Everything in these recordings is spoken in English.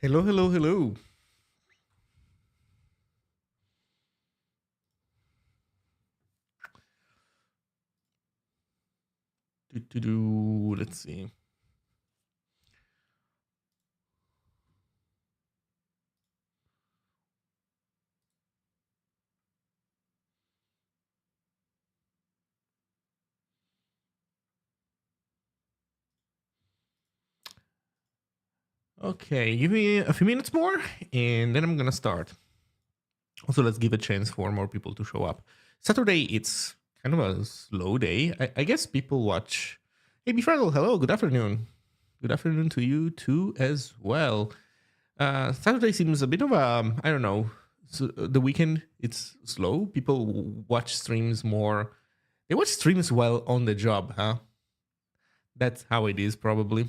Hello, hello, hello. Let's see. Okay, give me a few minutes more, and then I'm gonna start. Also, let's give a chance for more people to show up. Saturday, it's kind of a slow day. I guess people watch. Hey, Befriendle, hello, good afternoon. Good afternoon to you too as well. Saturday seems a bit of a, I don't know, so the weekend, it's slow. People watch streams more. They watch streams while on the job, huh? That's how it is, probably.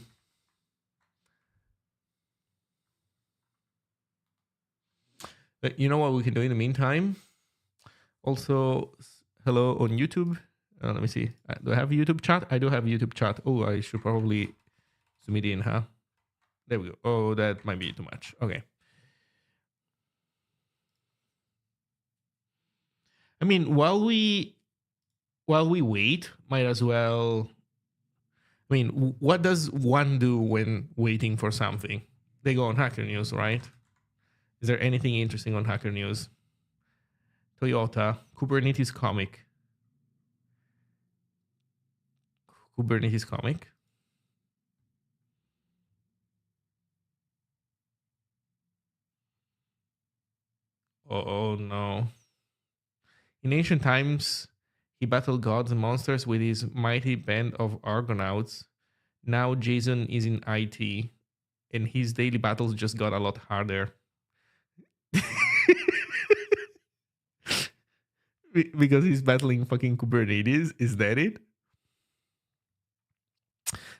But you know what we can do in the meantime? Also, hello on YouTube. Let me see. Do I have YouTube chat? I do have YouTube chat. Oh, I should probably zoom it in, huh? There we go. Oh, that might be too much. Okay. I mean, while we wait, might as well. I mean, what does one do when waiting for something? They go on Hacker News, right? Is there anything interesting on Hacker News? Toyota, Kubernetes comic. Kubernetes comic. Oh no. In ancient times, he battled gods and monsters with his mighty band of Argonauts. Now Jason is in IT, and his daily battles just got a lot harder. Because he's battling fucking Kubernetes. Is that it?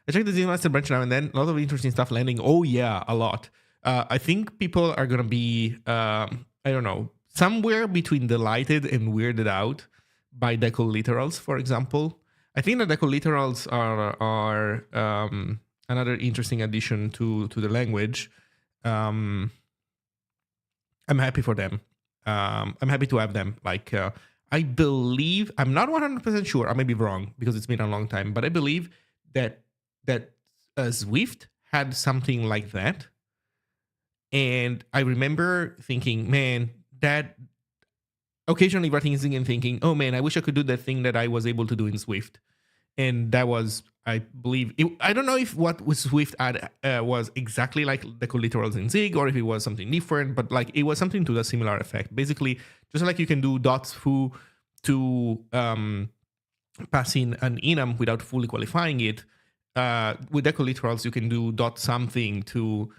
I check the Zig Master branch now and then. A lot of interesting stuff landing. Oh yeah, a lot. I think people are gonna be, I don't know, somewhere between delighted and weirded out by decoliterals, for example. I think the decoliterals are another interesting addition to the language. I'm happy for them. I'm happy to have them. Like, I believe, I'm not 100% sure. I may be wrong because it's been a long time, but I believe that Swift had something like that. And I remember thinking, man, that occasionally writing and thinking, oh man, I wish I could do that thing that I was able to do in Swift. And that was, I believe, I don't know if what was Swift had was exactly like the coliterals in Zig or if it was something different, but like it was something to a similar effect. Basically, just like you can do dots foo to pass in an enum without fully qualifying it, with decoliterals, you can do dot something to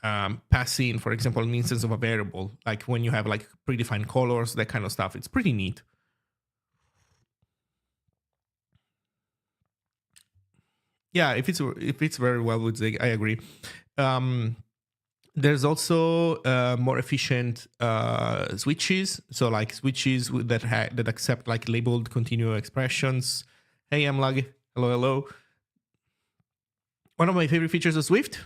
pass in, for example, an instance of a variable, like when you have like predefined colors, that kind of stuff. It's pretty neat. Yeah, if it's very well with Zig, I agree. There's also more efficient switches, so like switches that accept like labeled continuous expressions. Hey, Amlag, hello. One of my favorite features of Swift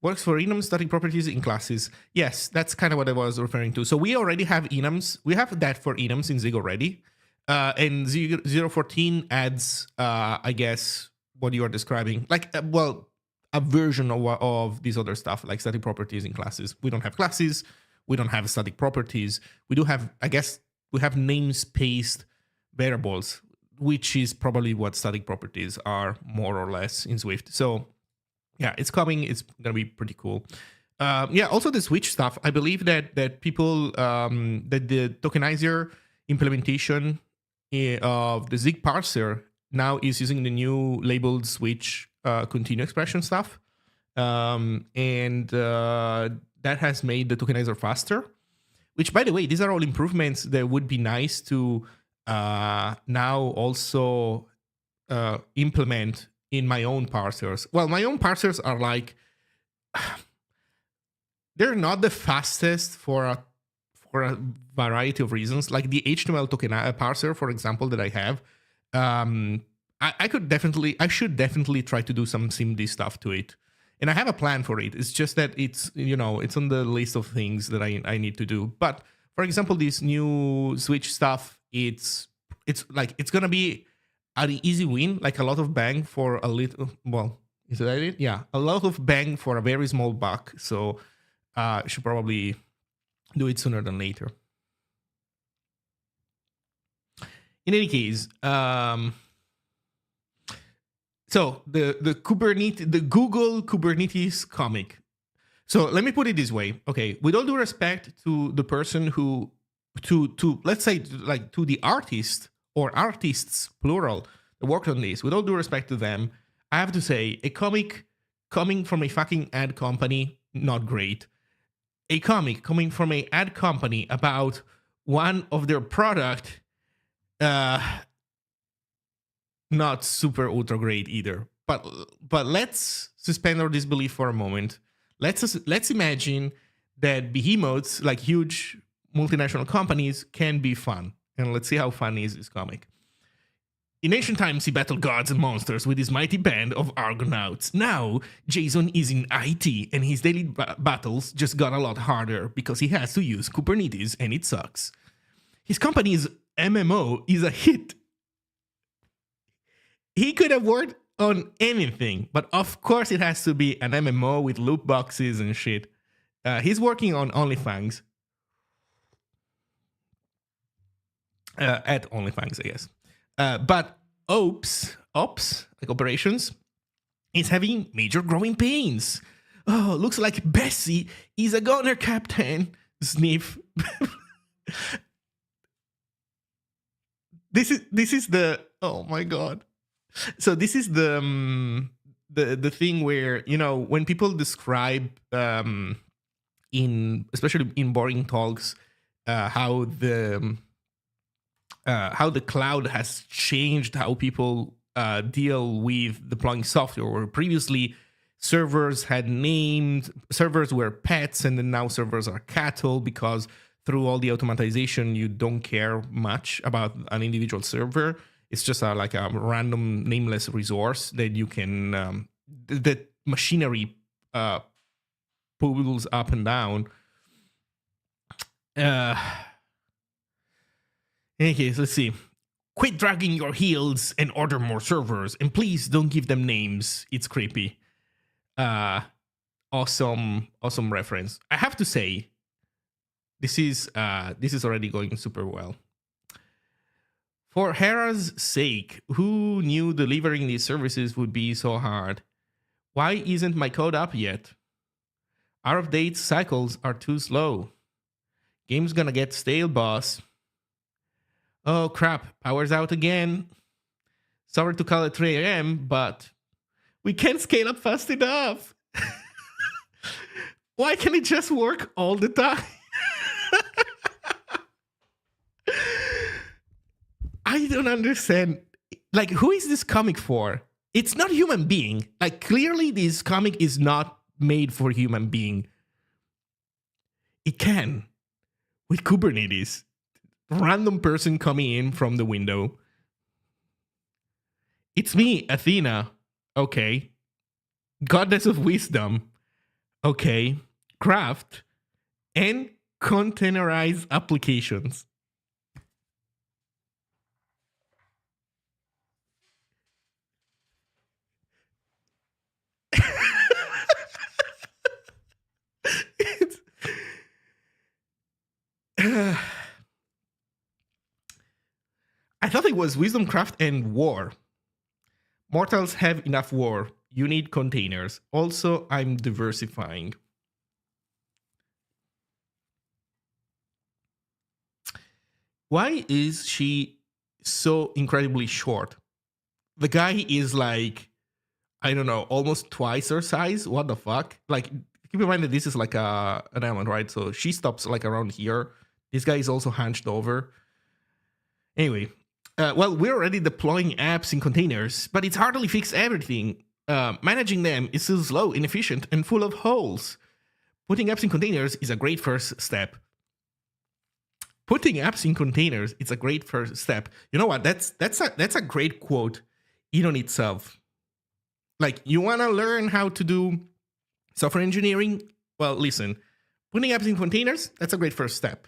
works for enum static properties in classes. Yes, that's kind of what I was referring to. So we already have enums. We have that for enums in Zig already. And 0.14 adds, I guess, what you are describing. Like, well, a version of this other stuff, like static properties in classes. We don't have classes. We don't have static properties. We do have, I guess, we have namespaced variables, which is probably what static properties are more or less in Swift. So yeah, it's coming. It's gonna be pretty cool. Yeah, also the switch stuff. I believe that people that the tokenizer implementation of the Zig parser now is using the new labeled switch continue expression stuff, and that has made the tokenizer faster. Which, by the way, these are all improvements that would be nice to now also implement in my own parsers. Well, my own parsers are like, they're not the fastest for a variety of reasons. Like the HTML token parser, for example, that I have, I should definitely try to do some SIMD stuff to it. And I have a plan for it. It's just that it's on the list of things that I need to do. But for example, this new Switch stuff, it's gonna be an easy win, like a lot of bang for a little. Well, is that it? Yeah, a lot of bang for a very small buck. So I should probably do it sooner than later. In any case, so the Google Kubernetes comic. So let me put it this way. Okay, with all due respect to the person who, to let's say like to the artist or artists plural that worked on this. With all due respect to them, I have to say a comic coming from a fucking ad company, not great. A comic coming from an ad company about one of their product, not super ultra great either. But let's suspend our disbelief for a moment. Let's imagine that behemoths, like huge multinational companies, can be fun. And let's see how fun is this comic. In ancient times, he battled gods and monsters with his mighty band of Argonauts. Now, Jason is in IT, and his daily battles just got a lot harder because he has to use Kubernetes, and it sucks. His company's MMO is a hit. He could have worked on anything, but of course it has to be an MMO with loot boxes and shit. He's working on OnlyFans. At OnlyFans, I guess. But ops, like operations, is having major growing pains. Oh, looks like Bessie is a gunner captain. Sniff. This is the, oh my god. So this is the thing where, when people describe especially in boring talks, how the cloud has changed how people deal with deploying software. Where previously servers were pets, and then now servers are cattle, because through all the automatization, you don't care much about an individual server. It's just like a random nameless resource that you can, that machinery pulls up and down. In any case, let's see. Quit dragging your heels and order more servers, and please don't give them names. It's creepy. Awesome reference. I have to say, this is already going super well. For Hera's sake, who knew delivering these services would be so hard? Why isn't my code up yet? Out-of-date cycles are too slow. Game's gonna get stale, boss. Oh crap, power's out again. Sorry to call it 3 a.m., but we can't scale up fast enough. Why can't it just work all the time? I don't understand. Like, who is this comic for? It's not human being. Like, clearly this comic is not made for human being. It can. With Kubernetes. Random person coming in from the window. It's me, Athena. Okay. Goddess of wisdom. Okay. Craft. And containerize applications. I thought it was wisdom, craft, and war. Mortals have enough war. You need containers. Also, I'm diversifying. Why is she so incredibly short? The guy is like, I don't know, almost twice her size. What the fuck? Like, keep in mind that this is like an island, right? So she stops like around here. This guy is also hunched over. Anyway, well, we're already deploying apps in containers, but it's hardly fixed everything. Managing them is still slow, inefficient, and full of holes. Putting apps in containers is a great first step. Putting apps in containers, it's a great first step. You know what? That's a great quote in on itself. Like, you want to learn how to do Software engineering, well, listen, putting apps in containers, that's a great first step.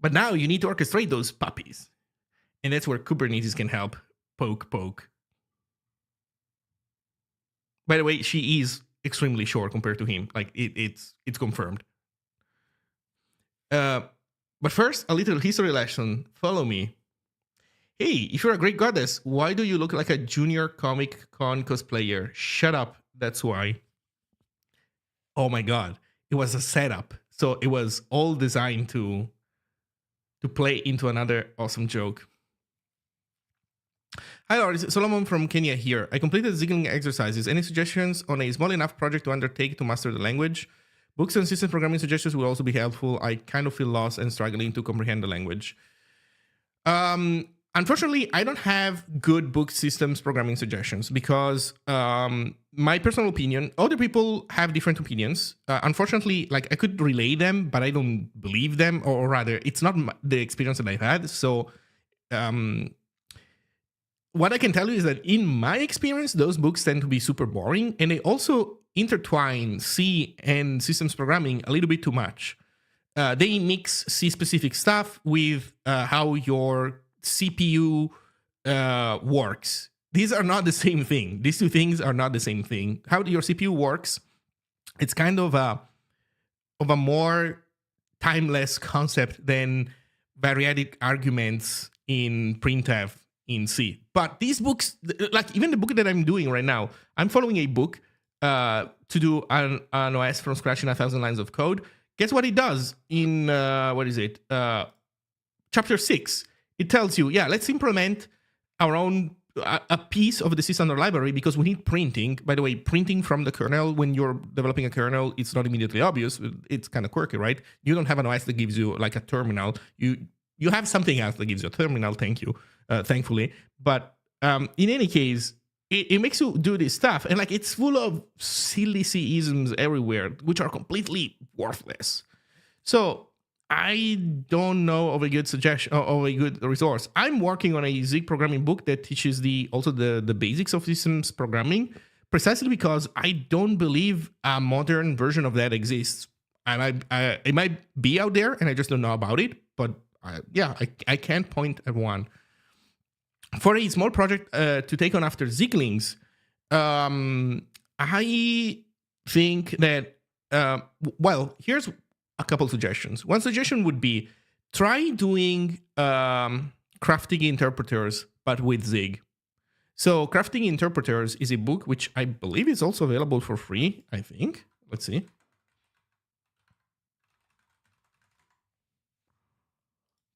But now you need to orchestrate those puppies. And that's where Kubernetes can help. Poke, poke. By the way, she is extremely short compared to him. Like, it's confirmed. But first, a little history lesson. Follow me. Hey, if you're a great goddess, why do you look like a junior Comic Con cosplayer? Shut up. That's why. Oh my god. It was a setup. So it was all designed to play into another awesome joke. Hi, Loris. Solomon from Kenya here. I completed Zigling exercises. Any suggestions on a small enough project to undertake to master the language? Books and system programming suggestions will also be helpful. I kind of feel lost and struggling to comprehend the language. Unfortunately, I don't have good book systems programming suggestions because my personal opinion, other people have different opinions. Unfortunately, like I could relay them, but I don't believe them, or rather, it's not the experience that I've had. So what I can tell you is that in my experience, those books tend to be super boring, and they also intertwine C and systems programming a little bit too much. They mix C-specific stuff with how your CPU works. These are not the same thing. These two things are not the same thing. How your CPU works, it's kind of a more timeless concept than variadic arguments in printf in C. But these books, like even the book that I'm doing right now, I'm following a book to do an OS from scratch in 1,000 lines of code. Guess what it does in, chapter 6? It tells you, yeah, let's implement our own, a piece of the C standard library because we need printing. By the way, printing from the kernel, when you're developing a kernel, it's not immediately obvious. It's kind of quirky, right? You don't have an OS that gives you like a terminal. You have something else that gives you a terminal, thank you, thankfully. But in any case, it makes you do this stuff. And like it's full of silly C-isms everywhere, which are completely worthless. So I don't know of a good suggestion, of a good resource. I'm working on a Zig programming book that teaches also the basics of systems programming, precisely because I don't believe a modern version of that exists. And it might be out there, and I just don't know about it. But I can't point at one. For a small project to take on after Ziglings, I think that, here's a couple suggestions. One suggestion would be try doing crafting interpreters, but with Zig. So crafting interpreters is a book which I believe is also available for free, I think. Let's see.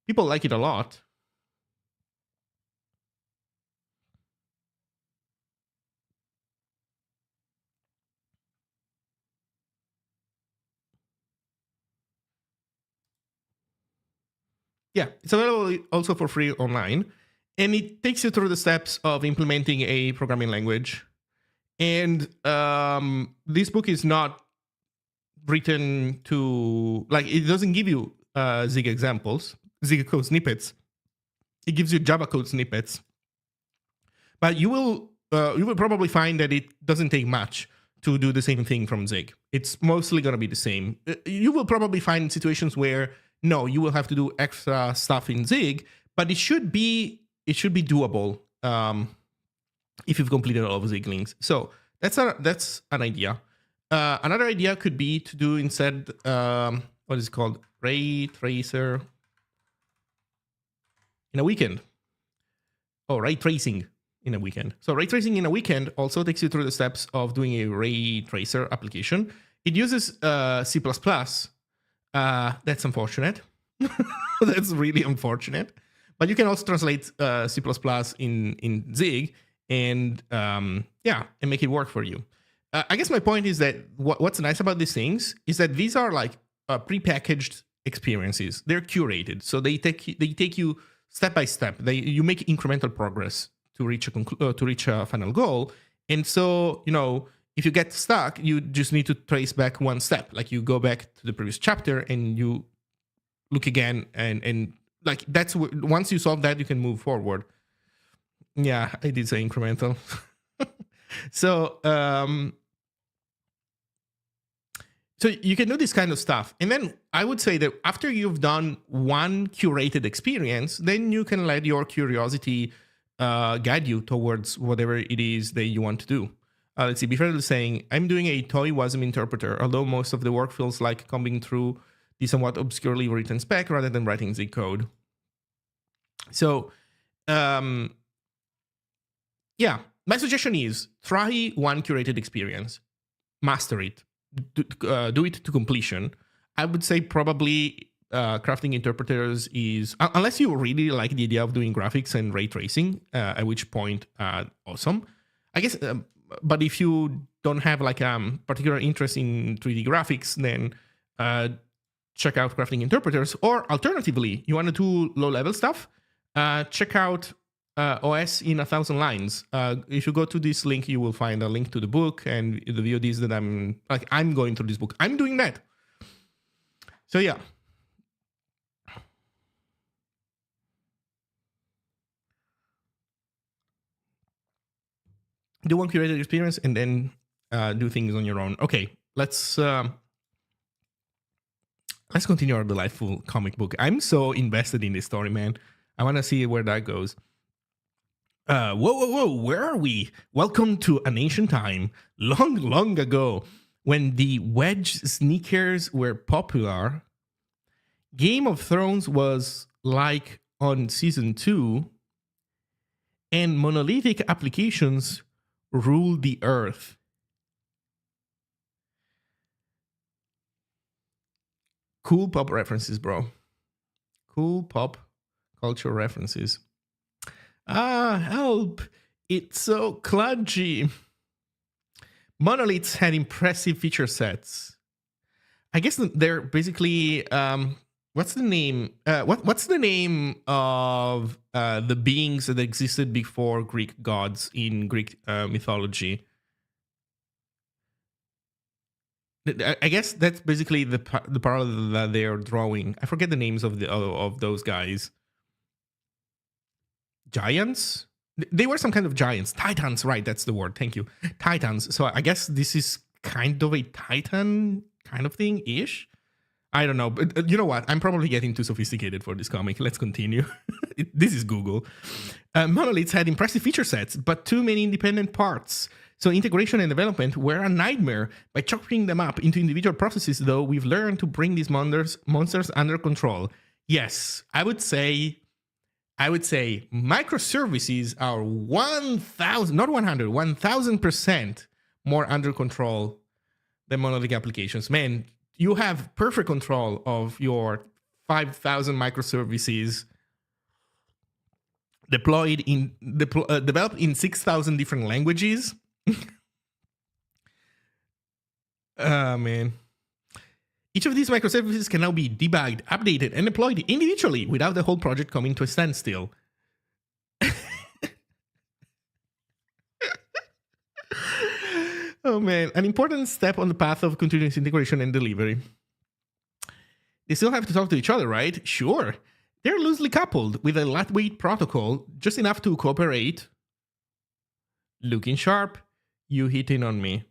People like it a lot. Yeah, it's available also for free online. And it takes you through the steps of implementing a programming language. And this book is not written to, like, it doesn't give you Zig examples, Zig code snippets. It gives you Java code snippets. But you will probably find that it doesn't take much to do the same thing from Zig. It's mostly going to be the same. You will probably find situations where, no, you will have to do extra stuff in Zig, but it should be doable if you've completed all of Ziglings. So that's an idea. Another idea could be to do instead, what is it called? Ray tracer in a weekend. Oh, ray tracing in a weekend. So ray tracing in a weekend also takes you through the steps of doing a ray tracer application. It uses C++. That's unfortunate. That's really unfortunate. But you can also translate C++ in Zig and make it work for you. I guess my point is that what's nice about these things is that these are like prepackaged experiences. They're curated, so they take you step by step. You make incremental progress to reach a final goal. And so, if you get stuck, you just need to trace back one step. Like you go back to the previous chapter and you look again, and like that's once you solve that, you can move forward. Yeah, I did say incremental. So So you can do this kind of stuff. And then I would say that after you've done one curated experience, then you can let your curiosity guide you towards whatever it is that you want to do. Let's see, before saying, I'm doing a toy WASM interpreter, although most of the work feels like combing through the somewhat obscurely written spec rather than writing Zig code. So, yeah, my suggestion is try one curated experience, master it, do it to completion. I would say probably crafting interpreters is, unless you really like the idea of doing graphics and ray tracing, at which point, awesome. I guess, but if you don't have like particular interest in 3D graphics, then check out crafting interpreters. Or alternatively, you want to do low-level stuff, check out OS in 1,000 lines. If you go to this link, you will find a link to the book and the VODs that I'm going through this book. I'm doing that. So yeah. Do one curated experience and then do things on your own. Okay, let's continue our delightful comic book. I'm so invested in this story, man. I want to see where that goes. Whoa, where are we? Welcome to an ancient time, long ago, when the wedge sneakers were popular. Game of Thrones was like on season 2, and monolithic applications ruled the earth. Cool pop references, bro. Cool pop culture references. Help! It's so clunky. Monoliths had impressive feature sets. I guess they're basically what's the name? What's the name of the beings that existed before Greek gods in Greek mythology? I guess that's basically the parallel that they are drawing. I forget the names of those guys. Giants? They were some kind of giants. Titans, right? That's the word. Thank you. Titans. So I guess this is kind of a Titan kind of thing-ish. I don't know. But you know what? I'm probably getting too sophisticated for this comic. Let's continue. This is Google. Monoliths had impressive feature sets, but too many independent parts. So integration and development were a nightmare. By chopping them up into individual processes, though, we've learned to bring these monsters under control. Yes, I would say microservices are 1,000, not 100, 1,000% more under control than monolithic applications. Man, you have perfect control of your 5,000 microservices developed in 6,000 different languages. Man. Each of these microservices can now be debugged, updated, and deployed individually without the whole project coming to a standstill. Oh man, an important step on the path of continuous integration and delivery. They still have to talk to each other, right? Sure. They're loosely coupled with a lightweight protocol, just enough to cooperate. Looking sharp, you hitting on me.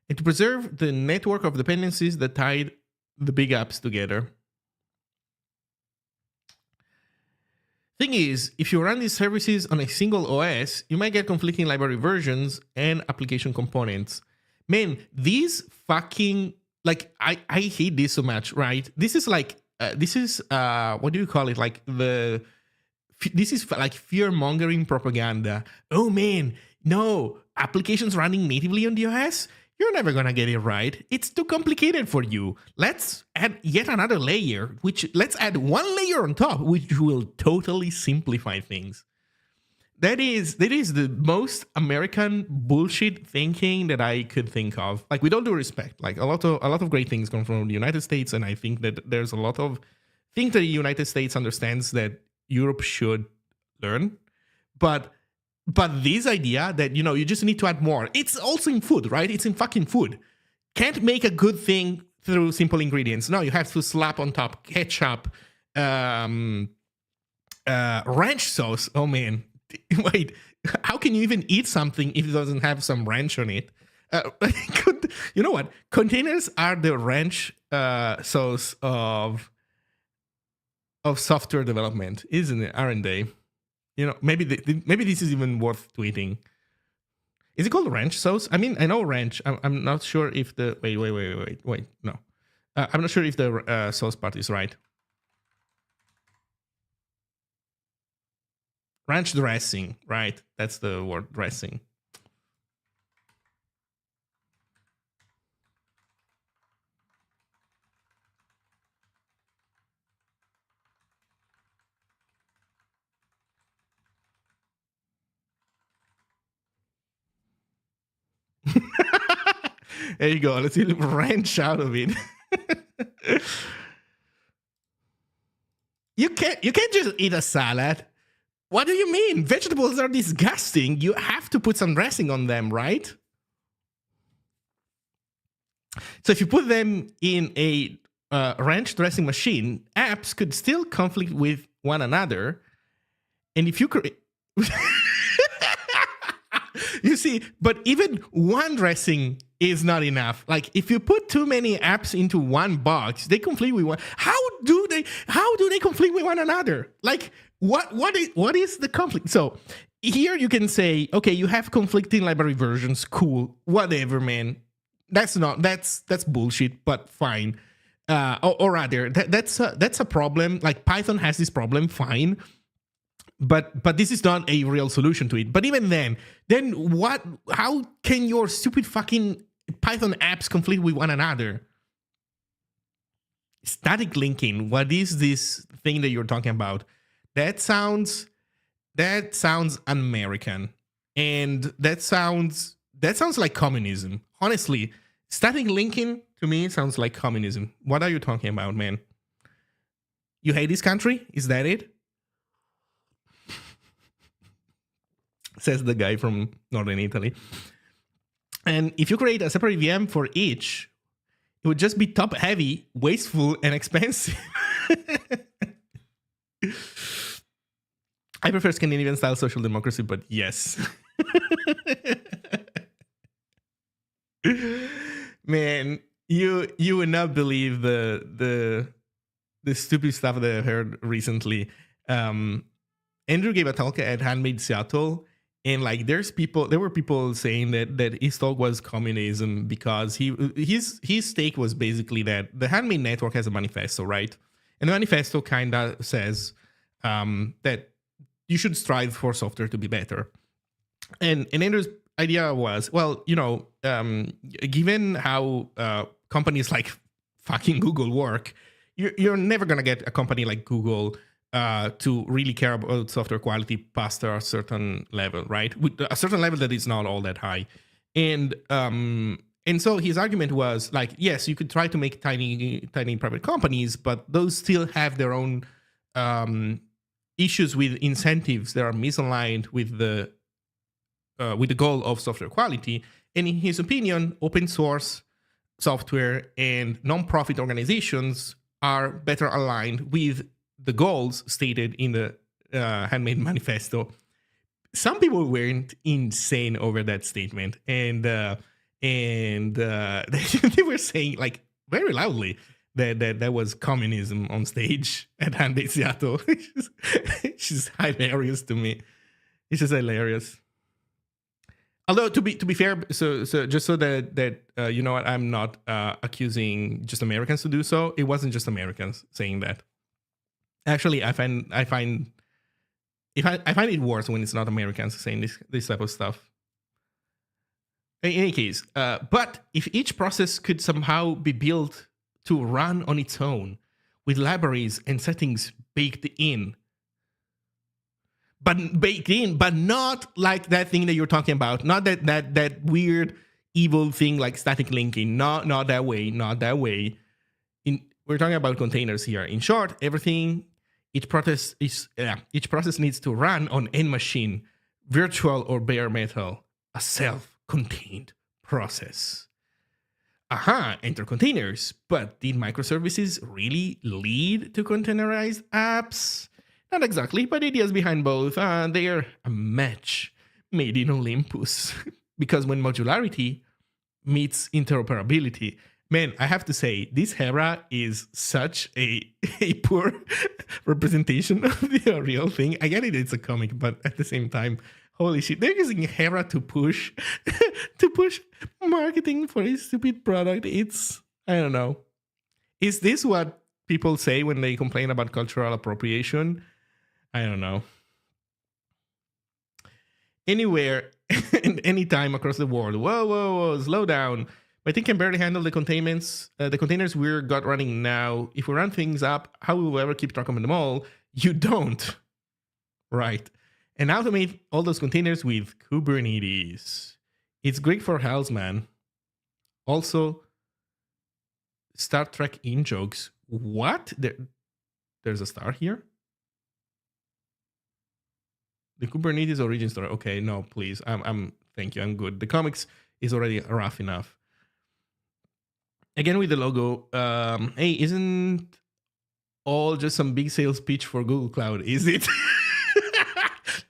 And to preserve the network of dependencies that tied the big apps together. Thing is, if you run these services on a single OS, you might get conflicting library versions and application components. Man, these fucking, like, I hate this so much, right? This is like, what do you call it? Like this is like fear-mongering propaganda. Oh man, no, applications running natively on the OS? You're never gonna get it right. It's too complicated for you. Let's add yet another layer, let's add one layer on top, which will totally simplify things. That is the most American bullshit thinking that I could think of. Like, with all due respect, like a lot of great things come from the United States, and I think that there's a lot of things that the United States understands that Europe should learn. But this idea that, you just need to add more, it's also in food, right? It's in fucking food. Can't make a good thing through simple ingredients. No, you have to slap on top ketchup, ranch sauce. Oh man, wait, how can you even eat something if it doesn't have some ranch on it? You know what? Containers are the wrench source of software development, isn't it? Aren't they? You know, maybe this is even worth tweeting. Is it called wrench sauce? I mean, I know wrench. I'm not sure if the wait. No, I'm not sure if the sauce part is right. Ranch dressing, right? That's the word, dressing. There you go. Let's ranch out of it. You can't just eat a salad. What do you mean? Vegetables are disgusting. You have to put some dressing on them, right? So if you put them in a ranch dressing machine, apps could still conflict with one another. And if you create... You see, but even one dressing is not enough. Like if you put too many apps into one box, they conflict with one. How do they conflict with one another? Like what is the conflict? So here you can say, okay, you have conflicting library versions, cool, whatever, man. That's bullshit, but fine. Or rather, that's a problem. Like Python has this problem, fine. But this is not a real solution to it. But even then what? How can your stupid fucking Python apps conflict with one another? Static linking. What is this thing that you're talking about? That sounds un-American, and that sounds like communism. Honestly, static linking to me sounds like communism. What are you talking about, man? You hate this country? Is that it? Says the guy from Northern Italy. And if you create a separate VM for each, it would just be top heavy, wasteful, and expensive. I prefer Scandinavian style social democracy, but yes. Man, you would not believe the stupid stuff that I've heard recently. Andrew gave a talk at Handmade Seattle. And like, there were people saying that his talk was communism because his take was basically that the Handmade network has a manifesto, right? And the manifesto kind of says that you should strive for software to be better. And Andrew's idea was, well, you know, given how companies like fucking Google work, you're never gonna get a company like Google to really care about software quality past a certain level, right? With a certain level that is not all that high. And so his argument was like, yes, you could try to make tiny private companies, but those still have their own issues with incentives that are misaligned with the goal of software quality. And in his opinion, open source software and non-profit organizations are better aligned with the goals stated in the Handmade Manifesto. Some people went insane over that statement, and they were saying like very loudly that was communism on stage at Handmade Seattle. It's just hilarious to me. It's just hilarious. Although to be fair, so just so that you know what, I'm not accusing just Americans to do so. It wasn't just Americans saying that. Actually, I find it worse when it's not Americans saying this type of stuff. In any case, but if each process could somehow be built to run on its own, with libraries and settings baked in, but not like that thing that you're talking about, not that weird evil thing like static linking, not that way. We're talking about containers here. In short, each process needs to run on any machine, virtual or bare metal, a self-contained process. Enter containers. But did microservices really lead to containerized apps? Not exactly, but ideas behind both, they're a match made in Olympus. Because when modularity meets interoperability. Man, I have to say, this Hera is such a poor representation of the real thing. I get it, it's a comic, but at the same time, holy shit, they're using Hera to push to push marketing for a stupid product. It's, I don't know. Is this what people say when they complain about cultural appropriation? I don't know. Anywhere and anytime across the world. Whoa, slow down. My thing can barely handle the containers we're got running now. If we run things up, how will we ever keep track of them all? You don't. Right. And automate all those containers with Kubernetes. It's great for health, man. Also, Star Trek in jokes. What? There's a star here? The Kubernetes origin story. Okay, no, please. Thank you. I'm good. The comics is already rough enough. Again with the logo. Hey, isn't all just some big sales pitch for Google Cloud, is it?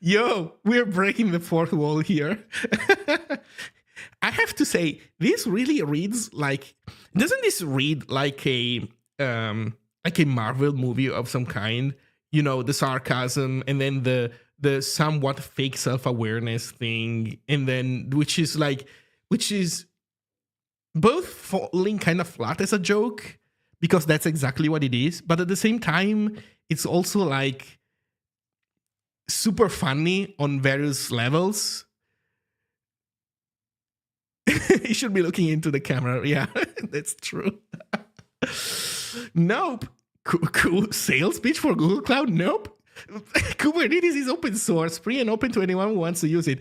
Yo, we're breaking the fourth wall here. I have to say, this really reads like, doesn't this read like a Marvel movie of some kind? You know, the sarcasm and then the somewhat fake self-awareness thing, and then which is both falling kind of flat as a joke, because that's exactly what it is, but at the same time, it's also like super funny on various levels. You should be looking into the camera. Yeah, that's true. Nope. Cool sales pitch for Google Cloud? Nope. Kubernetes is open source, free and open to anyone who wants to use it.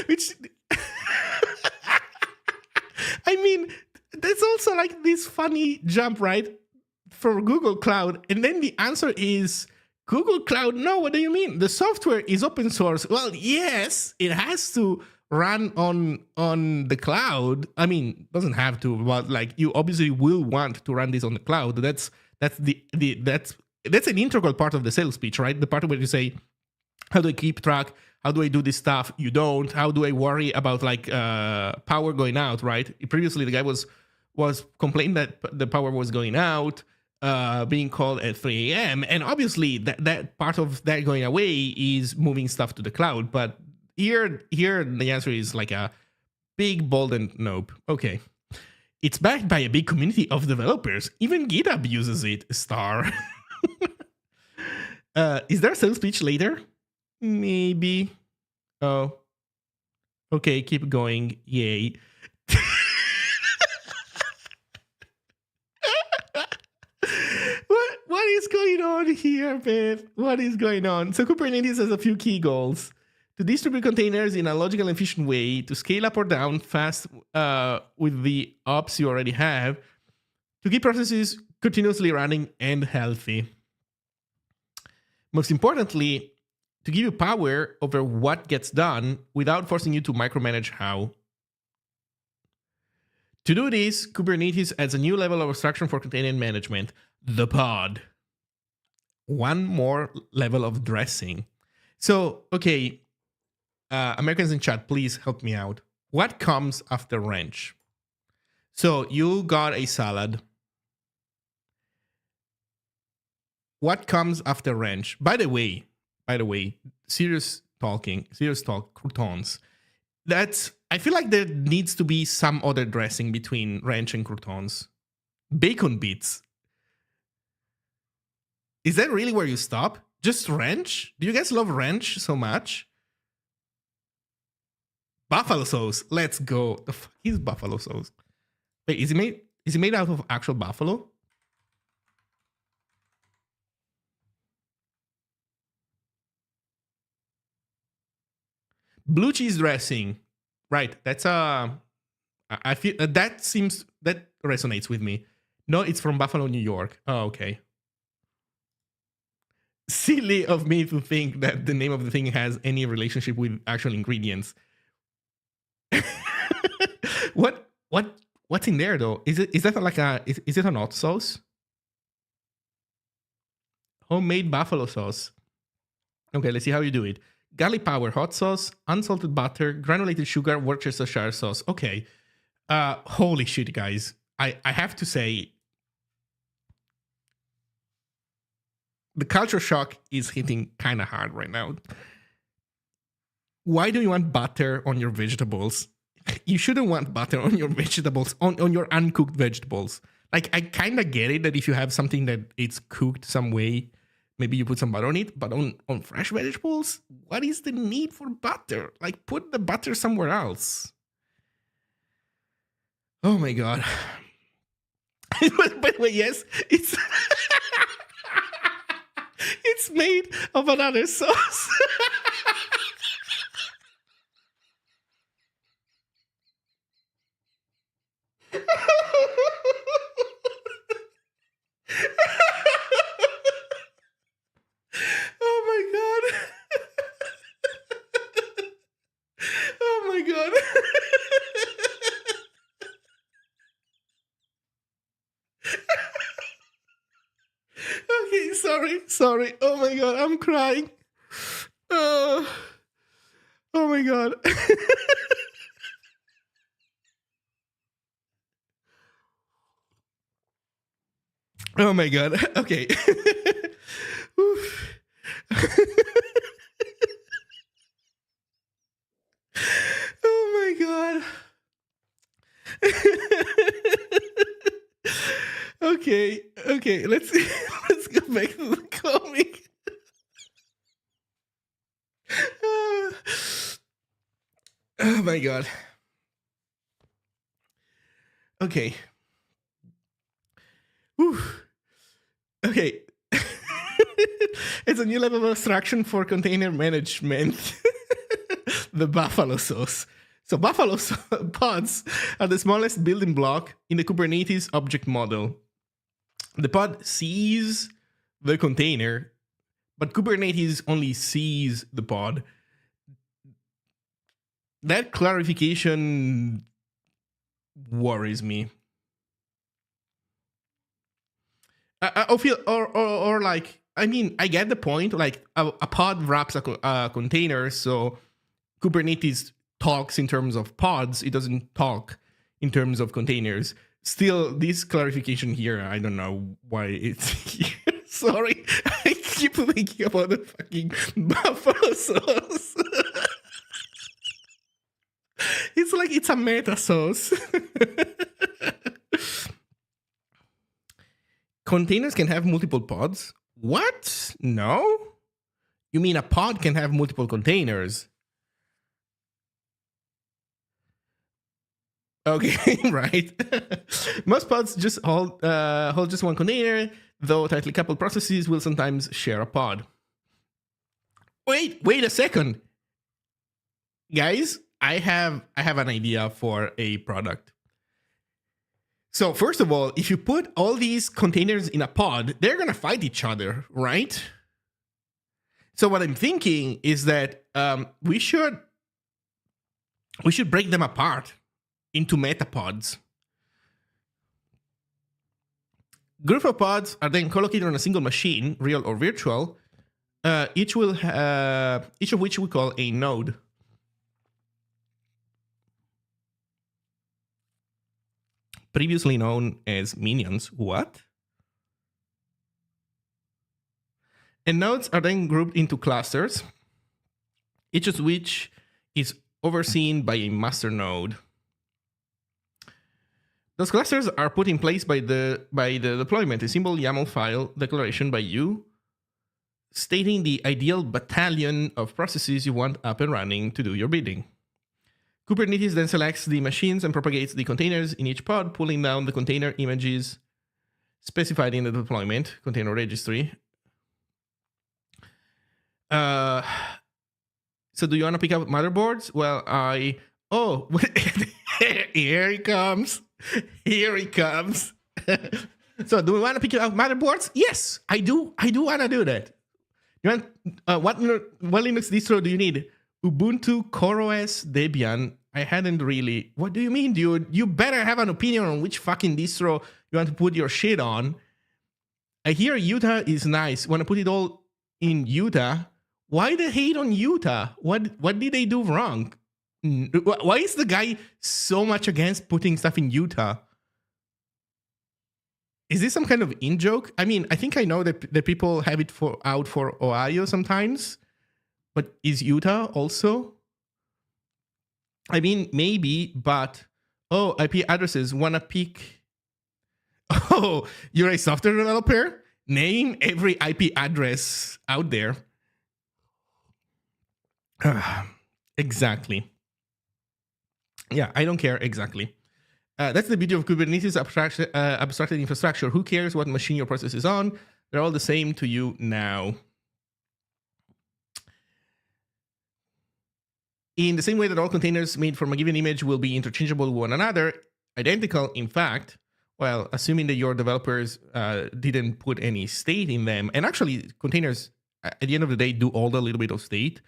Which, I mean, that's also like this funny jump, right? For Google Cloud. And then the answer is Google Cloud. No, what do you mean? The software is open source. Well, yes, it has to run on the cloud. I mean, doesn't have to, but like you obviously will want to run this on the cloud. That's an integral part of the sales pitch, right? The part where you say, how do I keep track? How do I do this stuff? You don't. How do I worry about like power going out, right? Previously, the guy was complaining that the power was going out, being called at 3 a.m. And obviously, that part of that going away is moving stuff to the cloud. But here the answer is like a big, bold, and nope. Okay. It's backed by a big community of developers. Even GitHub uses it. Star. Is there a sales pitch later? Maybe. Oh. Okay, keep going. Yay. What is going on here, man? What is going on? So Kubernetes has a few key goals. To distribute containers in a logical and efficient way, to scale up or down fast with the ops you already have, to keep processes continuously running and healthy. Most importantly, to give you power over what gets done without forcing you to micromanage how. To do this, Kubernetes adds a new level of abstraction for container management, the pod. One more level of dressing. So, okay, Americans in chat, please help me out. What comes after ranch? So you got a salad. What comes after ranch? By the way, serious talk, croutons. I feel like there needs to be some other dressing between ranch and croutons. Bacon bits. Is that really where you stop? Just ranch? Do you guys love ranch so much? Buffalo sauce. Let's go. The fuck is buffalo sauce? Wait, is it made out of actual buffalo? Blue cheese dressing. Right. That's I feel that resonates with me. No, it's from Buffalo, New York. Oh, okay. Silly of me to think that the name of the thing has any relationship with actual ingredients. What's in there though? Is that like is it a hot sauce? Homemade buffalo sauce. Okay, let's see how you do it. Garlic powder, hot sauce, unsalted butter, granulated sugar, Worcestershire sauce. Okay. Holy shit, guys. I have to say, the culture shock is hitting kind of hard right now. Why do you want butter on your vegetables? You shouldn't want butter on your vegetables, on your uncooked vegetables. Like, I kind of get it that if you have something that it's cooked some way, maybe you put some butter on it, but on fresh vegetables, what is the need for butter? Like, put the butter somewhere else. Oh my god. By the way, yes, it's it's made of another sauce. Oh my god. Oh my god. Okay, sorry. Oh my god, I'm crying. Oh my god. Oh my god. Okay. Oh my god. Okay, let's go back to the comic. Oh my god. Okay. Whew. Okay. It's a new level of abstraction for container management. The buffalo sauce. So buffalo pods are the smallest building block in the Kubernetes object model. The pod sees the container, but Kubernetes only sees the pod. That clarification worries me. I feel, or like, I mean, I get the point. Like, a pod wraps a container, so Kubernetes talks in terms of pods. It doesn't talk in terms of containers. Still, this clarification here, I don't know why it's here. Sorry, I keep thinking about the fucking buffalo sauce. It's like it's a meta sauce. Containers can have multiple pods? What? No? You mean a pod can have multiple containers? Okay, right. Most pods just hold just one container, though tightly coupled processes will sometimes share a pod. Wait a second. Guys, I have an idea for a product. So first of all, if you put all these containers in a pod, they're going to fight each other, right? So what I'm thinking is that we should break them apart into metapods. Group of pods are then collocated on a single machine, real or virtual, each of which we call a node. Previously known as minions. What? And nodes are then grouped into clusters, each of which is overseen by a master node. Those clusters are put in place by the deployment, a simple YAML file declaration by you, stating the ideal battalion of processes you want up and running to do your bidding. Kubernetes then selects the machines and propagates the containers in each pod, pulling down the container images specified in the deployment container registry. So do you want to pick up motherboards? Well, here he comes. Here he comes. So do we want to pick up motherboards? Yes, I do. I do want to do that. You want what Linux distro do you need? Ubuntu, CoreOS, Debian. I hadn't really. What do you mean, dude? You better have an opinion on which fucking distro you want to put your shit on. I hear Utah is nice. Want to put it all in Utah? Why the hate on Utah? What did they do wrong? Why is the guy so much against putting stuff in Utah? Is this some kind of in joke? I mean, I think I know that people have it out for Ohio sometimes, but is Utah also? I mean, maybe, but IP addresses. Wanna pick? Oh, you're a software developer? Name every IP address out there. Exactly. Yeah, I don't care exactly. That's the beauty of Kubernetes abstracted infrastructure. Who cares what machine your process is on? They're all the same to you now. In the same way that all containers made from a given image will be interchangeable with one another, identical, in fact, well, assuming that your developers didn't put any state in them. And actually, containers, at the end of the day, do all the little bit of state,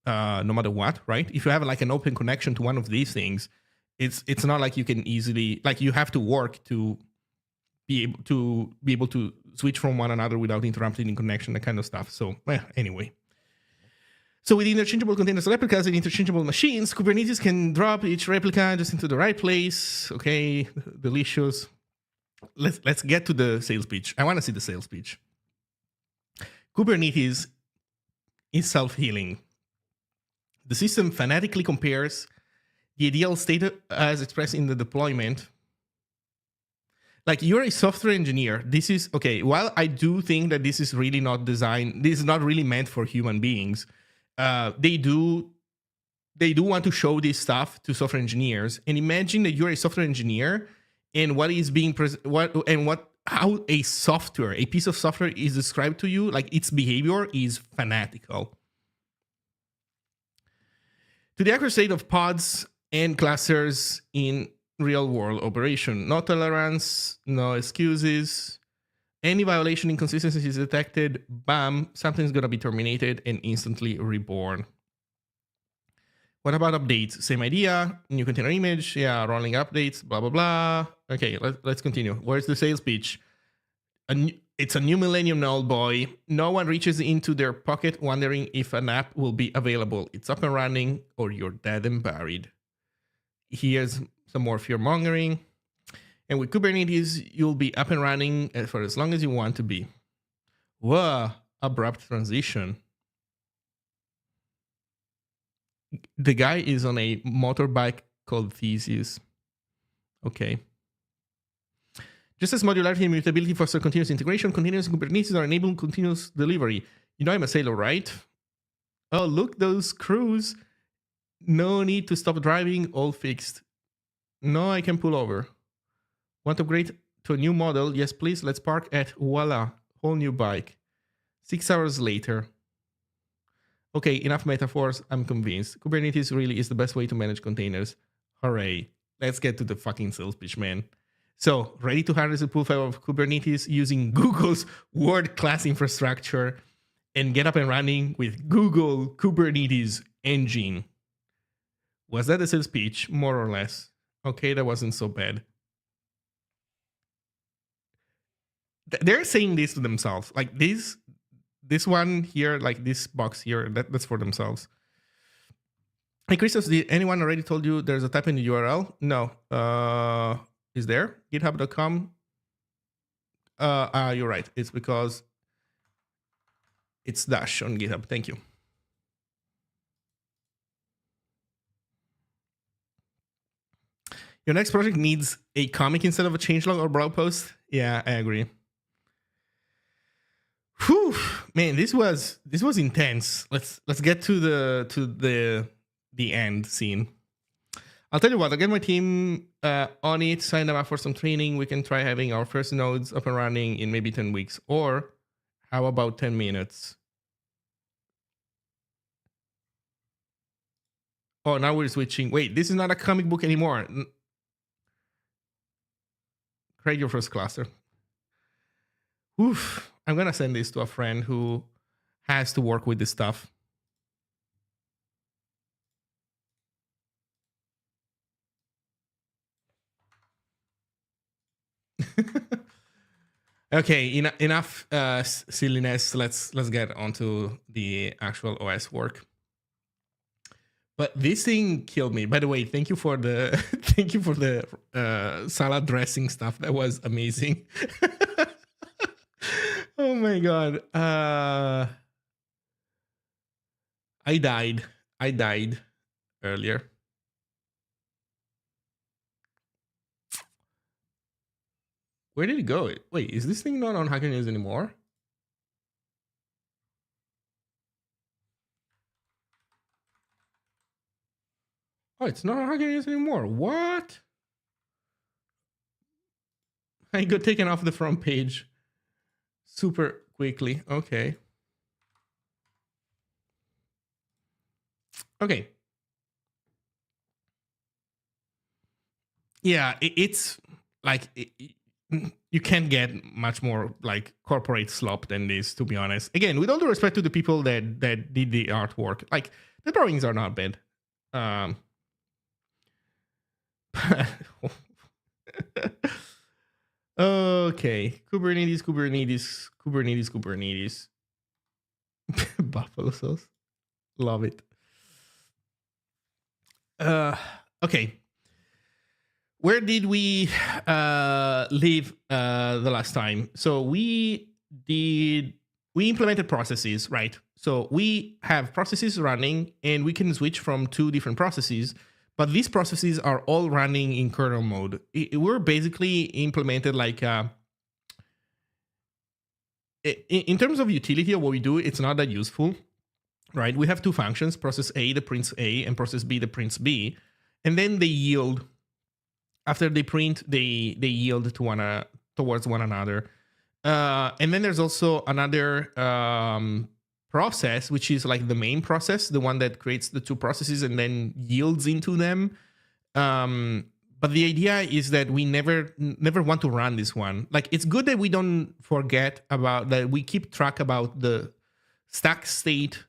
no matter what, right? If you have like an open connection to one of these things, it's not like you can easily, like you have to work to be able to switch from one another without interrupting the connection, that kind of stuff. So anyway. So with interchangeable containers replicas and interchangeable machines, Kubernetes can drop each replica just into the right place. Okay, delicious. Let's get to the sales pitch. I want to see the sales pitch. Kubernetes is self-healing. The system phonetically compares the ideal state as expressed in the deployment. Like, you're a software engineer. This is, okay, while I do think that this is really not designed, this is not really meant for human beings, they do want to show this stuff to software engineers. And imagine that you're a software engineer and what is being how a piece of software is described to you, like its behavior is fanatical. To the accurate state of pods and clusters in real world operation. No tolerance, no excuses. Any violation, inconsistency is detected, bam, something's gonna be terminated and instantly reborn. What about updates? Same idea, new container image, yeah, rolling updates, blah, blah, blah. Okay, let's continue. Where's the sales pitch? It's a new millennium now, boy. No one reaches into their pocket wondering if an app will be available. It's up and running or you're dead and buried. Here's some more fear mongering. And with Kubernetes, you'll be up and running for as long as you want to be. Whoa, abrupt transition. The guy is on a motorbike called Theseus. Okay. Just as modularity and mutability foster continuous integration, containers and Kubernetes are enabling continuous delivery. You know I'm a sailor, right? Oh, look, those crews. No need to stop driving, all fixed. No, I can pull over. Want to upgrade to a new model? Yes, please. Let's park at voila, whole new bike. 6 hours later. Okay, enough metaphors. I'm convinced. Kubernetes really is the best way to manage containers. Hooray. Let's get to the fucking sales pitch, man. So, ready to harness the full power of Kubernetes using Google's world-class infrastructure and get up and running with Google Kubernetes Engine. Was that the sales pitch? More or less. Okay, that wasn't so bad. They're saying this to themselves. Like this one here, like this box here, that's for themselves. Hey, Christos, did anyone already told you there's a type in the URL? No. Is there? GitHub.com? You're right. It's because it's dash on GitHub. Thank you. Your next project needs a comic instead of a changelog or blog post. Yeah, I agree. Whew, man, this was intense. Let's get to the end scene. I'll tell you what, I'll get my team on it, sign them up for some training. We can try having our first nodes up and running in maybe 10 weeks. Or how about 10 minutes? Oh, now we're switching. Wait, this is not a comic book anymore. Create your first cluster. Oof. I'm going to send this to a friend who has to work with this stuff. Okay, enough silliness. Let's get onto the actual OS work. But this thing killed me. By the way, thank you for the thank you for the salad dressing stuff. That was amazing. Oh my god. I died. I died earlier. Where did it go? Wait, is this thing not on Hacker News anymore? Oh, it's not on Hacker News anymore. What? I got taken off the front page super quickly. Okay. Okay. Yeah, it's like you can't get much more like corporate slop than this, to be honest. Again, with all the respect to the people that did the artwork, like the drawings are not bad. Okay, Kubernetes. Buffalo sauce, love it. Okay, where did we leave the last time? So we implemented processes, right? So we have processes running, and we can switch from two different processes. But these processes are all running in kernel mode. We're basically implemented like in terms of utility of what we do, it's not that useful, right? We have two functions, process A that prints A and process B that prints B, and then they yield. After they print, they yield to towards one another. And then there's also another process, which is like the main process, the one that creates the two processes and then yields into them. But the idea is that we never want to run this one. Like, it's good that we don't forget about that. We keep track about the stack state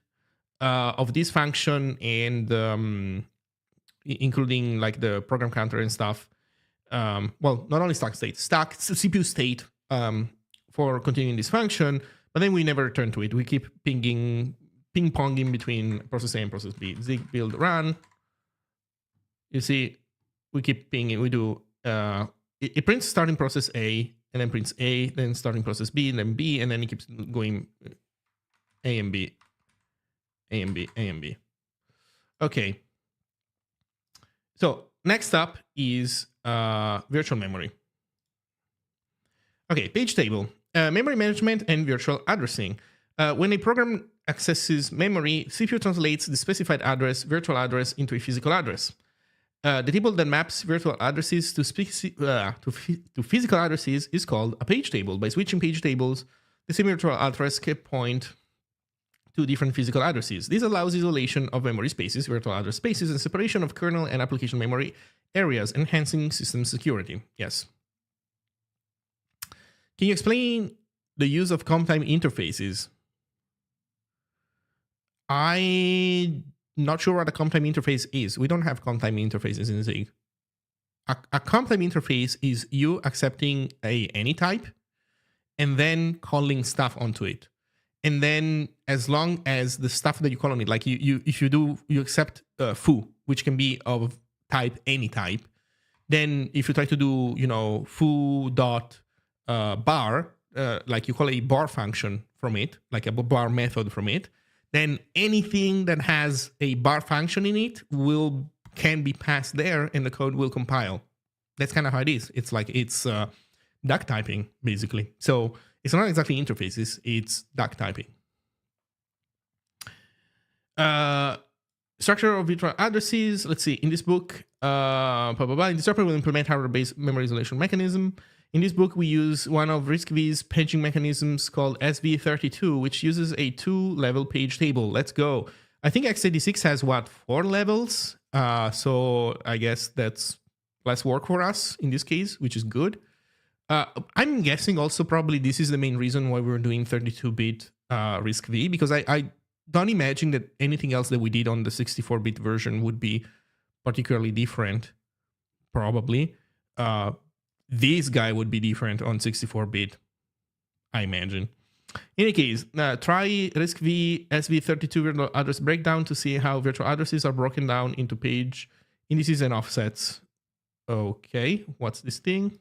of this function, and including like the program counter and stuff. Well, not only stack CPU state for continuing this function, but then we never return to it. We keep ping-ponging between process A and process B. Zig build run. You see, we keep pinging. We do, it prints starting process A, and then prints A, then starting process B, and then B, and then it keeps going A and B, A and B, A and B. Okay. So next up is virtual memory. Okay, page table, memory management and virtual addressing. When a program accesses memory, CPU translates the specified address, virtual address, into a physical address. The table that maps virtual addresses to physical addresses is called a page table. By switching page tables, the same virtual address can point to different physical addresses. This allows isolation of memory spaces, virtual address spaces, and separation of kernel and application memory areas, enhancing system security. Yes. Can you explain the use of comtime interfaces? I'm not sure what a comtime interface is. We don't have comtime interfaces in Zig. A comtime interface is you accepting any type and then calling stuff onto it. And then as long as the stuff that you call on it, like if you accept foo, which can be of type any type, then if you try to do, foo dot bar, like you call a bar function from it, like a bar method from it, then anything that has a bar function in it can be passed there, and the code will compile. That's kind of how it is. It's like it's duck typing, basically. So it's not exactly interfaces, it's duck typing. Structure of virtual addresses. Let's see. In this book, in this chapter, we'll implement hardware-based memory isolation mechanism. In this book, we use one of RISC-V's paging mechanisms called SV32, which uses a 2-level page table. Let's go. I think x86 has, 4 levels? So I guess that's less work for us in this case, which is good. I'm guessing also probably this is the main reason why we're doing 32-bit RISC-V, because I don't imagine that anything else that we did on the 64-bit version would be particularly different, probably. This guy would be different on 64-bit, I imagine. In any case, try RISC-V SV32 virtual address breakdown to see how virtual addresses are broken down into page indices and offsets. Okay, what's this thing?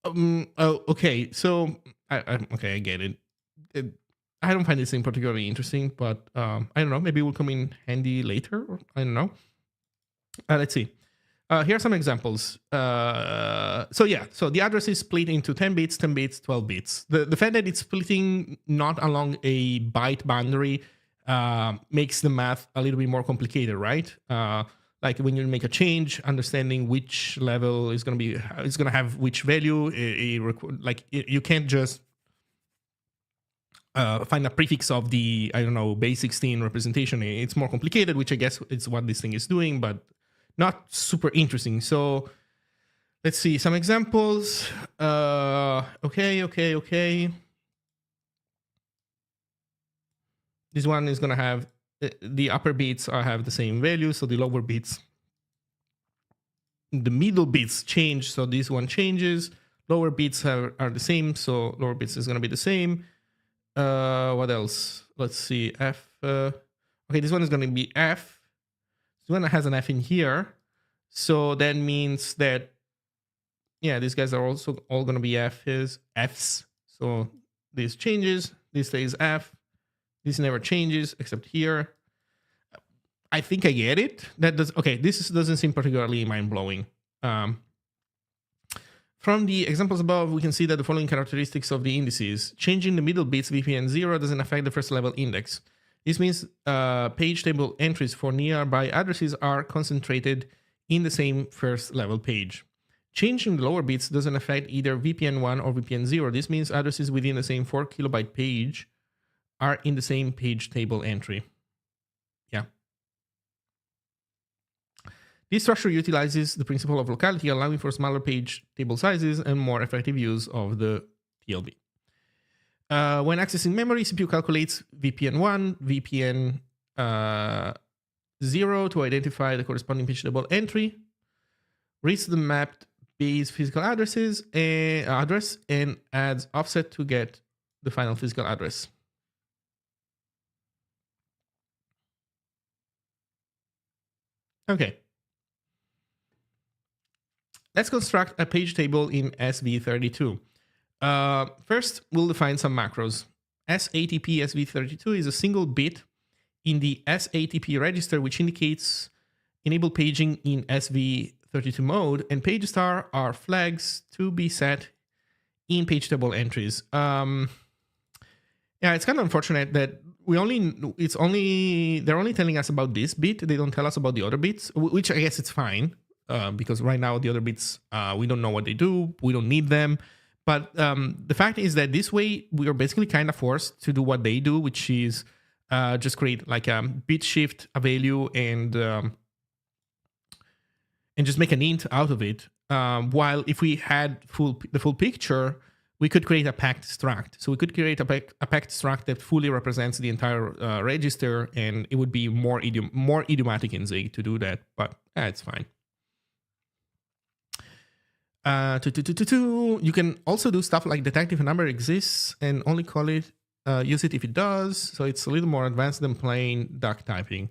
Oh, okay. So, okay, I get it. it. I don't find this thing particularly interesting, but I don't know. Maybe it will come in handy later. Or, I don't know. Let's see. Here are some examples. So the address is split into 10 bits, 10 bits, 12 bits. The fact that it's splitting not along a byte boundary makes the math a little bit more complicated, right? Like when you make a change, understanding which level is going to be, is going to have which value. You can't just find a prefix of the, I don't know, base 16 representation. It's more complicated, which I guess is what this thing is doing, but not super interesting. So let's see some examples. Okay. This one is going to have the upper bits have the same value. So the lower bits, the middle bits change. So this one changes. Lower bits are the same. So lower bits is going to be the same. What else? Let's see. F. Okay, this one is going to be F. This one has an F in here. So that means that, yeah, these guys are also all going to be Fs. So this changes. This stays F. This never changes except here. I think I get it. That does okay. This doesn't seem particularly mind blowing. From the examples above, we can see that the following characteristics of the indices: changing the middle bits VPN 0 doesn't affect the first level index. This means page table entries for nearby addresses are concentrated in the same first level page. Changing the lower bits doesn't affect either VPN 1 or VPN 0. This means addresses within the same 4 kilobyte page are in the same page table entry. Yeah. This structure utilizes the principle of locality, allowing for smaller page table sizes and more effective use of the TLB. When accessing memory, CPU calculates VPN 1, VPN 0 to identify the corresponding page table entry, reads the mapped base physical address and adds offset to get the final physical address. Okay. Let's construct a page table in SV32. First, we'll define some macros. SATP SV32 is a single bit in the SATP register, which indicates enable paging in SV32 mode, and page star are flags to be set in page table entries. Yeah, it's kind of unfortunate that they're only telling us about this bit. They don't tell us about the other bits, which I guess it's fine. Because right now the other bits, we don't know what they do. We don't need them. But the fact is that this way we are basically kind of forced to do what they do, which is just create like a bit shift, a value, and just make an int out of it. While if we had the full picture, we could create a packed struct. So we could create a packed struct that fully represents the entire register, and it would be more idiomatic in Zig to do that. But it's fine. You can also do stuff like detect if a number exists and only call it, use it if it does. So it's a little more advanced than plain duck typing.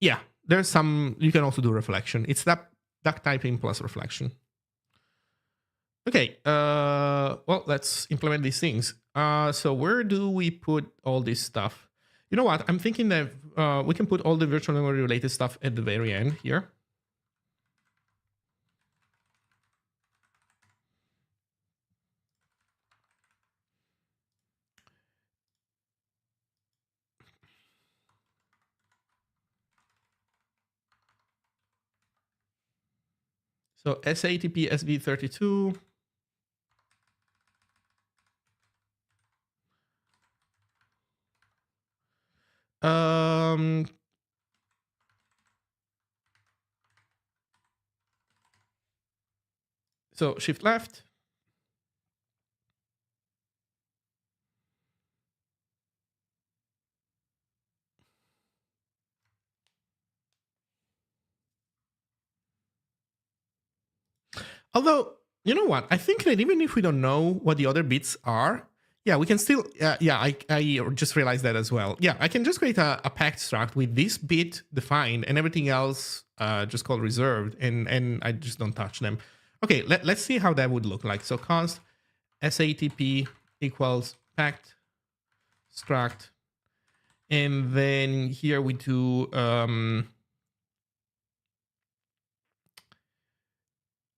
Yeah, there's some, you can also do reflection. It's that duck typing plus reflection. Okay, well, let's implement these things. So where do we put all this stuff? You know what? I'm thinking that we can put all the virtual memory related stuff at the very end here. So SATP SV32. So shift left. Although, you know what? I think that even if we don't know what the other bits are, yeah, we can still, I just realized that as well. Yeah, I can just create a packed struct with this bit defined and everything else just called reserved, and I just don't touch them. Okay, let's see how that would look like. So const SATP equals packed struct. And then here we do,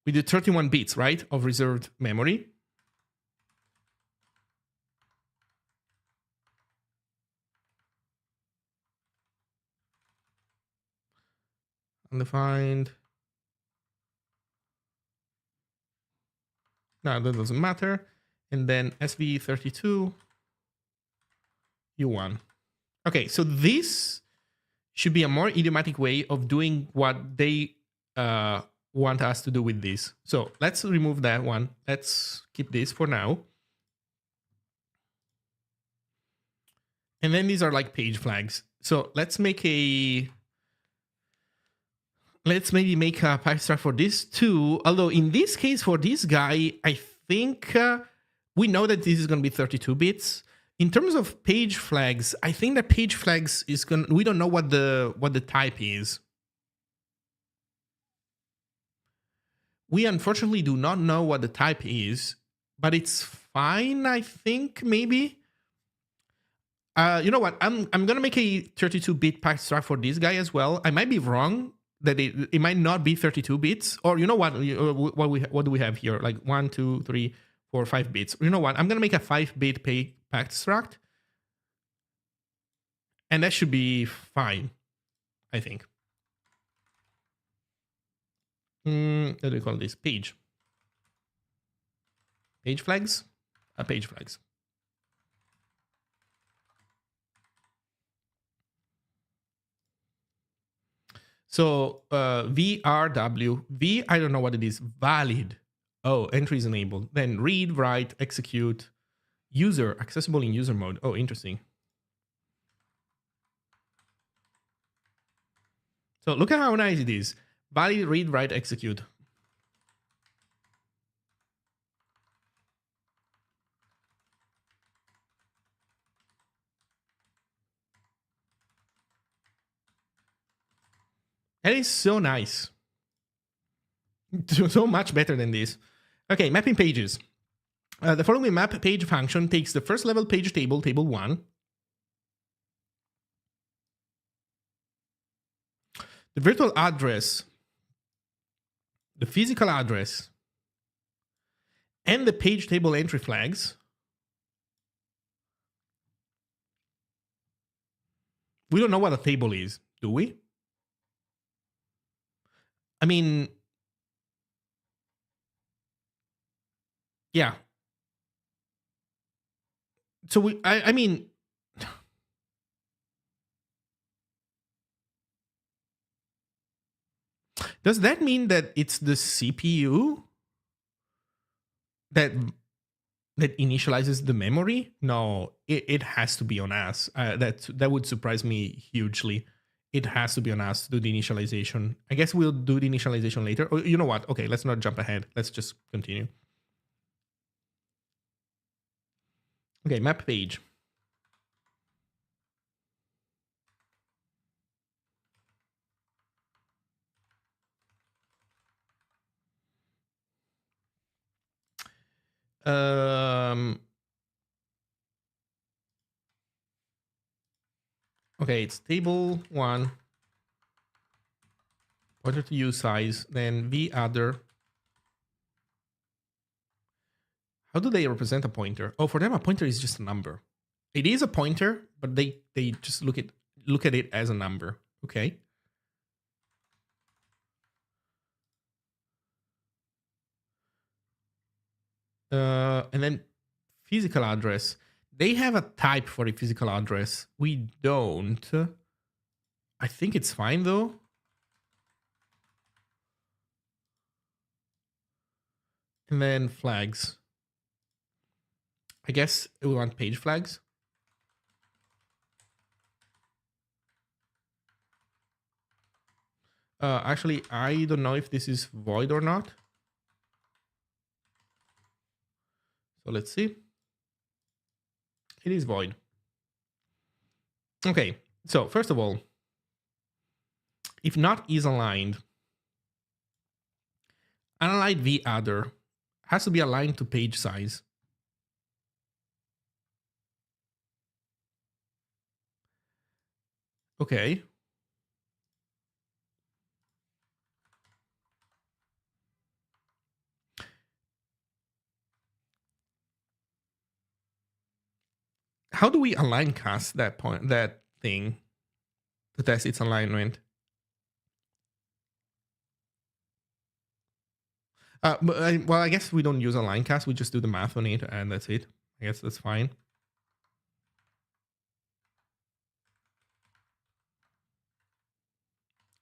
we do 31 bits, right, of reserved memory. Undefined. No, that doesn't matter. And then SV32, U1. Okay, so this should be a more idiomatic way of doing what they want us to do with this. So let's remove that one. Let's keep this for now. And then these are like page flags. So let's make a... Let's maybe make a pipe struct for this too. Although in this case, for this guy, I think we know that this is going to be 32 bits. In terms of page flags, I think that page flags is going. We don't know what the type is. We unfortunately do not know what the type is, but it's fine. I think maybe. You know what? I'm gonna make a 32-bit pipe struct for this guy as well. I might be wrong. That it might not be 32 bits, or you know what do we have here, like 1 2 3 4 5 bits. You know what, I'm gonna make a 5-bit packed struct, and that should be fine, I think. What do we call this? Page flags. Page flags. So VRW, V, I don't know what it is. Valid. Oh, entries enabled. Then read, write, execute. User, accessible in user mode. Oh, interesting. So look at how nice it is. Valid, read, write, execute. That is so nice. So much better than this. Okay, mapping pages. The following map page function takes the first level page table, table 1. The virtual address, the physical address, and the page table entry flags. We don't know what a table is, do we? I mean, yeah. So I mean, does that mean that it's the CPU that initializes the memory? No, it has to be on us. That would surprise me hugely. It has to be on us to do the initialization. I guess we'll do the initialization later. Or you know what? Okay, let's not jump ahead. Let's just continue. Okay, map page. Okay, it's table 1. Pointer to use size, then the other. How do they represent a pointer? Oh, for them, a pointer is just a number. It is a pointer, but they just look at it as a number. Okay. And then physical address. They have a type for a physical address. We don't. I think it's fine though. And then flags. I guess we want page flags. Actually, I don't know if this is void or not. So let's see. It is void. Okay, so first of all, if not is aligned, unaligned v other has to be aligned to page size. Okay. How do we align cast that thing to test its alignment? Well, I guess we don't use align cast. We just do the math on it, and that's it. I guess that's fine.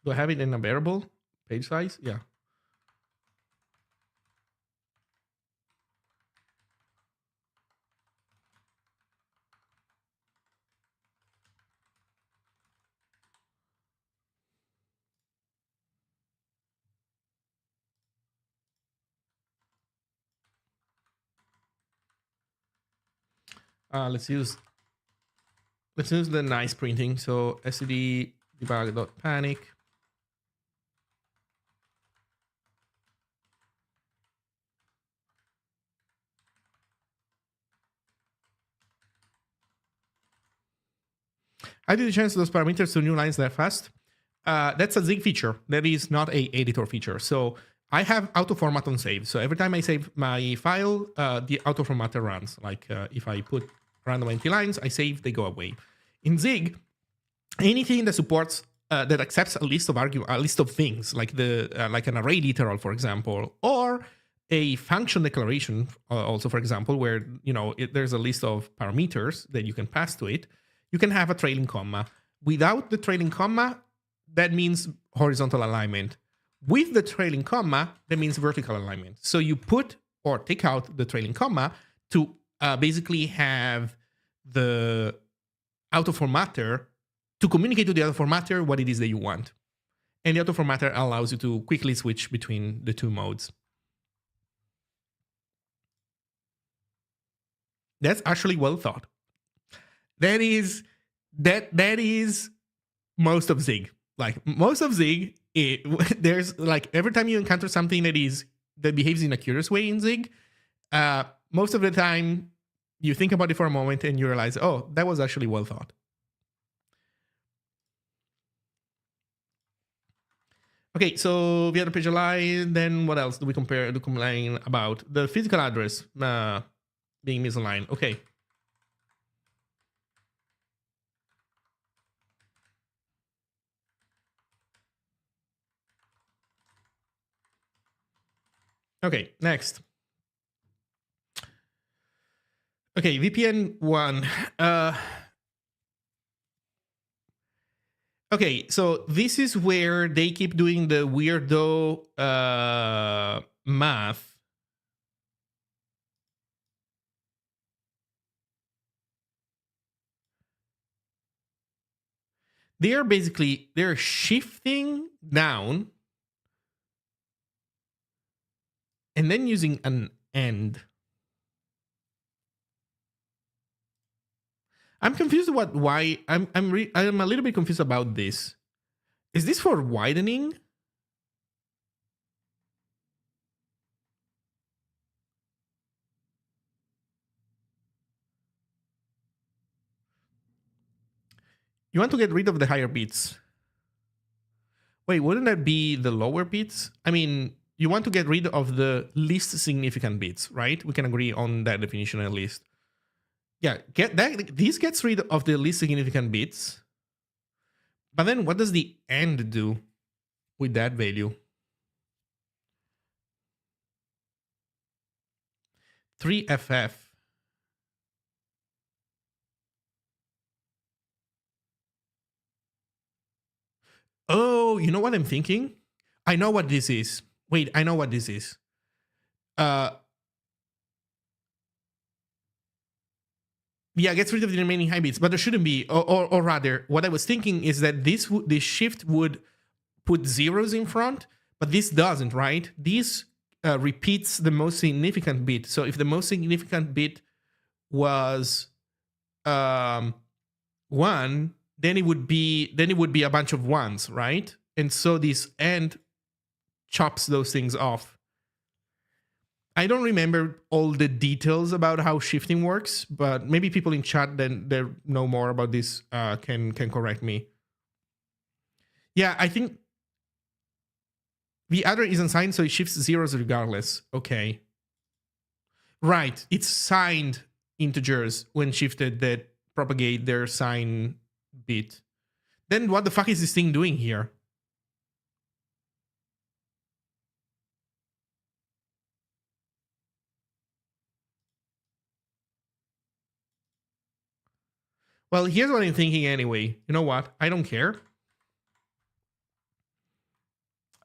Do I have it in a variable page size? Yeah. Let's use the nice printing. So std debug.panic. How did you change those parameters to new lines that fast? That's a Zig feature. That is not a editor feature. So I have auto format on save. So every time I save my file, the auto formatter runs. Like if I put random empty lines, I save, they go away. In Zig, anything that supports that accepts a list of things, like like an array literal, for example, or a function declaration, also, for example, where there's a list of parameters that you can pass to it. You can have a trailing comma. Without the trailing comma, that means horizontal alignment. With the trailing comma, that means vertical alignment. So you put or take out the trailing comma to basically have the auto formatter to communicate to the auto formatter what it is that you want. And the auto formatter allows you to quickly switch between the two modes. That's actually well thought. That is most of Zig. Like most of Zig, there's like every time you encounter something that behaves in a curious way in Zig, most of the time you think about it for a moment and you realize, oh, that was actually well thought. Okay, so the other page align. Then what else do we complain about? The physical address being misaligned. Okay. Okay, next. Okay, VPN 1. Okay, so this is where they keep doing the weirdo math. They're shifting down and then using an end. I'm confused about why. I'm a little bit confused about this. Is this for widening? You want to get rid of the higher bits. Wait, wouldn't that be the lower bits? I mean, you want to get rid of the least significant bits, right? We can agree on that definition at least. Yeah, this gets rid of the least significant bits. But then what does the end do with that value? 3FF. Oh, you know what I'm thinking? I know what this is. Wait, I know what this is. Yeah, gets rid of the remaining high bits, but there shouldn't be. Or rather, what I was thinking is that this shift would put zeros in front, but this doesn't, right? This repeats the most significant bit. So if the most significant bit was 1, then it would be a bunch of ones, right? And so this AND chops those things off. I don't remember all the details about how shifting works, but maybe people in chat that know more about this can correct me. Yeah, I think the other isn't signed, so it shifts zeros regardless. Okay. Right. It's signed integers when shifted that propagate their sign bit. Then what the fuck is this thing doing here? Well, here's what I'm thinking anyway. You know what? I don't care.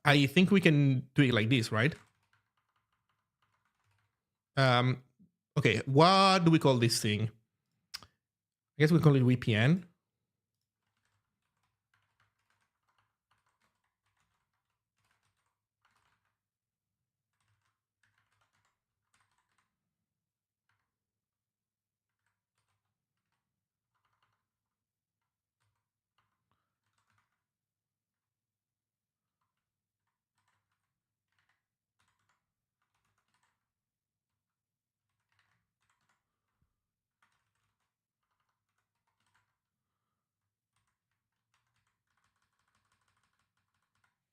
I think we can do it like this, right? Okay, what do we call this thing? I guess we call it VPN.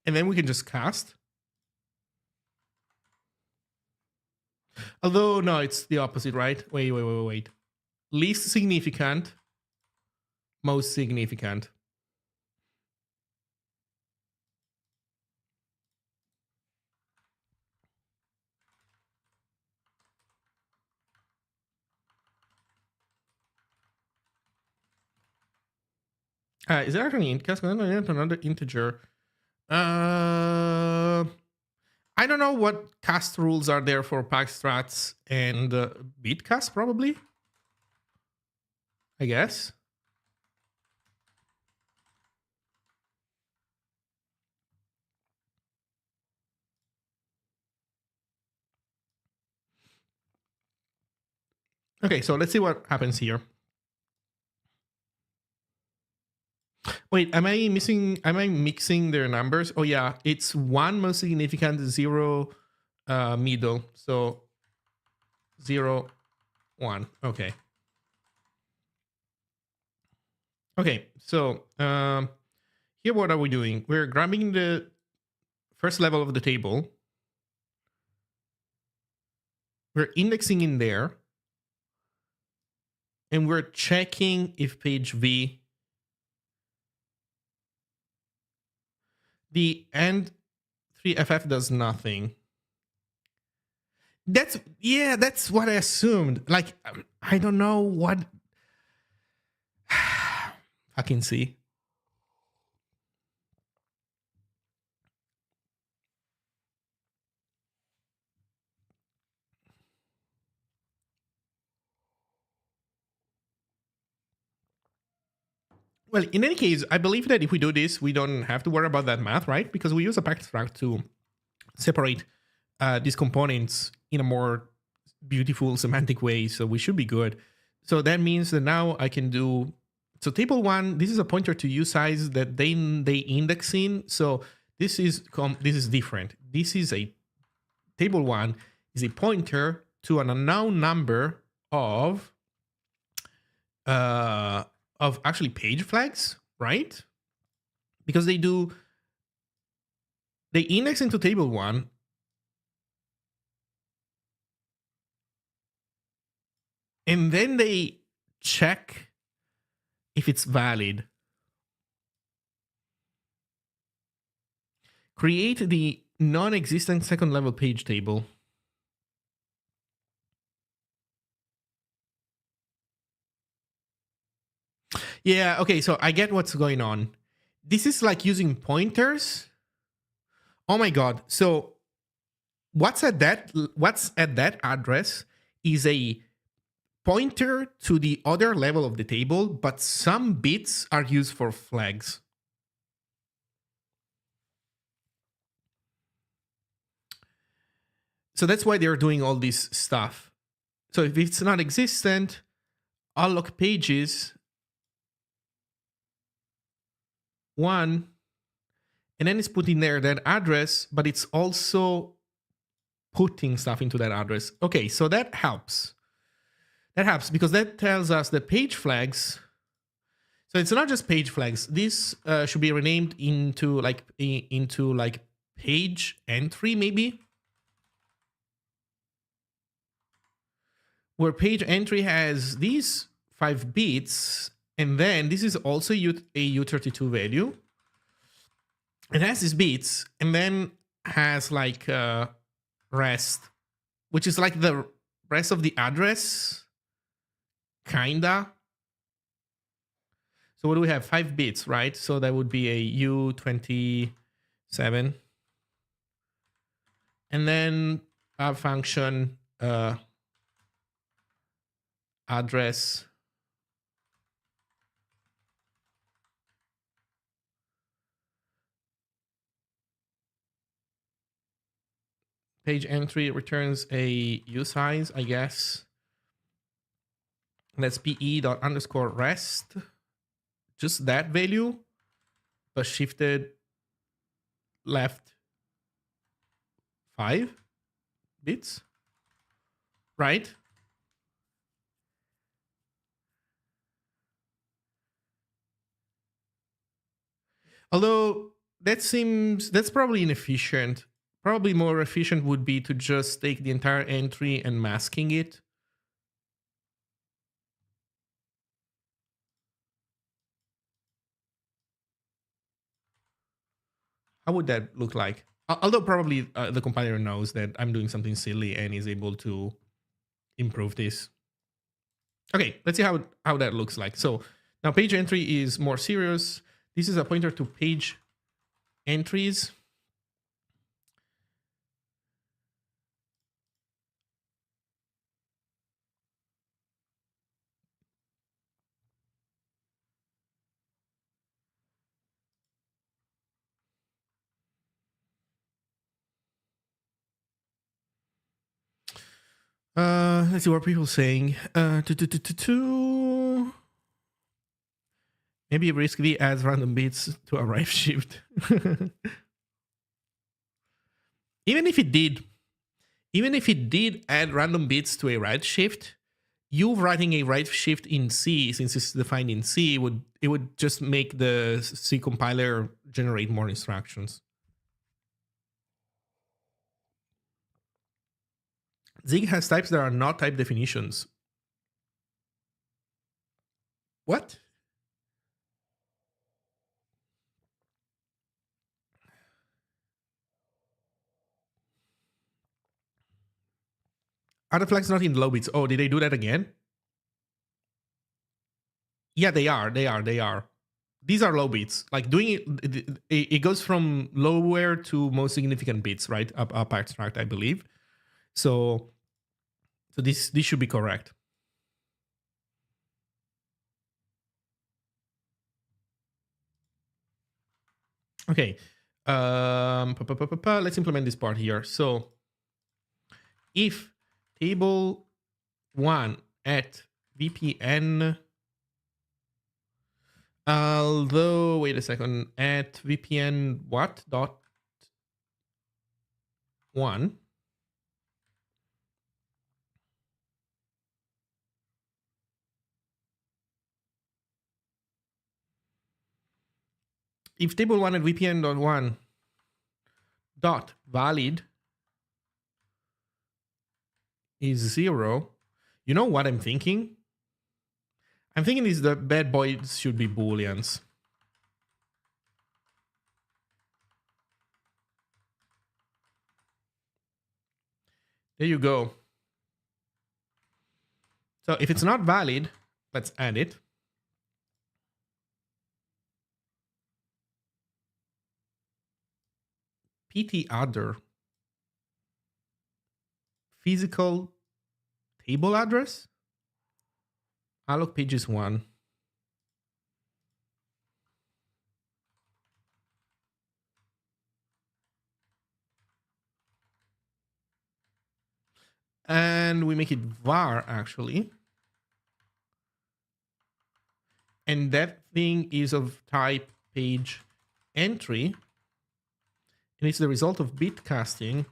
And then we can just cast. Although, no, it's the opposite, right? Wait. Least significant, most significant. Is there actually cast another integer? I don't know what cast rules are there for packstrats and bitcast, probably. I guess. Okay, so let's see what happens here. Wait, am I mixing their numbers? Oh yeah, it's 1 most significant, 0 middle. So 0, 1. Okay. Okay, so here what are we doing? We're grabbing the first level of the table. We're indexing in there. And we're checking if page V, the end 3FF does nothing. That's what I assumed. Like, I don't know what. I can see. Well, in any case, I believe that if we do this, we don't have to worry about that math, right? Because we use a packstract to separate these components in a more beautiful semantic way. So we should be good. So that means that now I can do. So table 1, this is a pointer to usize that they index in. So this is different. This is a table 1 is a pointer to an unknown number of actually page flags, right? Because they index into table 1 and then they check if it's valid. Create the non-existent second level page table. Yeah, okay, so I get what's going on. This is like using pointers. Oh my god. So what's at that address is a pointer to the other level of the table, but some bits are used for flags. So that's why they're doing all this stuff. So if it's not existent, unlock pages 1, and then it's putting there that address, but it's also putting stuff into that address. Okay, so that helps. That helps because that tells us the page flags. So it's not just page flags. This should be renamed into like page entry, maybe. Where page entry has these 5 bits, and then this is also a U32 value. It has these bits, and then has like rest, which is like the rest of the address, kinda. So what do we have? 5 bits, right? So that would be a U27. And then our function address page entry returns a usize, I guess. That's pe._rest. Just that value, but shifted left 5 bits, right? Although that's probably inefficient. Probably more efficient would be to just take the entire entry and masking it. How would that look like? Although probably the compiler knows that I'm doing something silly and is able to improve this. Okay, let's see how that looks like. So now page entry is more serious. This is a pointer to page entries. Let's see what people are saying. Maybe risky adds random bits to a right shift. even if it did add random bits to a right shift, you writing a right shift in C, since it's defined in C, would just make the C compiler generate more instructions. Zig has types that are not type definitions. What? Are the flags not in low bits? Oh, did they do that again? Yeah, they are. These are low bits. Like doing it goes from lower to most significant bits, right? Up abstract, I believe. So this should be correct. Okay. Let's implement this part here. So if table 1 at VPN, although wait a second, at VPN what dot 1, if table 1 at VPN.1 dot valid is 0, you know what I'm thinking? I'm thinking is the bad boys should be booleans. There you go. So if it's not valid, let's add it. pt other physical table address, alloc pages 1. And we make it var actually. And that thing is of type page entry. And it's the result of bit casting.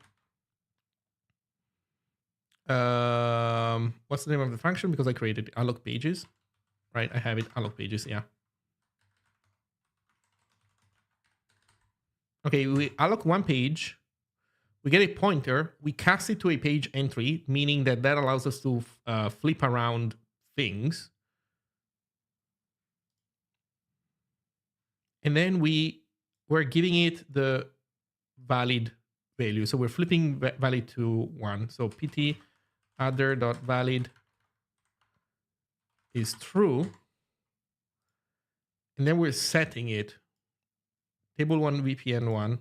What's the name of the function? Because I created alloc pages, right? I have it, alloc pages, yeah. Okay, we alloc one page. We get a pointer. We cast it to a page entry, meaning that allows us to flip around things. And then we're giving it the valid value. So we're flipping valid to 1. So pt other.valid is true. And then we're setting it table1 vpn1.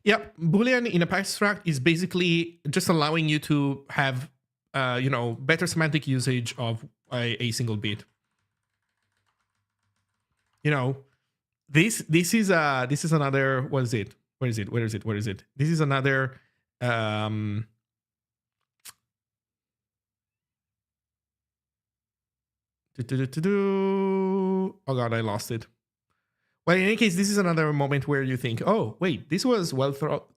Yeah, Boolean in a abstract is basically just allowing you to have, better semantic usage of a single bit. This is another. What is it? Where is it? This is another. Oh God, I lost it. Well, in any case, this is another moment where you think, oh, wait, this was well thought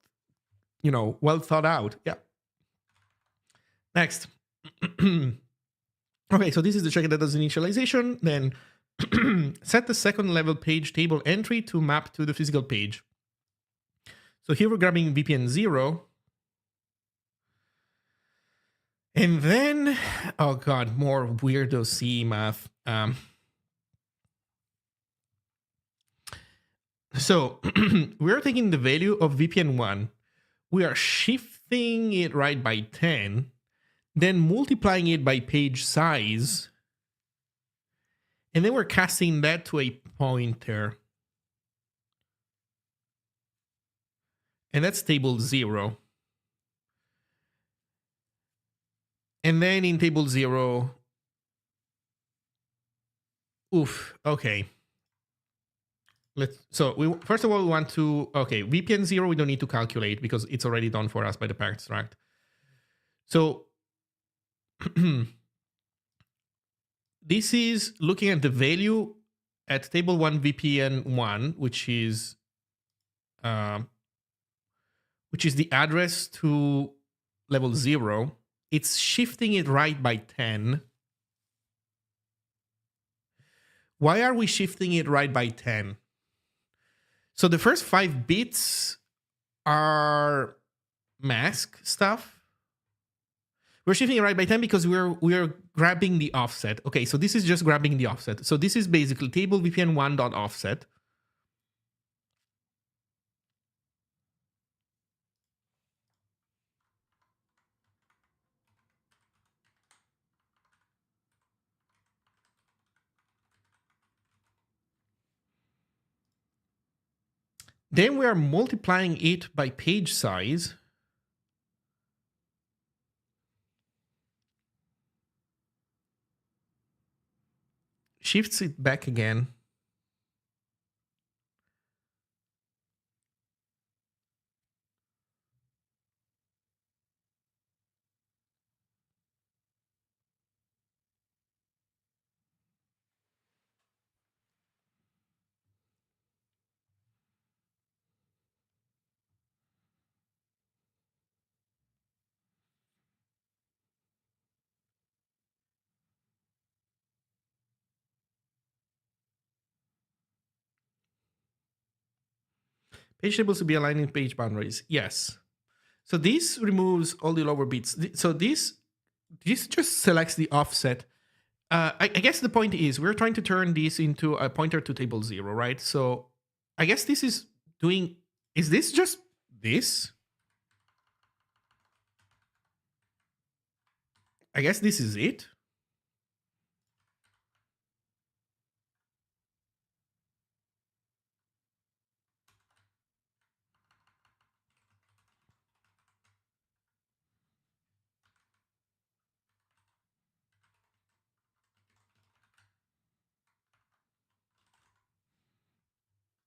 out. Yeah. Next. Okay, so this is the check that does initialization. Then set the second level page table entry to map to the physical page. So here we're grabbing VPN 0. And then, oh God, more weirdo C math. So we're taking the value of VPN1. We are shifting it right by 10, then multiplying it by page size. And then we're casting that to a pointer. And that's table 0. And then in table 0, okay. First of all, we want to, VPN 0, we don't need to calculate because it's already done for us by the pack extract. So this is looking at the value at table 1 VPN 1, which is the address to level 0. It's shifting it right by 10. Why are we shifting it right by 10? So the first 5 bits are mask stuff. We're shifting it right by 10 because we're grabbing the offset. Okay, so this is just grabbing the offset. So this is basically table vpn1.offset. Then we are multiplying it by page size. Shifts it back again. Page tables to be aligned in page boundaries. Yes. So this removes all the lower bits. So this just selects the offset. I guess the point is we're trying to turn this into a pointer to table 0, right? So I guess this is doing, is this just this? I guess this is it.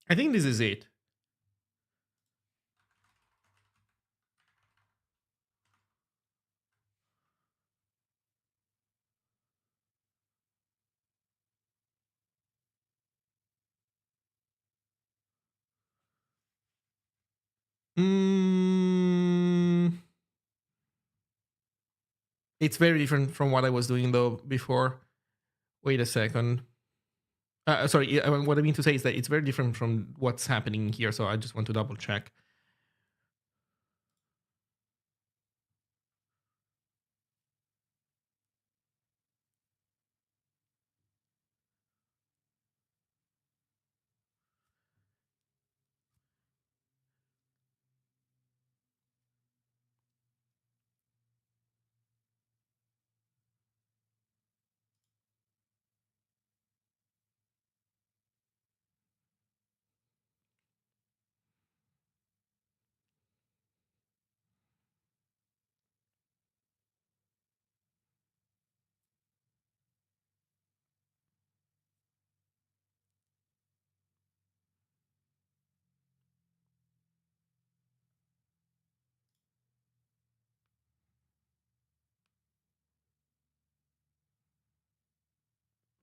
I think this is it. It's very different from what I was doing though before. Wait a second. Sorry, what I mean to say is that it's very different from what's happening here. So I just want to double check.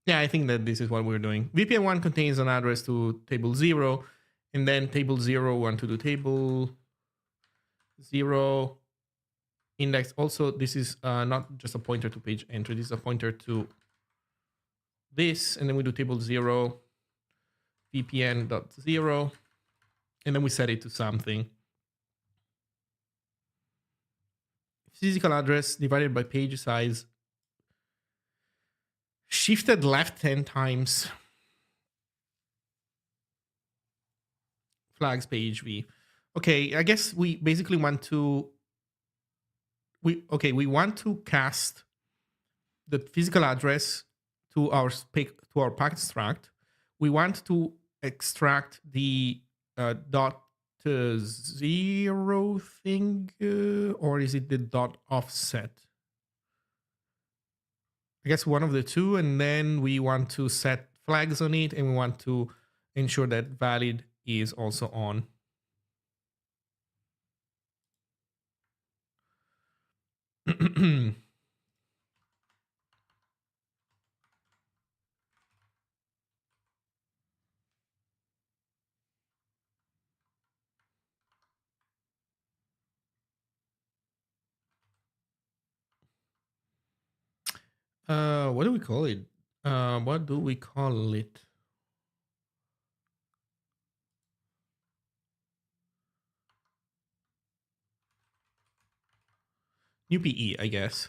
Yeah, I think that this is what we're doing. VPN1 contains an address to table 0, and then table 0 want to do table 0 index. Also, this is not just a pointer to page entry. This is a pointer to this, and then we do table 0 VPN.0, and then we set it to something. Physical address divided by page size. Shifted left 10 times. Flags page v. Okay, I guess we basically want to we want to cast the physical address to our packet extract. We want to extract the dot zero thing, or is it the dot offset? I guess one of the two, and then we want to set flags on it, and we want to ensure that valid is also on. What do we call it? What do we call it? New PE, I guess.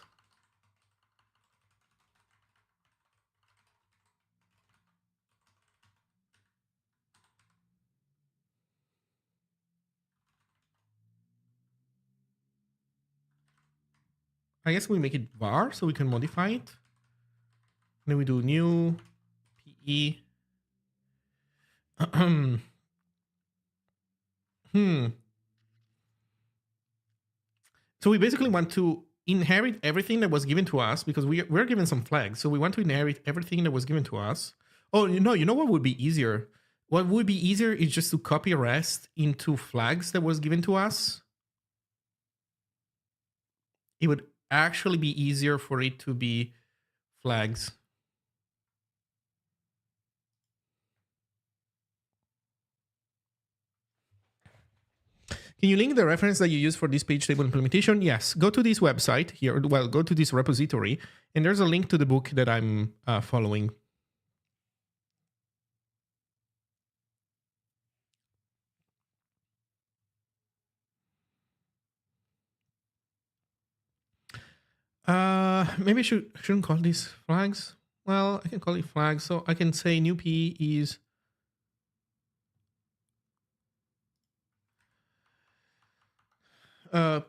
I guess we make it var so we can modify it. And then we do new PE. So we basically want to inherit everything that was given to us because we're given some flags. So we want to inherit everything that was given to us. Oh, you know what would be easier? What would be easier is just to copy rest into flags that was given to us. It would actually be easier for it to be flags. Can you link the reference that you use for this page table implementation? Yes. Go to this website here. Well, go to this repository, and there's a link to the book that I'm following. Maybe I shouldn't call these flags. Well, I can call it flags. So I can say new P is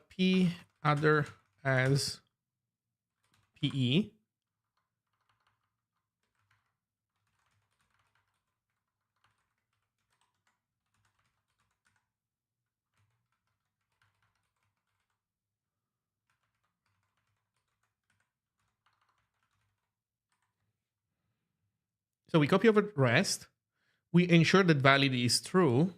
P other as PE. So we copy over rest. We ensure that valid is true.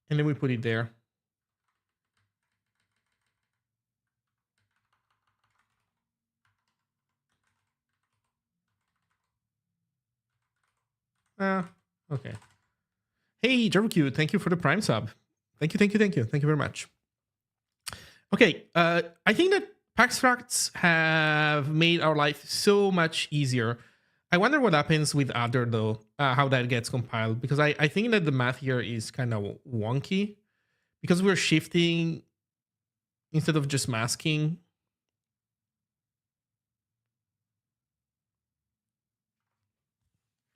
And then we put it there. Okay. Hey, JavaQ, thank you for the Prime sub. Thank you very much. Okay, I think that Paxtracts have made our life so much easier. I wonder what happens with other though, how that gets compiled, because I think that the math here is kind of wonky because we're shifting instead of just masking.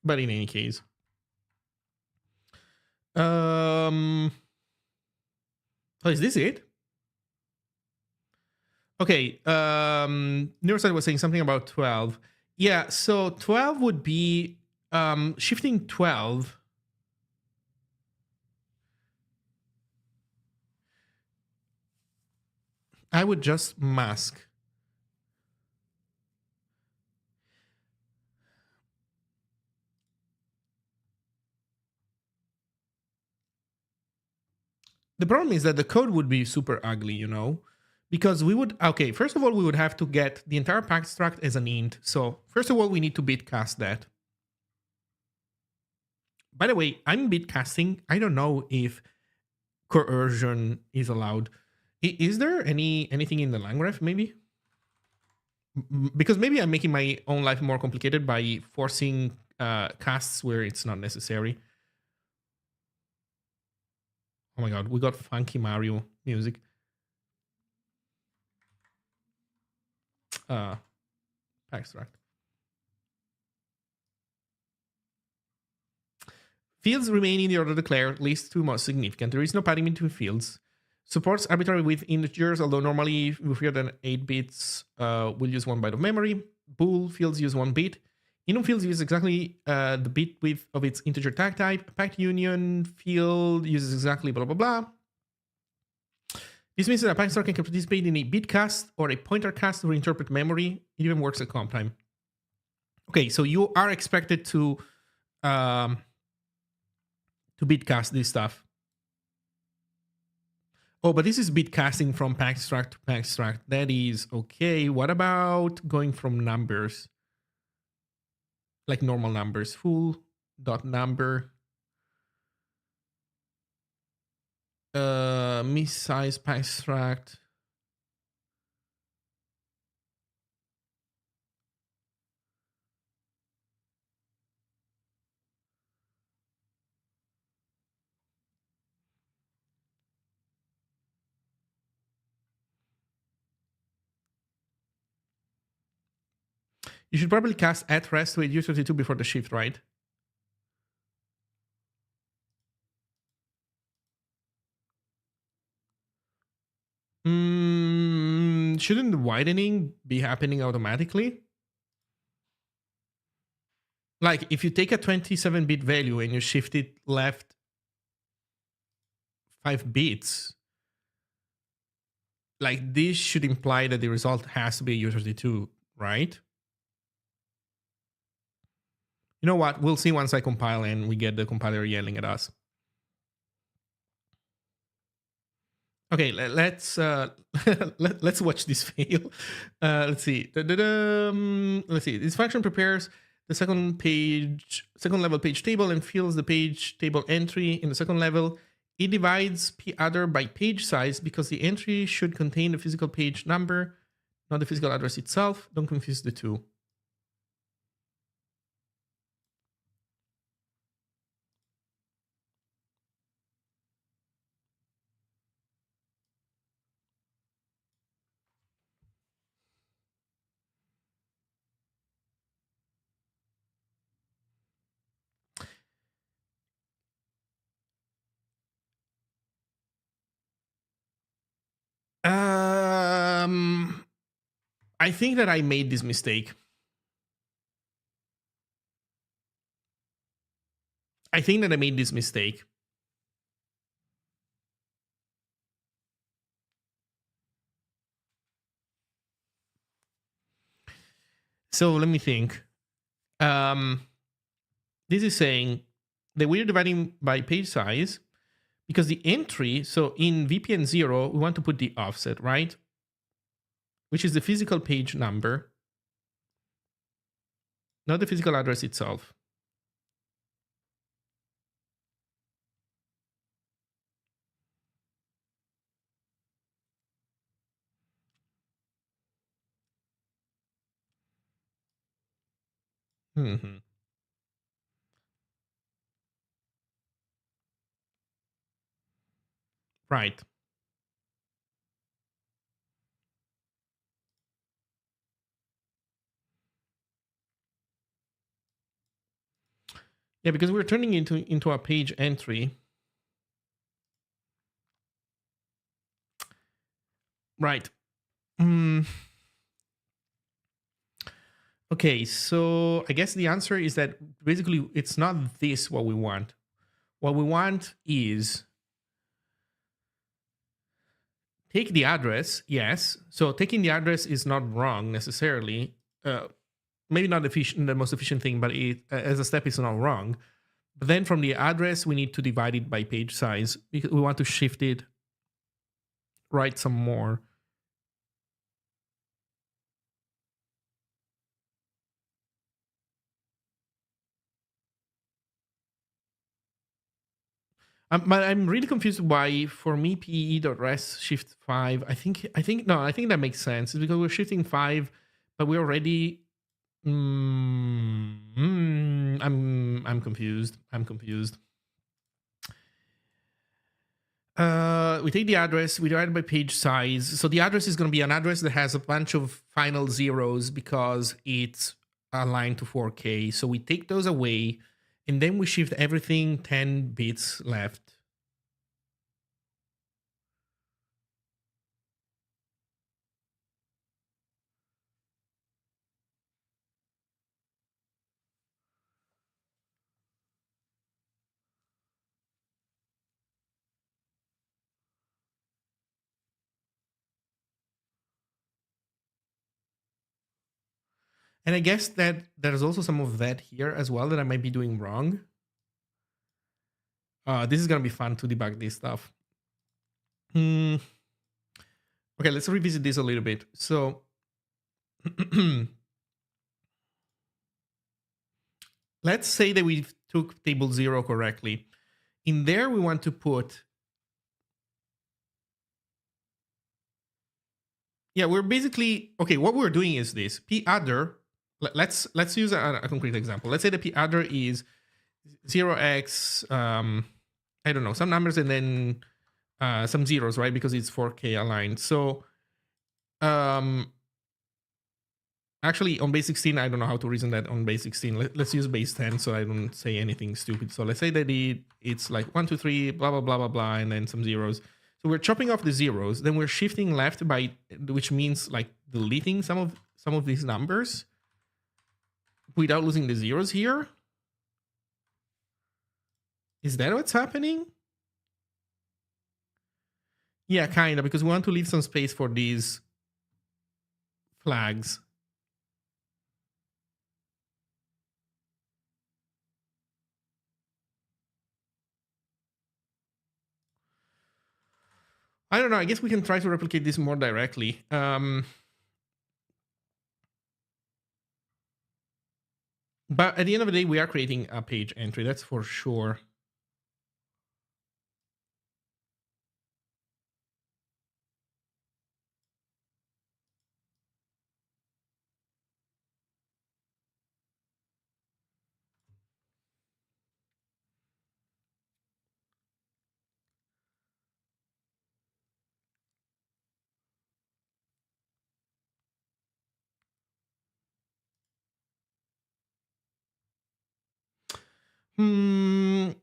But in any case, oh, is this it? Okay, Neuroside was saying something about 12. Yeah, so 12 would be shifting 12. I would just mask. The problem is that the code would be super ugly, you know? Because we would, okay, first of all, we would have to get the entire packstract as an int. So first of all, we need to bitcast that. By the way, I'm bitcasting. I don't know if coercion is allowed. Is there anything in the langgraph maybe? Because maybe I'm making my own life more complicated by forcing casts where it's not necessary. Oh my god, we got funky Mario music. Packstract. Fields remain in the order declared, least to most significant. There is no padding between fields. Supports arbitrary with integers, although normally with fewer than 8 bits, we'll use 1 byte of memory. Bool fields use 1 bit. Enum fields use exactly the bit width of its integer tag type. Packed union field uses exactly blah blah blah. This means that a packed can participate in a bit cast or a pointer cast to reinterpret memory. It even works at comp time. Okay, so you are expected to bitcast this stuff. Oh, but this is bitcasting from packstract to packstract. That is okay. What about going from numbers? Like normal numbers. Full dot number. Missize packstract. You should probably cast at rest with U32 before the shift, right? Shouldn't the widening be happening automatically? Like if you take a 27-bit value and you shift it left 5 bits, like this should imply that the result has to be U32, right? You know what? We'll see once I compile and we get the compiler yelling at us. Okay, let's let's watch this fail. Let's see. Let's see. This function prepares the second level page table and fills the page table entry in the second level. It divides p other by page size because the entry should contain the physical page number, not the physical address itself. Don't confuse the two. I think that I made this mistake. So let me think. This is saying that we're dividing by page size because the entry, so in VPN 0, we want to put the offset, right? Which is the physical page number, not the physical address itself. Mm-hmm. Right. Yeah, because we're turning into a page entry. Right. Okay, so I guess the answer is that basically it's not this what we want. What we want is take the address, yes. So taking the address is not wrong necessarily. Maybe not the most efficient thing, but as a step, it's not wrong. But then from the address, we need to divide it by page size because we want to shift it right some more. But I'm really confused why for me pe.res shift 5. I think that makes sense. It's because we're shifting 5, but we're already. I'm confused. We take the address, we divide it by page size. So the address is going to be an address that has a bunch of final zeros because it's aligned to 4K. So we take those away, and then we shift everything 10 bits left. And I guess that there's also some of that here as well that I might be doing wrong. This is going to be fun to debug this stuff. Okay, let's revisit this a little bit. So let's say that we took table 0 correctly. In there, we want to put... Yeah, we're basically... Okay, what we're doing is this. p-adder... Let's use a concrete example. Let's say the p-adder is 0x... I don't know, some numbers and then some zeros, right? Because it's 4K aligned. So... Actually, on base 16, I don't know how to reason that on base 16. Let's use base 10 so I don't say anything stupid. So let's say that it's like 1, 2, 3, blah, blah, blah, blah, blah, and then some zeros. So we're chopping off the zeros. Then we're shifting left by, which means like deleting some of these numbers without losing the zeros here. Is that what's happening? Yeah, kind of, because we want to leave some space for these flags. I don't know. I guess we can try to replicate this more directly. But at the end of the day, we are creating a page entry. That's for sure.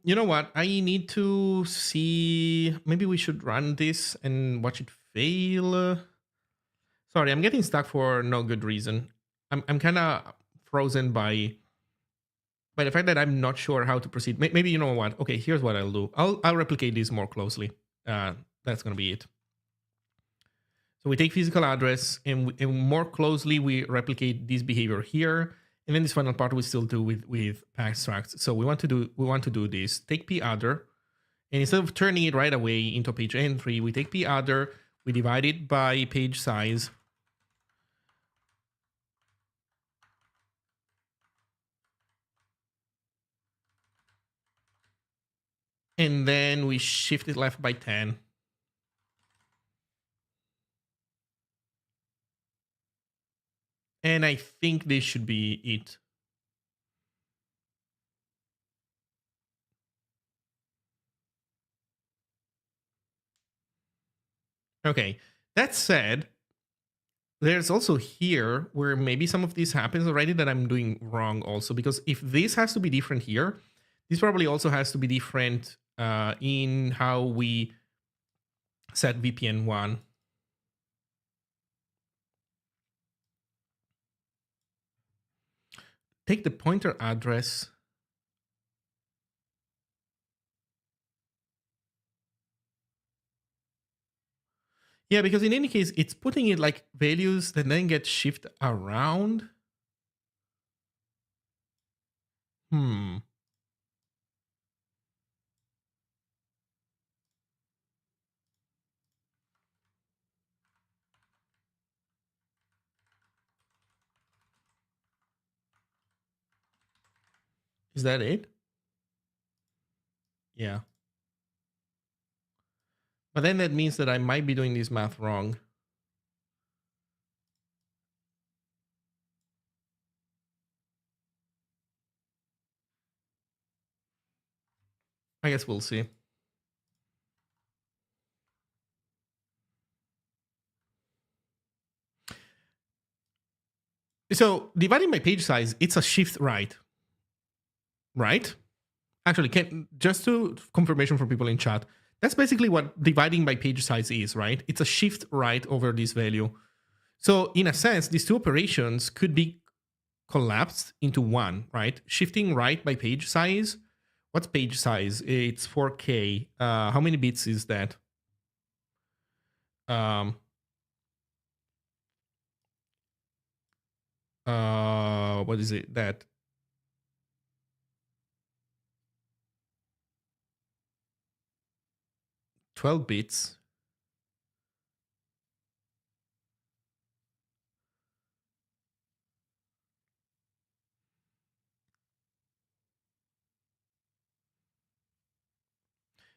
You know what? I need to see. Maybe we should run this and watch it fail. Sorry, I'm getting stuck for no good reason. I'm kind of frozen by the fact that I'm not sure how to proceed. Maybe you know what? Okay, here's what I'll do. I'll replicate this more closely. That's gonna be it. So we take physical address and more closely we replicate this behavior here. And then this final part we still do with packstructs. So we want to do this. Take p_other, and instead of turning it right away into a page entry, we take p_other, we divide it by page size. And then we shift it left by 10. And I think this should be it. Okay, that said, there's also here where maybe some of this happens already that I'm doing wrong also, because if this has to be different here, this probably also has to be different in how we set VPN1. Take the pointer address. Yeah, because in any case, it's putting it like values that then get shifted around. Is that it? Yeah. But then that means that I might be doing this math wrong. I guess we'll see. So dividing by page size, it's a shift right? Actually, just to confirmation for people in chat, that's basically what dividing by page size is, right? It's a shift right over this value. So in a sense, these two operations could be collapsed into one, right? Shifting right by page size. What's page size? It's 4K. How many bits is that? What is it? That 12 bits.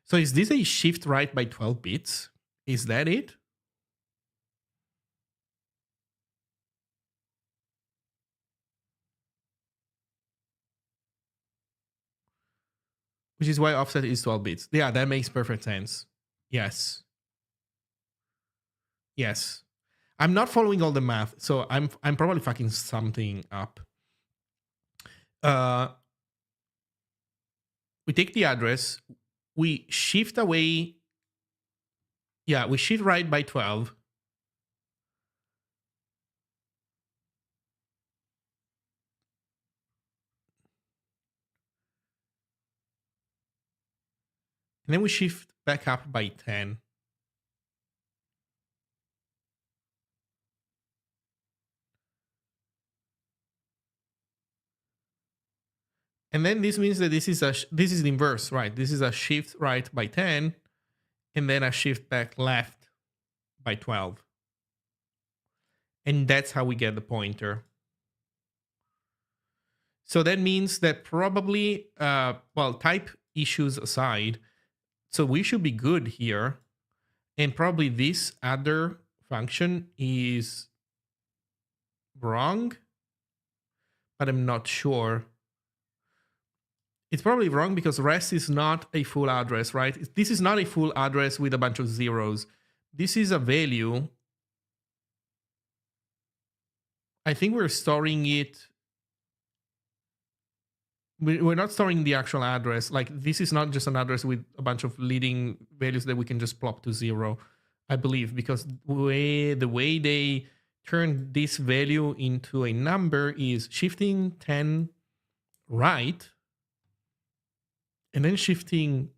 So is this a shift right by 12 bits? Is that it? Which is why offset is 12 bits. Yeah, that makes perfect sense. Yes. Yes. I'm not following all the math, so I'm probably fucking something up. We take the address, we shift away. Yeah, we shift right by 12. And then we shift back up by 10. And then this means that this is the inverse, right? This is a shift right by 10, and then a shift back left by 12. And that's how we get the pointer. So that means that probably, type issues aside, so we should be good here. And probably this other function is wrong, but I'm not sure. It's probably wrong because rest is not a full address, right? This is not a full address with a bunch of zeros. This is a value. I think we're storing it. We're not storing the actual address. Like, this is not just an address with a bunch of leading values that we can just plop to 0, I believe, because the way they turn this value into a number is shifting 10 right and then shifting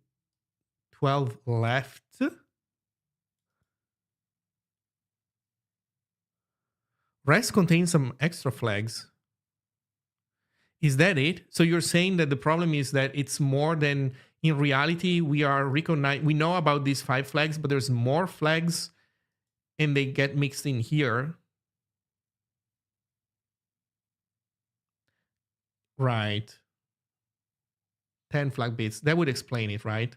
12 left. Rest contains some extra flags. Is that it? So you're saying that the problem is that it's more than in reality we know about these 5 flags, but there's more flags and they get mixed in here. Right. 10 flag bits. That would explain it, right?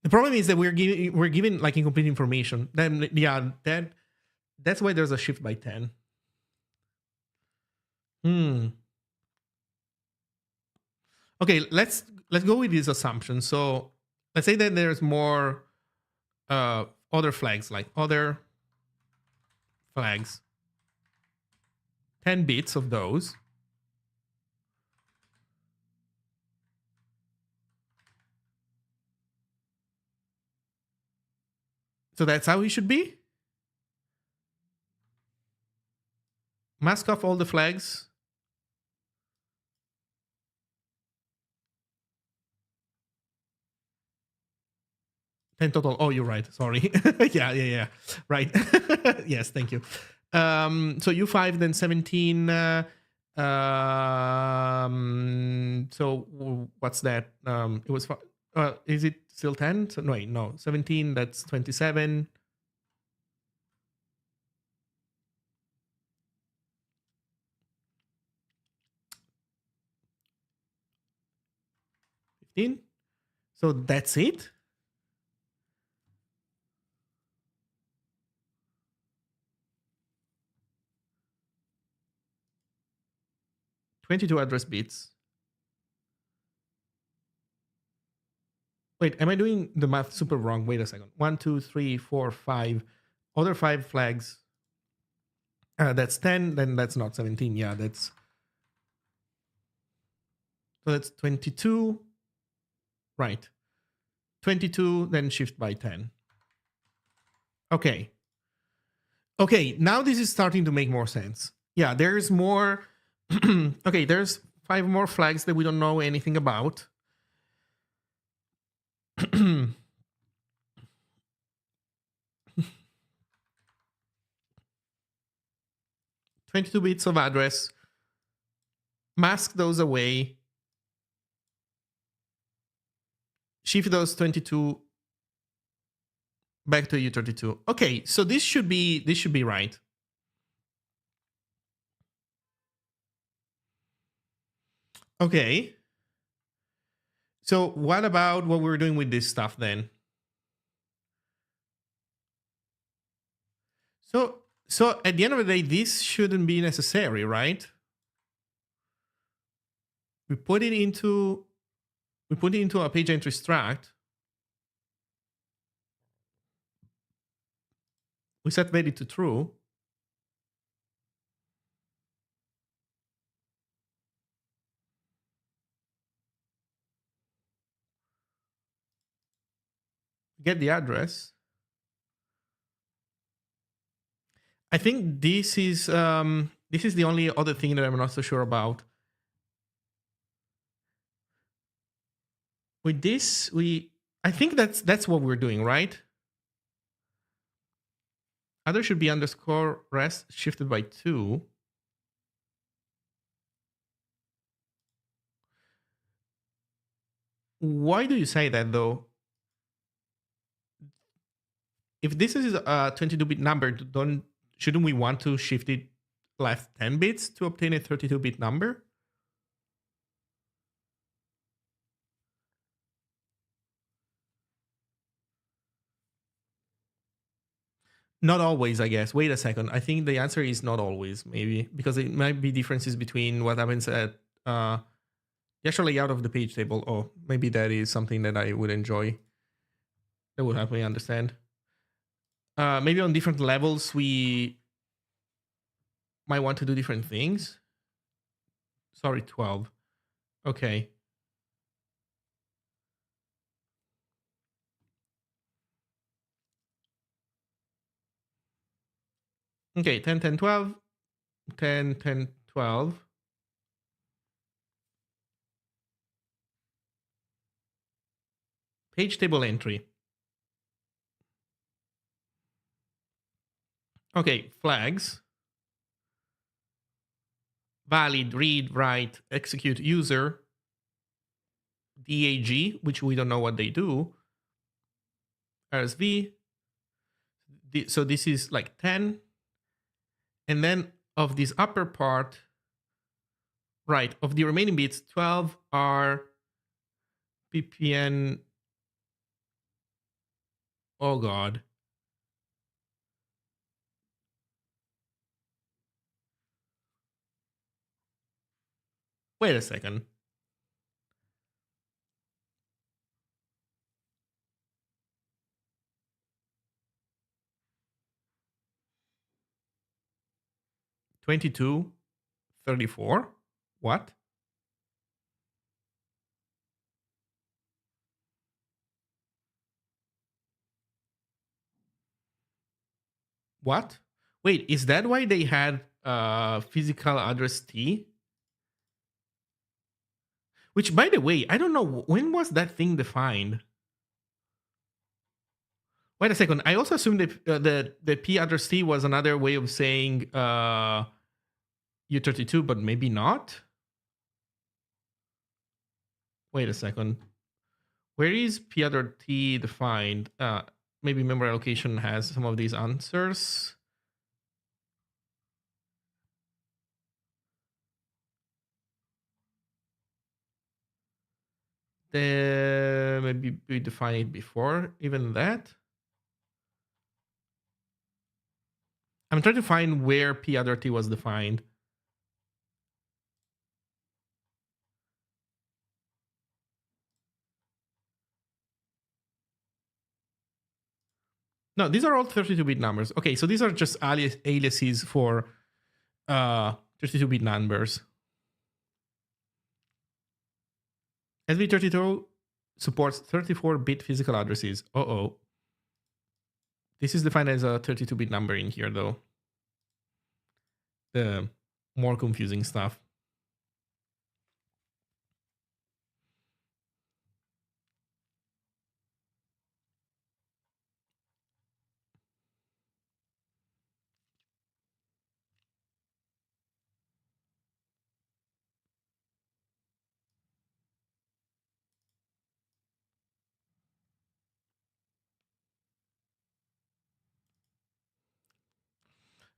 The problem is that we're given like incomplete information. Then yeah, that's why there's a shift by 10. Okay, let's go with this assumption. So let's say that there's more other flags, like other flags. 10 bits of those. So that's how it should be. Mask off all the flags. Ten total. Oh, you're right. Sorry. yeah. Right. Yes, thank you. So U5, then 17. So what's that? It was. Is it still 10? So, no. 17. That's 27. So that's it. $22 address bits. Wait, am I doing the math super wrong? Wait a second. 1, 2, 3, 4, 5. Other 5 flags. That's 10. Then that's not 17. Yeah, that's. So that's 22. Right. 22, then shift by 10. Okay. Okay, now this is starting to make more sense. Yeah, there's more. Okay, there's 5 more flags that we don't know anything about. 22 bits of address. Mask those away. Shift those 22 back to U32. Okay, so this should be right. Okay. So what about what we're doing with this stuff then? So at the end of the day, this shouldn't be necessary, right? We put it into a page entry extract. We set value to true. Get the address. I think this is the only other thing that I'm not so sure about. With this, I think that's what we're doing, right? Other should be underscore rest shifted by 2. Why do you say that though? If this is a 22-bit number, shouldn't we want to shift it left 10 bits to obtain a 32-bit number? Not always, I guess. Wait a second. I think the answer is not always, maybe, because it might be differences between what happens at the actual layout of the page table. Oh, maybe that is something that I would enjoy. That would help me understand. Maybe on different levels, we might want to do different things. Sorry, 12. Okay. . Okay, 10, 10, 12, 10, 10, 12. Page table entry. Okay, flags. Valid, read, write, execute, user, DAG, which we don't know what they do, RSV. So this is like 10. And then of this upper part, right, of the remaining bits, 12 are ppn. Oh, God. Wait a second. $22, $34. What? What? Wait, is that why they had physical address T? Which, by the way, I don't know, when was that thing defined? Wait a second. I also assumed that the P address T was another way of saying U32, but maybe not. Wait a second. Where is P address T defined? Maybe memory allocation has some of these answers. Maybe we define it before even that. I'm trying to find where P address T was defined. No, these are all 32-bit numbers. Okay, so these are just aliases for 32-bit numbers. SV32 supports 34-bit physical addresses. Uh-oh. This is defined as a 32-bit number in here, though. The more confusing stuff.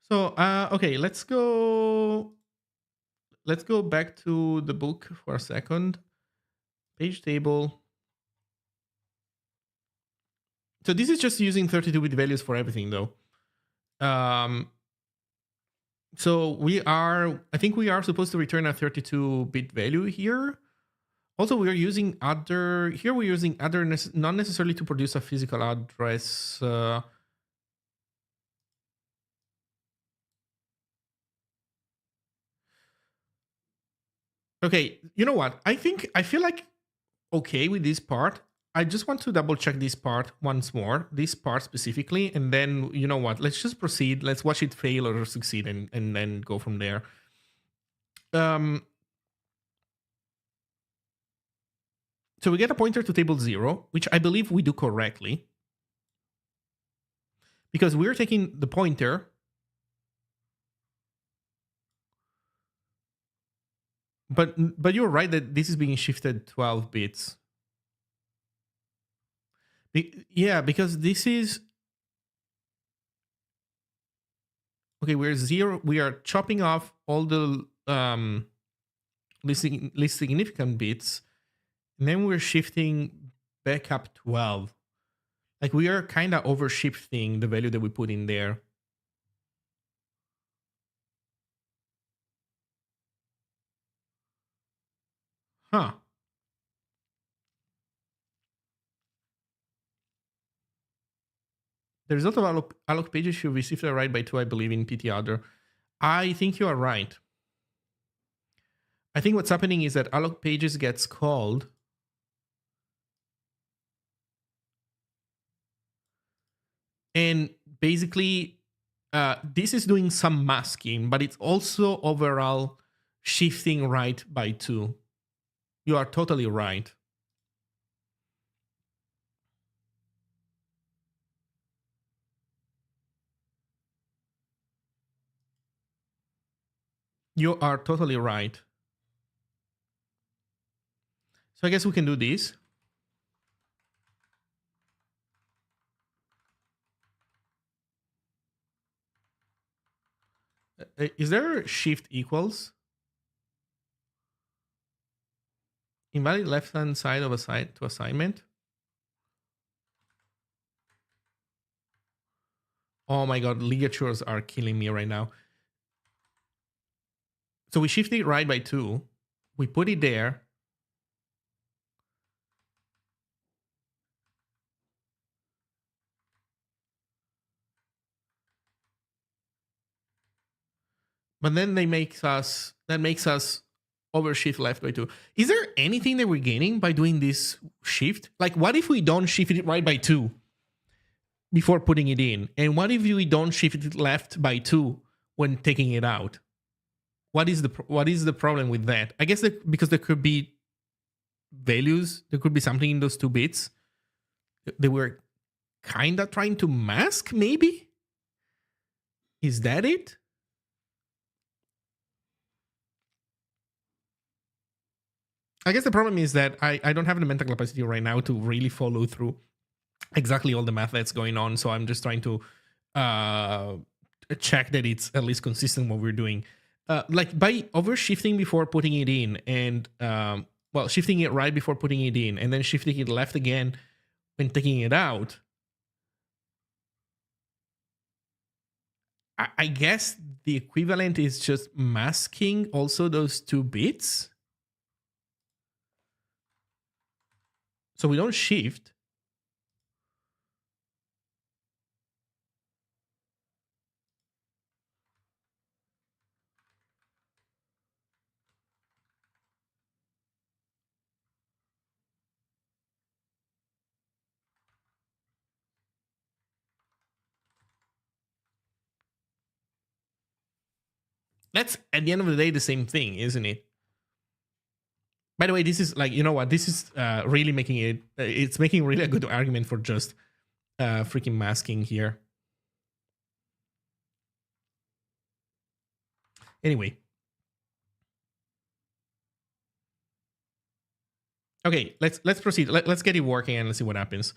So, okay, let's go back to the book for a second. Page table. So this is just using 32-bit values for everything, though. So I think we are supposed to return a 32-bit value here. Also, we're using other, not necessarily to produce a physical address. Okay, you know what? I feel like okay with this part. I just want to double check this part once more, this part specifically, and then you know what? Let's just proceed. Let's watch it fail or succeed, and then go from there. So we get a pointer to table 0, which I believe we do correctly, because we're taking the pointer. But you're right that this is being shifted 12 bits. Yeah, because this is okay. We are chopping off all the least significant bits, and then we're shifting back up 12. Like we are kind of overshifting the value that we put in there. Huh. The result of alloc pages should be shifted right by 2, I believe, in ptother. I think you are right. I think what's happening is that alloc pages gets called, and basically this is doing some masking, but it's also overall shifting right by 2. You are totally right. You are totally right. So I guess we can do this. Is there shift equals? Invalid left-hand side of to assignment. Oh my god, ligatures are killing me right now. So we shift it right by 2. We put it there. But then that makes us overshift left by 2. Is there anything that we're gaining by doing this shift? Like, what if we don't shift it right by 2 before putting it in? And what if we don't shift it left by 2 when taking it out? What is the problem with that? I guess that because there could be values, there could be something in those 2 bits that we're kind of trying to mask, maybe? Is that it? I guess the problem is that I don't have the mental capacity right now to really follow through exactly all the math that's going on. So I'm just trying to check that it's at least consistent what we're doing. Like by overshifting before putting it in and, shifting it right before putting it in and then shifting it left again when taking it out. I guess the equivalent is just masking also those 2 bits. So we don't shift. That's at the end of the day the same thing, isn't it? By the way, this is like, you know what? This is really making it. It's making really a good argument for just freaking masking here. Anyway. Okay, let's proceed. Let's get it working and let's see what happens.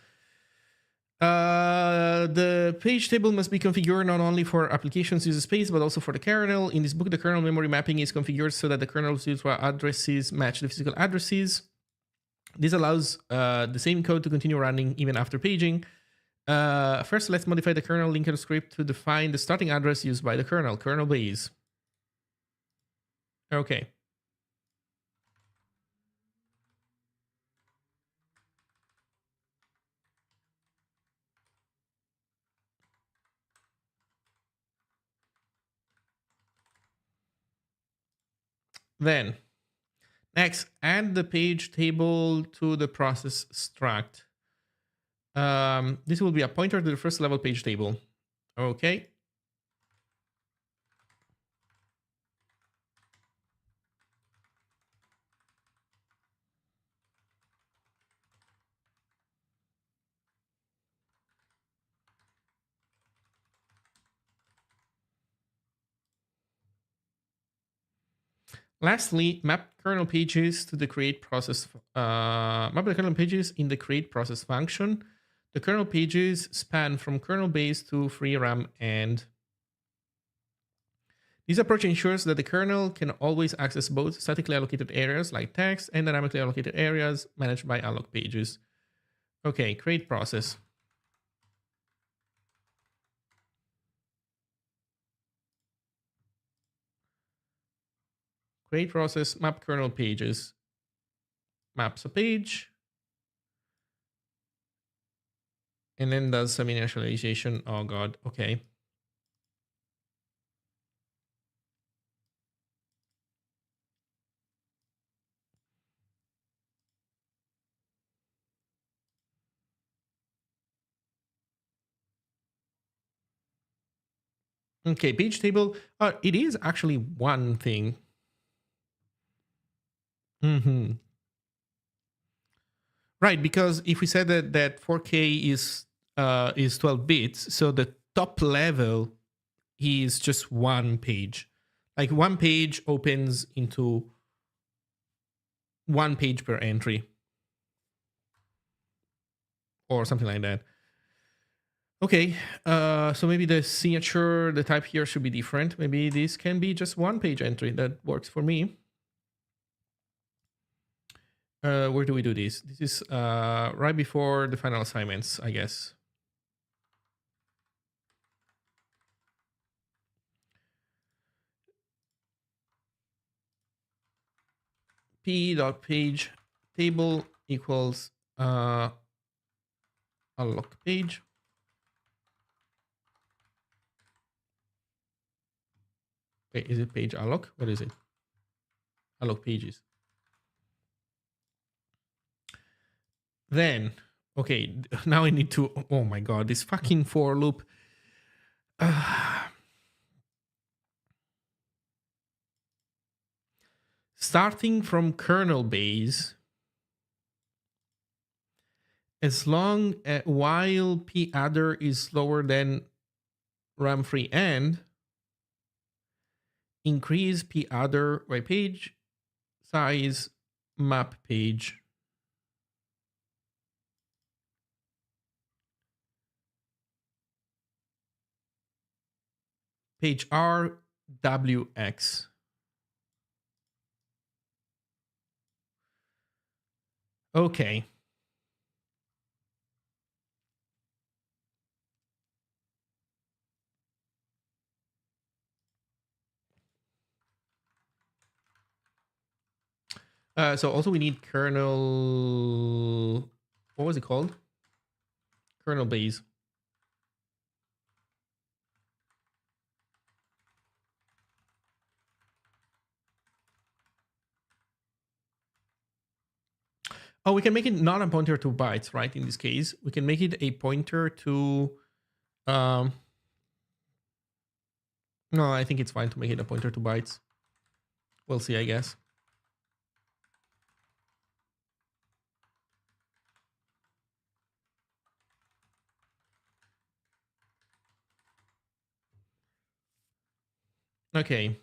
The page table must be configured not only for applications user space, but also for the kernel. In this book, the kernel memory mapping is configured so that the kernel's user addresses match the physical addresses. This allows the same code to continue running even after paging. First, let's modify the kernel linker script to define the starting address used by the kernel base. Okay. Then, next, add the page table to the process struct. This will be a pointer to the first level page table. Okay. Lastly, map kernel pages to the create process. Map the kernel pages in the create process function. The kernel pages span from kernel base to free RAM end. This approach ensures that the kernel can always access both statically allocated areas like text and dynamically allocated areas managed by alloc pages. Okay, create process. Create process, map kernel pages. Maps a page. And then does some initialization. Oh god, okay. Okay, page table. It is actually one thing. Right, because if we said that 4K is 12 bits, so the top level is just one page. Like one page opens into one page per entry or something like that. Okay, so maybe the signature, the type here should be different. Maybe this can be just one page entry. That works for me. Where do we do this? This is right before the final assignments, I guess. p.page table equals unlock page. Wait, is it page unlock? What is it? Unlock pages. Then, okay, now I need to, oh my God, this fucking for loop. Starting from kernel base, as long as while p adder is lower than RAM free end, increase p adder by page size map page. Page RWX. Okay. So also we need kernel. What was it called? Kernel base. Oh, we can make it not a pointer to bytes, right? In this case, we can make it a pointer to. No, I think it's fine to make it a pointer to bytes. We'll see, I guess. Okay.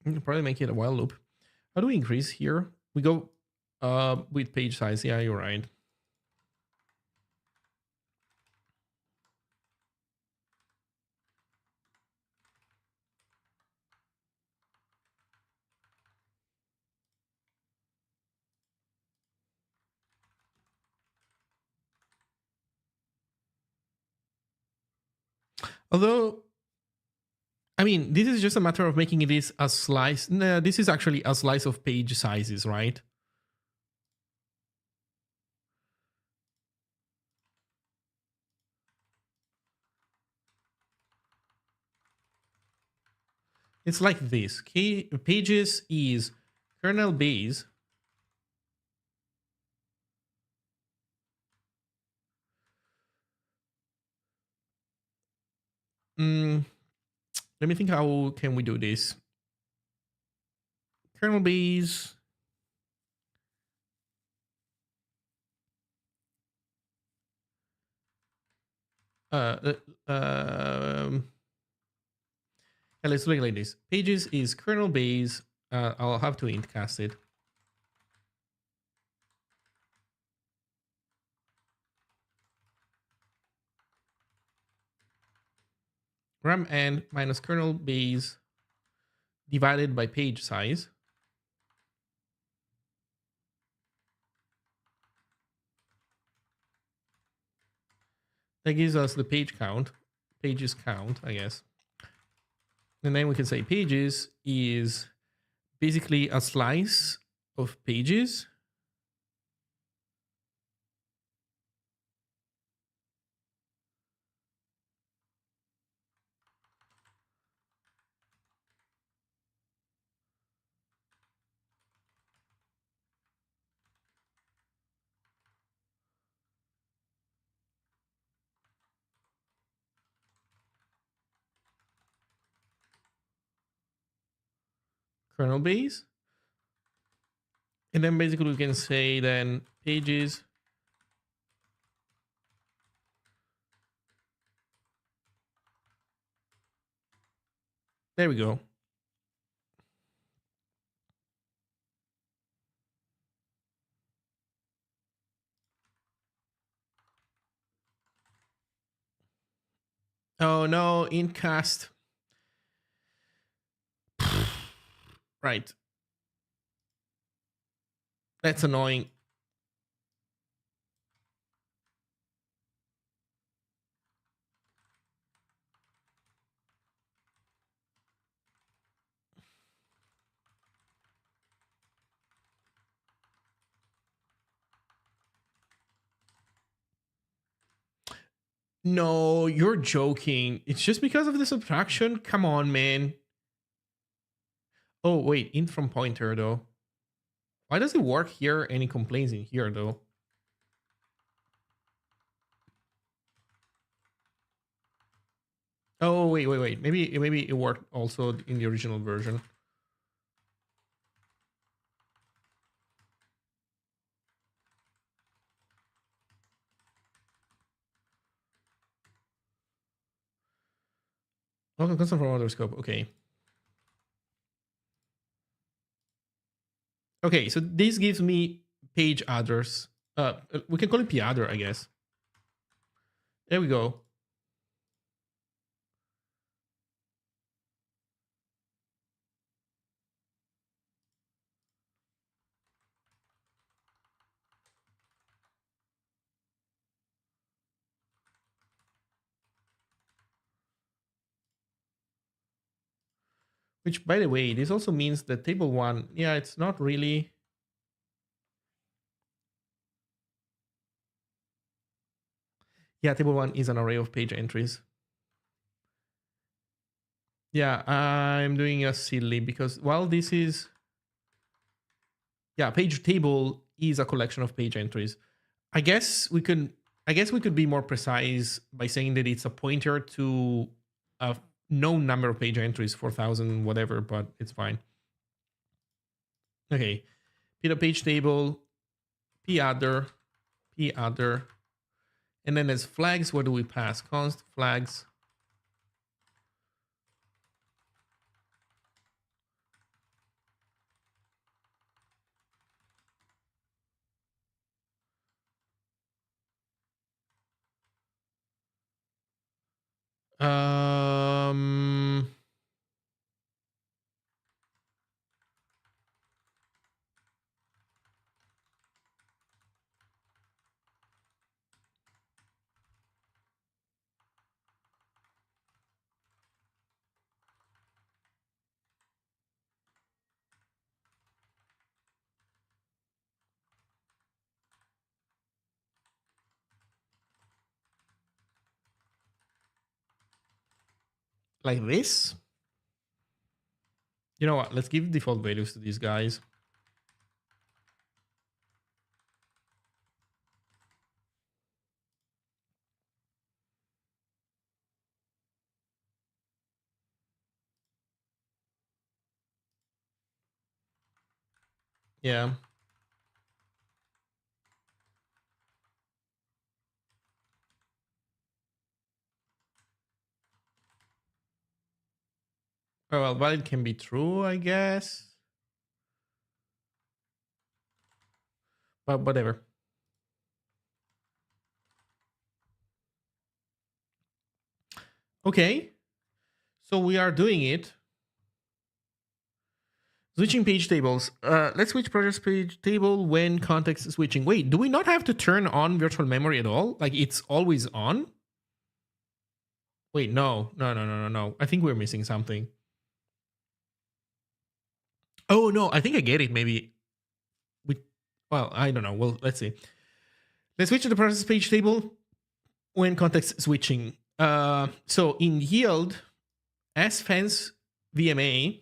We can probably make it a while loop. How do we increase here? We go with page size. Yeah, you're right. Although, I mean, this is just a matter of making this a slice. No, this is actually a slice of page sizes, right? It's like this. Pages is kernel base. Let me think, how can we do this? Kernel base. Yeah, let's look like this. Pages is kernel base. I'll have to int cast it. RAM n minus kernel base divided by page size. That gives us the page count, pages count, I guess. And then we can say pages is basically a slice of pages kernel base. And then basically we can say then pages. There we go. Oh no, incast. Right. That's annoying. No, you're joking. It's just because of the subtraction? Come on, man. Oh, wait, int from pointer, though. Why does it work here and it complains in here, though? Oh, wait. Maybe it worked also in the original version. Oh, custom from other scope. Okay. Okay, so this gives me page address. We can call it p-adder, I guess. There we go. Which, by the way, this also means that table one, yeah, it's not really. Yeah, table one is an array of page entries. Yeah, I'm doing a silly because while this is, yeah, page table is a collection of page entries. I guess we could be more precise by saying that it's a pointer to a known number of page entries, 4,000 whatever, but it's fine. Okay, page table, p-adder, and then as flags, what do we pass? Const flags. Um, like this. You know what? Let's give default values to these guys. Yeah. Oh, well, valid can be true, I guess. But whatever. Okay. So we are doing it. Switching page tables. Let's switch projects page table when context is switching. Wait, do we not have to turn on virtual memory at all? Like it's always on? Wait, no. I think we're missing something. Oh, no. I think I get it. Maybe. Well, I don't know. Well, let's see. Let's switch to the process page table when context switching. So in yield, as fence VMA,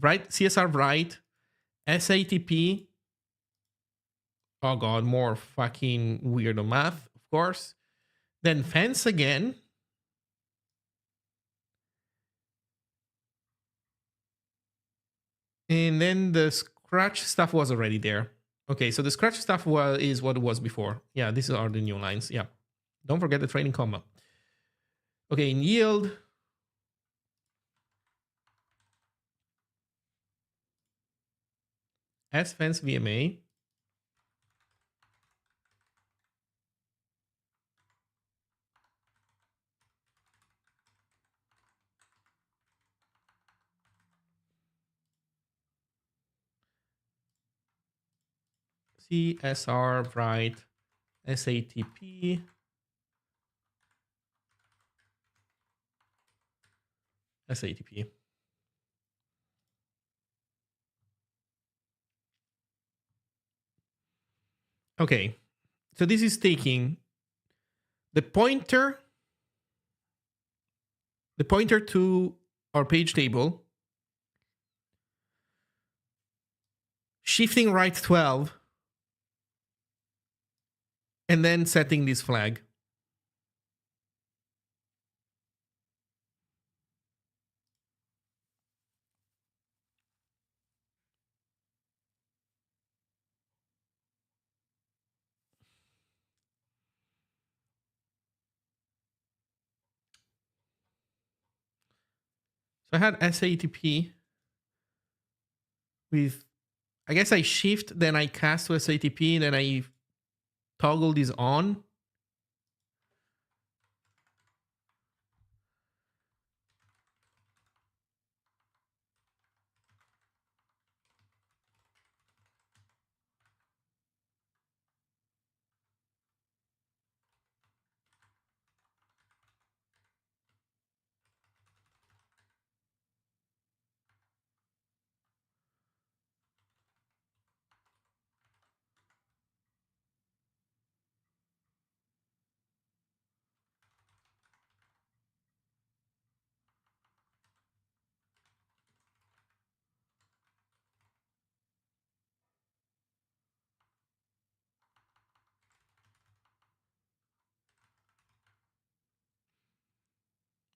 right? CSR write, SATP. Oh god, more fucking weirdo math, of course. Then fence again. And then the scratch stuff was already there. Okay, so the scratch stuff is what it was before. Yeah, these are the new lines. Yeah. Don't forget the training comma. Okay, in yield. As fence VMA. CSR write SATP. SATP. Okay, so this is taking the pointer to our page table, shifting right 12, and then setting this flag. So I had SATP with, I guess I shift, then I cast to SATP, then I toggle this on.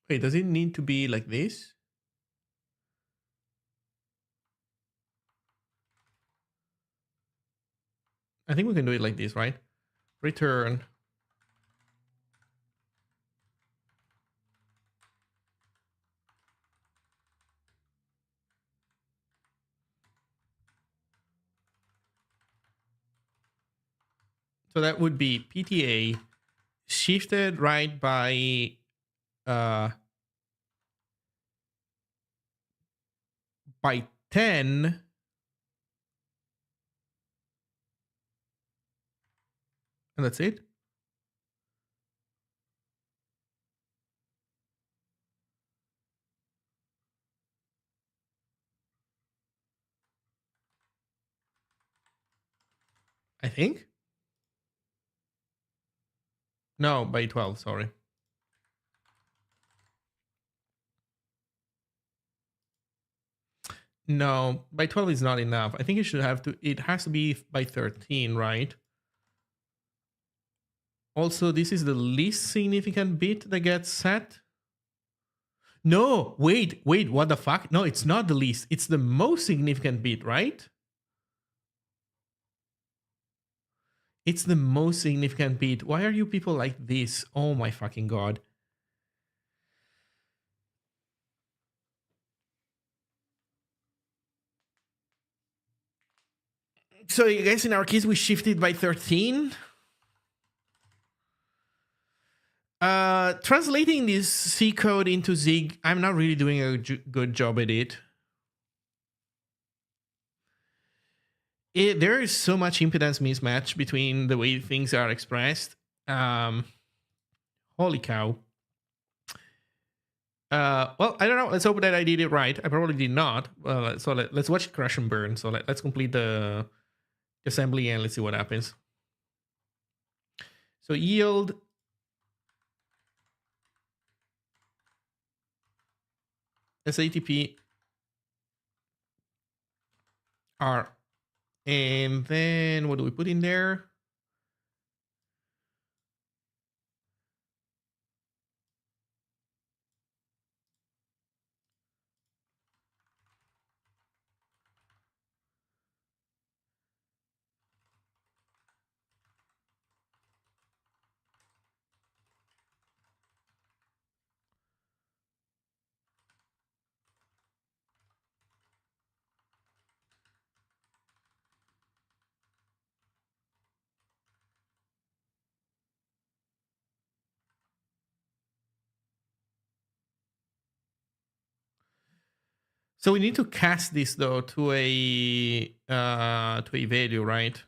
Wait, does it need to be like this? I think we can do it like this, right? Return. So that would be PTA shifted right uh, by 10. And that's it. I think. No, by 12, sorry. No, by 12 is not enough. I think it has to be by 13, right? Also, this is the least significant bit that gets set. No, wait, what the fuck? No, it's not the least. It's the most significant bit, right? It's the most significant bit. Why are you people like this? Oh my fucking god. So I guess in our case we shifted by 13. Translating this C code into Zig, I'm not really doing a good job at it. There is so much impedance mismatch between the way things are expressed. Holy cow. Well, I don't know. Let's hope that I did it right. I probably did not. So let's watch it crash and burn. So let's complete the assembly and let's see what happens. So yield SATP R. And then what do we put in there? So we need to cast this though to a value, right?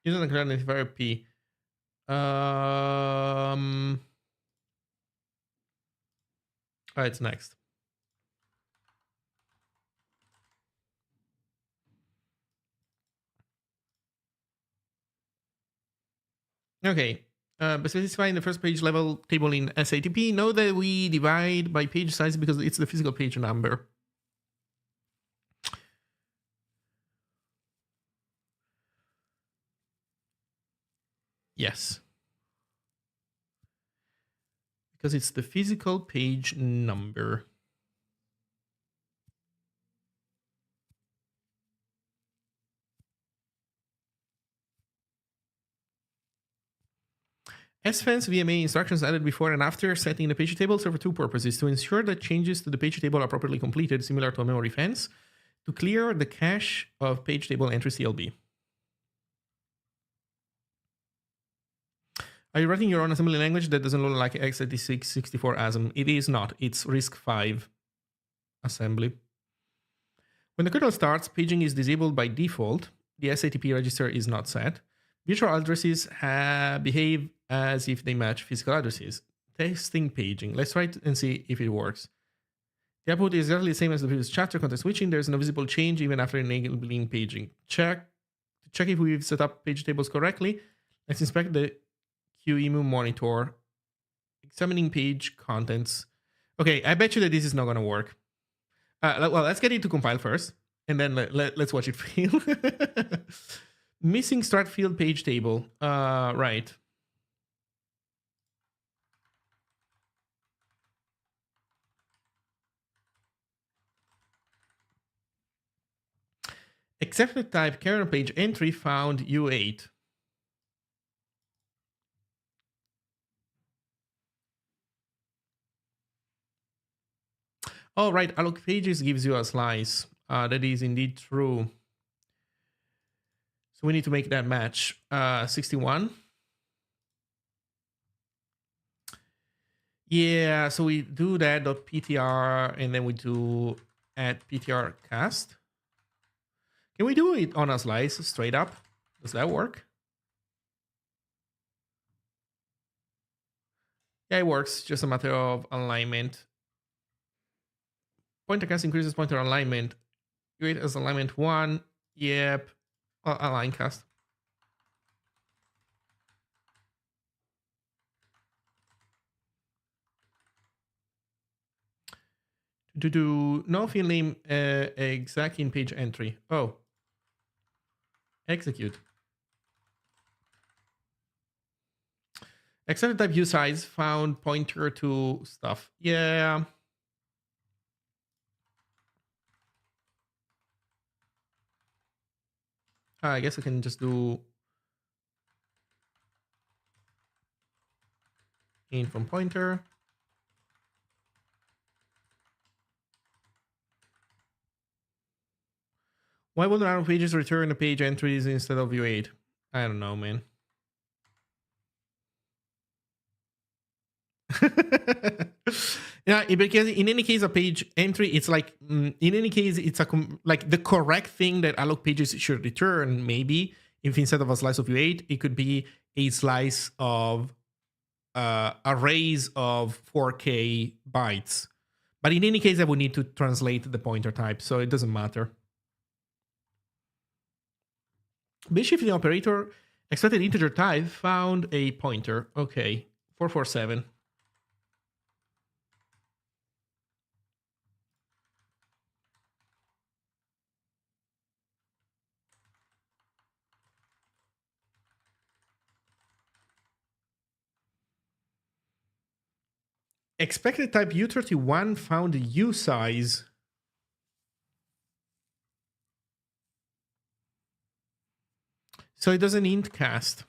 Using the identifier P. Oh, it's next. Okay. But specifying the first page level table in SATP, know that we divide by page size because it's the physical page number. Yes. Because it's the physical page number. SFence VMA instructions added before and after setting the page table serve two purposes: to ensure that changes to the page table are properly completed, similar to a memory fence, to clear the cache of page table entry CLB. Are you writing your own assembly language that doesn't look like x86 64 ASM? It is not. It's RISC-V assembly. When the kernel starts, paging is disabled by default. The SATP register is not set. Virtual addresses behave as if they match physical addresses. Testing paging. Let's try it and see if it works. The output is exactly the same as the previous chapter. Context switching. There's no visible change even after enabling paging. Check if we've set up page tables correctly. Let's inspect the QEMU monitor. Examining page contents. Okay, I bet you that this is not going to work. Well, let's get it to compile first, and then let's watch it fail. Missing start field page table. Right. Accepted type kernel page entry found U8. Oh, right. Alloc pages gives you a slice. That is indeed true. So we need to make that match. 61. Yeah, so we do that .ptr and then we do add ptr cast. Can we do it on a slice straight up? Does that work? Yeah, it works. Just a matter of alignment. Pointer cast increases pointer alignment. Create as alignment 1. Yep. Align cast. To do no field name exact in page entry. Oh. Execute. Accepted type usize found pointer to stuff. Yeah. I guess I can just do in from pointer. Why would random pages return the page entries instead of U8? I don't know, man. Yeah, because in any case, a page entry, it's like in any case, it's like the correct thing that alloc pages should return. Maybe if instead of a slice of U8, it could be a slice of arrays of 4K bytes. But in any case, I would need to translate the pointer type, so it doesn't matter. Base shifting operator expected integer type found a pointer. Okay, 447. Expected type U31 found U size. So it doesn't int cast.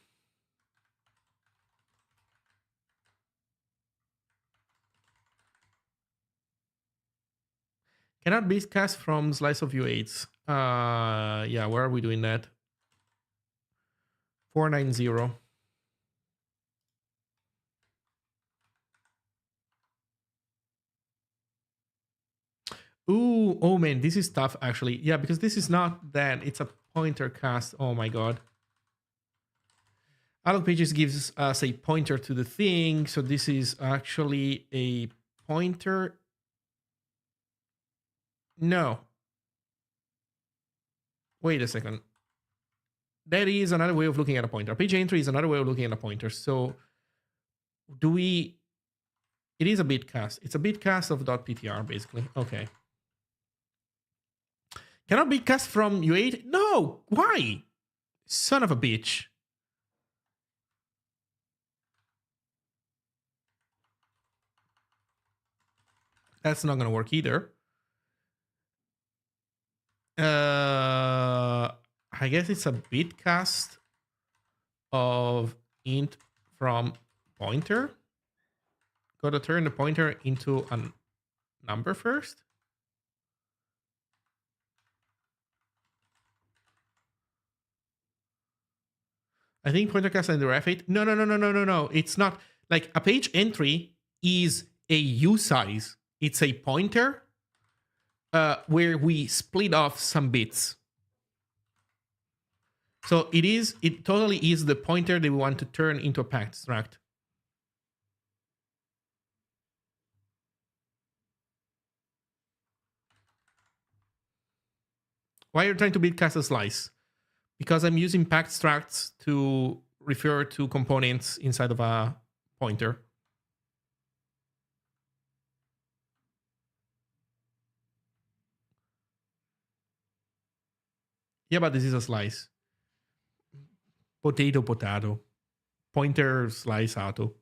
Cannot be cast from slice of U8s. Yeah, where are we doing that? 490. Ooh, oh man, this is tough actually. Yeah, because this is not that. It's a pointer cast. Oh my god. Alloc pages gives us a pointer to the thing. So this is actually a pointer. No. Wait a second. That is another way of looking at a pointer. Page entry is another way of looking at a pointer. So do we... It is a bitcast. It's a bitcast of .ptr, basically. Okay. Cannot bitcast from U8? No! Why? Son of a bitch. That's not going to work either. I guess it's a bitcast of int from pointer. Got to turn the pointer into a number first. I think pointer cast and the ref8. No. It's not. Like a page entry is a U size. It's a pointer where we split off some bits. So it totally is the pointer that we want to turn into a packed struct. Why are you trying to bitcast a slice? Because I'm using packed structs to refer to components inside of a pointer. Yeah, but this is a slice. Potato, potato. Pointer, slice, auto.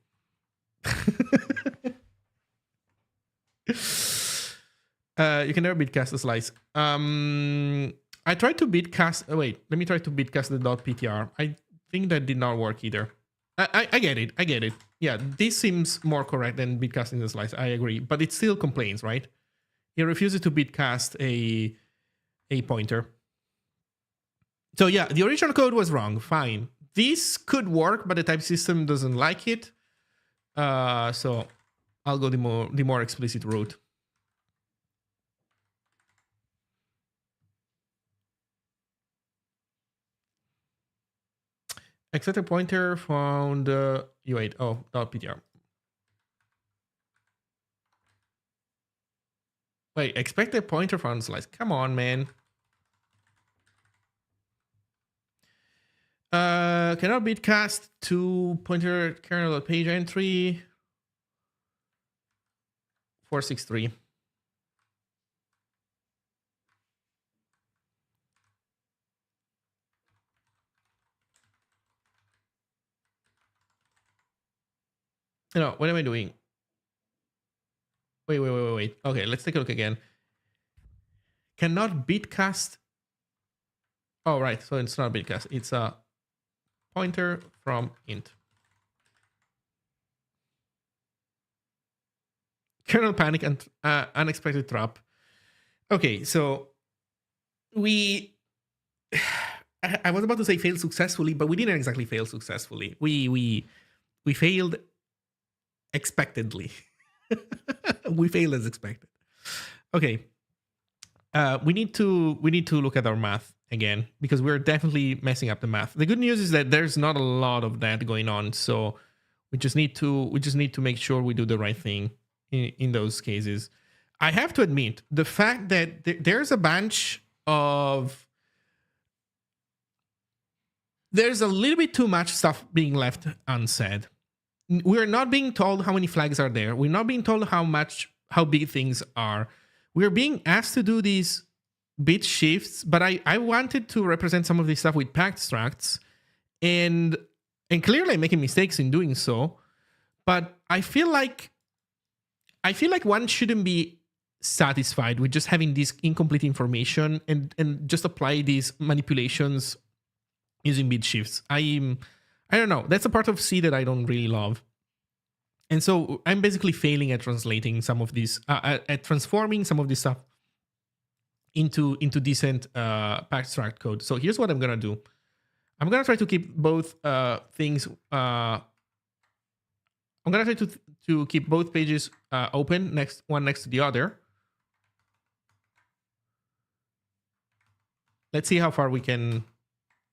You can never bitcast a slice. I tried to bitcast... wait, let me try to bitcast the .ptr. I think that did not work either. I get it. I get it. Yeah, this seems more correct than bitcasting the slice. I agree. But it still complains, right? It refuses to bitcast a pointer. So yeah, the original code was wrong. Fine. This could work, but the type system doesn't like it. So I'll go the more explicit route. Except a pointer found U8. Oh, .ptr. Wait, expect a pointer found slice. Come on, man. Cannot bitcast to pointer kernel.page entry 463. No, what am I doing? Wait. Okay, let's take a look again. Cannot bitcast. Oh, right. So it's not a bitcast. It's a pointer from int. Kernel panic and unexpected trap. Okay, so we... I was about to say failed successfully, but we didn't exactly fail successfully. We failed expectedly. We failed as expected. Okay. We need to look at our math again because we're definitely messing up the math. The good news is that there's not a lot of that going on, so we just need to make sure we do the right thing in those cases. I have to admit the fact that there's a bunch of... there's a little bit too much stuff being left unsaid. We're not being told how many flags are there. We're not being told how big things are. We're being asked to do these bit shifts, but I wanted to represent some of this stuff with packed structs, and clearly I'm making mistakes in doing so. But I feel like one shouldn't be satisfied with just having this incomplete information and just apply these manipulations using bit shifts. I don't know. That's a part of C that I don't really love. And so I'm basically failing at translating some of these, at transforming some of this stuff into decent packstract code. So here's what I'm gonna do. I'm gonna try to keep both things. I'm gonna try to keep both pages open, one next to the other. Let's see how far we can.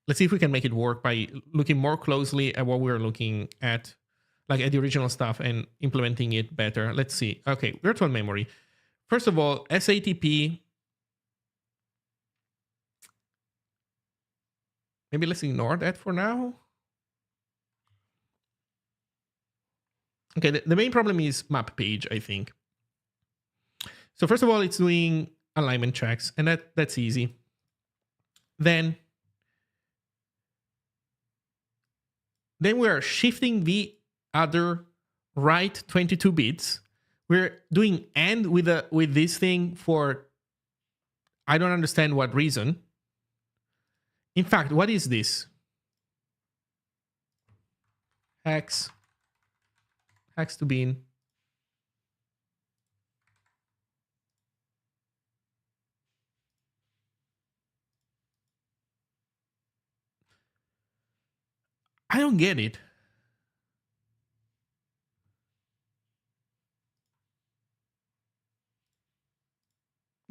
Let's see if we can make it work by looking more closely at what we're looking at, like at the original stuff, and implementing it better. Let's see. Okay, virtual memory. First of all, SATP. Maybe let's ignore that for now. Okay, the main problem is map page, I think. So first of all, it's doing alignment checks, and that's easy. Then we're shifting the other right 22 bits. We're doing AND with this thing for I don't understand what reason. In fact, what is this? Hex to bin. I don't get it.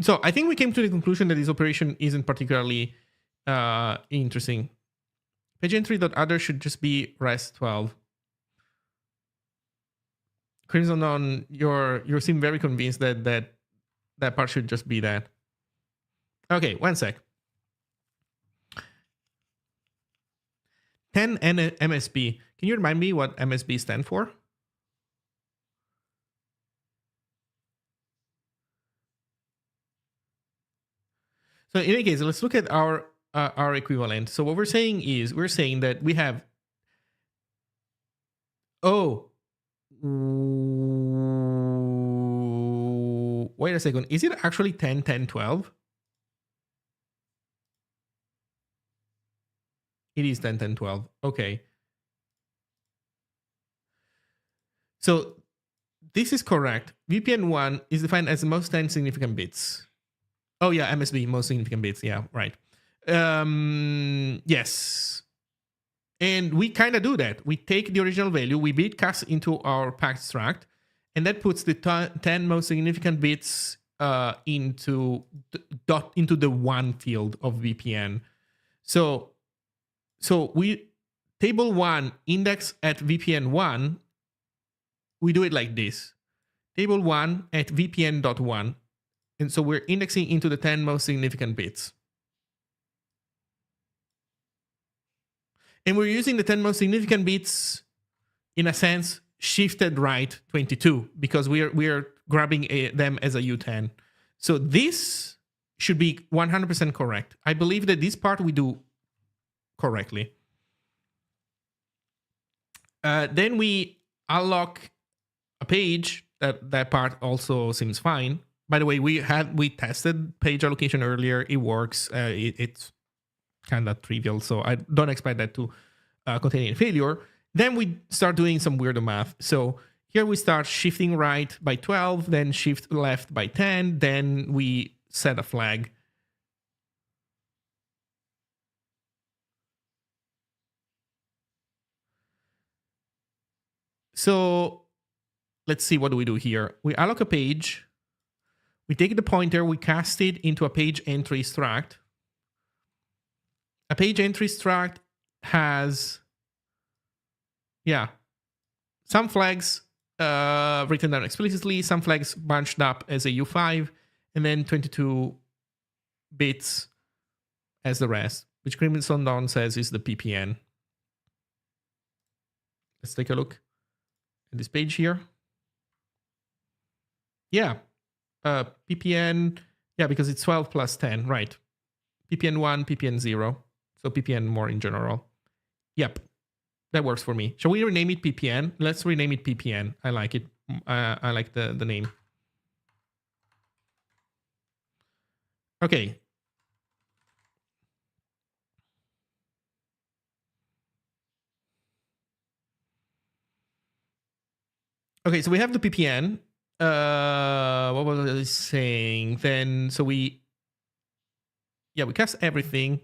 So I think we came to the conclusion that this operation isn't particularly interesting. Page entry.other should just be rest 12. Crimson Dawn, you seem very convinced that part should just be that. Okay, one sec. 10 MSB. Can you remind me what MSB stand for? So in any case, let's look at our equivalent. So what we're saying is we're saying that we have. Oh, wait a second. Is it actually 10, 10, 12? It is 10, 10, 12. Okay. So this is correct. VPN1 is defined as the most 10 significant bits. Oh yeah, MSB, most significant bits. Yeah, right. Yes. And we kind of do that. We take the original value, we bitcast into our packstract, and that puts the 10 most significant bits into the one field of VPN. So we table 1 index at VPN1, we do it like this. Table 1 at VPN.1. And so we're indexing into the 10 most significant bits. And we're using the 10 most significant bits, in a sense, shifted right 22, because we are grabbing them as a U10. So this should be 100% correct. I believe that this part we do correctly. Then we unlock a page. That part also seems fine. By the way, we tested page allocation earlier. It works. It's kind of trivial, so I don't expect that to contain any failure. Then we start doing some weirdo math. So here we start shifting right by 12, then shift left by 10, then we set a flag. So let's see, what do we do here? We alloc a page. We take the pointer, we cast it into a page entry struct. A page entry struct has, some flags written down explicitly, some flags bunched up as a U5, and then 22 bits as the rest, which Crimson Dawn says is the PPN. Let's take a look at this page here. Yeah, PPN, because it's 12 plus 10, right? PPN 1, PPN 0, so PPN more in general. Yep, that works for me. Shall we rename it PPN? Let's rename it PPN. I like it. I like the name. Okay. Okay, so we have the PPN. What was I saying? Then, so we yeah, we cast everything.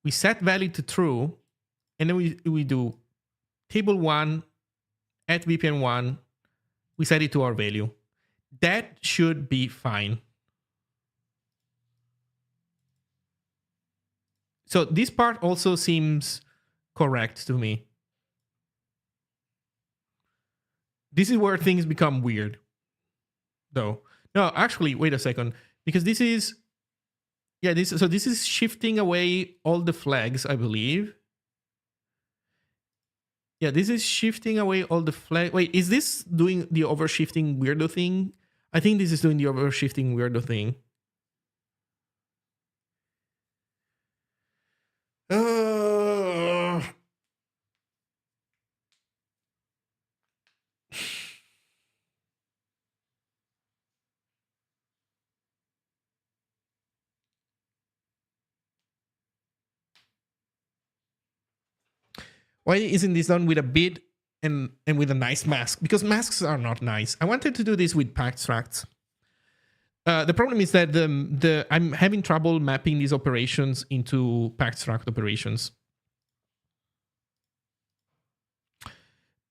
We set value to true, and then we do table1 at VPN1. We set it to our value. That should be fine. So this part also seems correct to me. This is where things become weird, though. No, actually, wait a second, because this is, yeah, this is shifting away all the flags, I believe. Yeah, this is shifting away all the flag. Wait, is this doing the overshifting weirdo thing? I think this is doing the overshifting weirdo thing. Why isn't this done with a bit and with a nice mask? Because masks are not nice. I wanted to do this with packstracts. The problem is that I'm having trouble mapping these operations into packstract operations.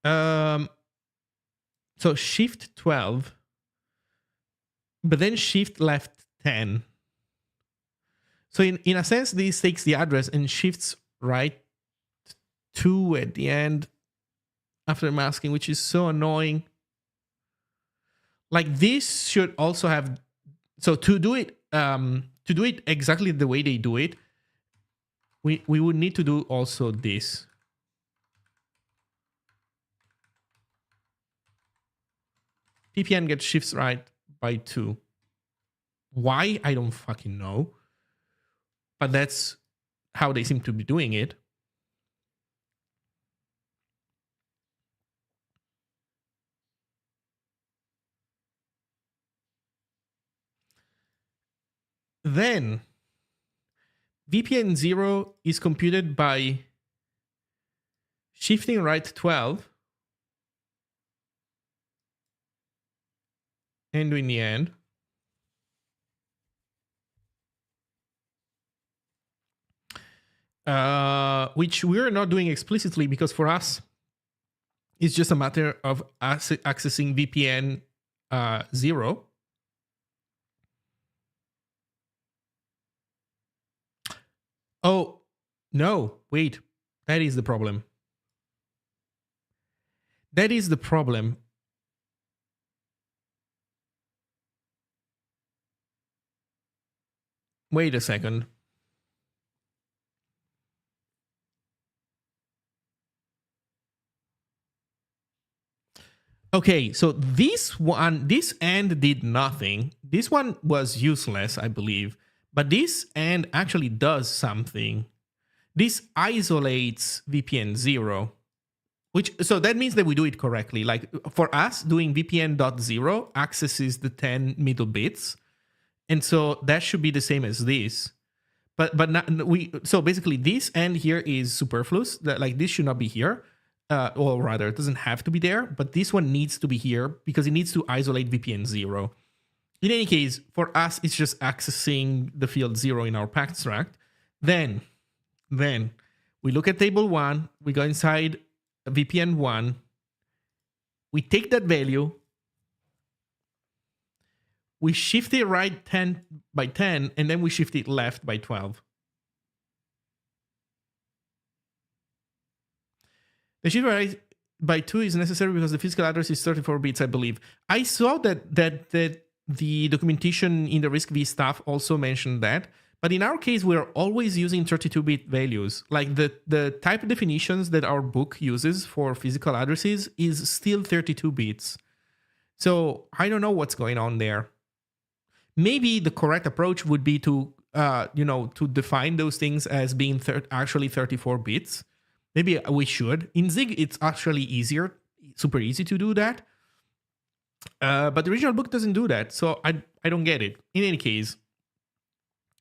So shift 12, but then shift left 10. So in a sense, this takes the address and shifts right 2 at the end after masking, which is so annoying. Like this should also have, so to do it exactly the way they do it, we would need to do also this. PPN gets shifts right by 2. Why? I don't fucking know. But that's how they seem to be doing it. Then VPN 0 is computed by shifting right 12 and doing the end. Which we're not doing explicitly because for us, it's just a matter of accessing VPN 0. Oh, no, wait. That is the problem. That is the problem. Wait a second. Okay, so this end did nothing. This one was useless, I believe. But this end actually does something. This isolates VPN 0. So that means that we do it correctly. Like for us, doing VPN.0 accesses the 10 middle bits. And so that should be the same as this. But not, so basically this end here is superfluous. That like this should not be here. Or rather, it doesn't have to be there, but this one needs to be here because it needs to isolate VPN 0. In any case, for us, it's just accessing the field 0 in our packstract. Then we look at table 1, we go inside VPN 1, we take that value, we shift it right 10 by 10, and then we shift it left by 12. The shift right by 2 is necessary because the physical address is 34 bits, I believe. I saw that the documentation in the RISC-V stuff also mentioned that. But in our case, we're always using 32-bit values. Like the type definitions that our book uses for physical addresses is still 32 bits. So I don't know what's going on there. Maybe the correct approach would be to, to define those things as being actually 34 bits. Maybe we should. In Zig, it's actually easier, super easy to do that. But the original book doesn't do that, so I don't get it. In any case,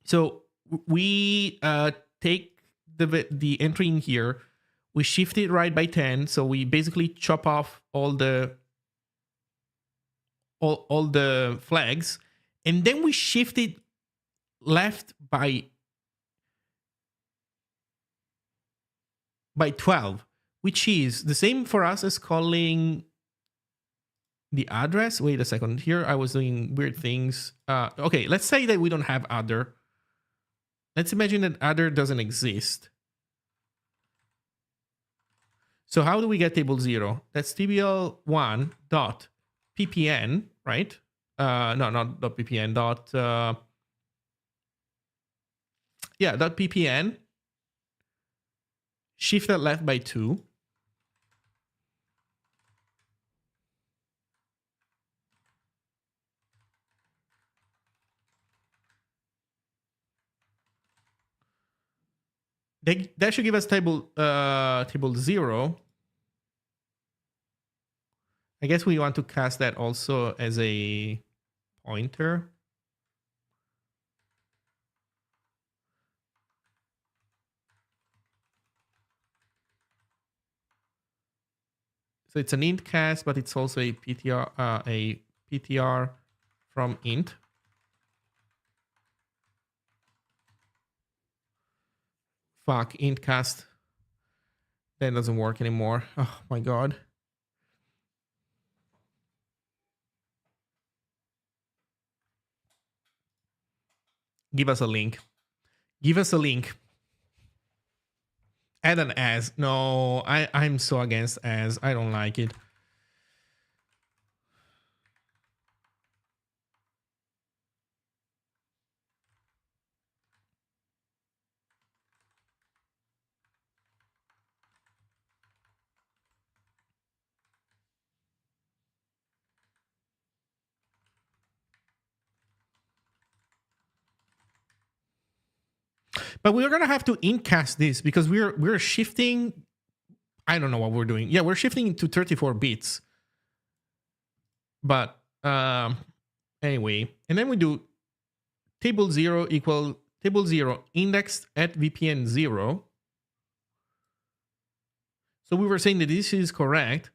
so we take the entry in here, we shift it right by 10, so we basically chop off all the flags, and then we shift it left by by 12, which is the same for us as calling the address. Wait a second. Here I was doing weird things. Okay, let's say that we don't have other. Let's imagine that other doesn't exist. So how do we get table 0? That's tbl1 dot ppn, right? No, not dot ppn, dot dot ppn, shift that left by 2. That should give us table 0. I guess we want to cast that also as a pointer. So it's an int cast, but it's also a PTR from int. Fuck, int cast. That doesn't work anymore. Oh my god. Give us a link. Give us a link. Add an as. No, I'm so against as. I don't like it. But we're gonna have to incast this because we're shifting. I don't know what we're doing. Yeah, we're shifting to 34 bits. But anyway, and then we do table 0 equal table 0 indexed at VPN 0. So we were saying that this is correct.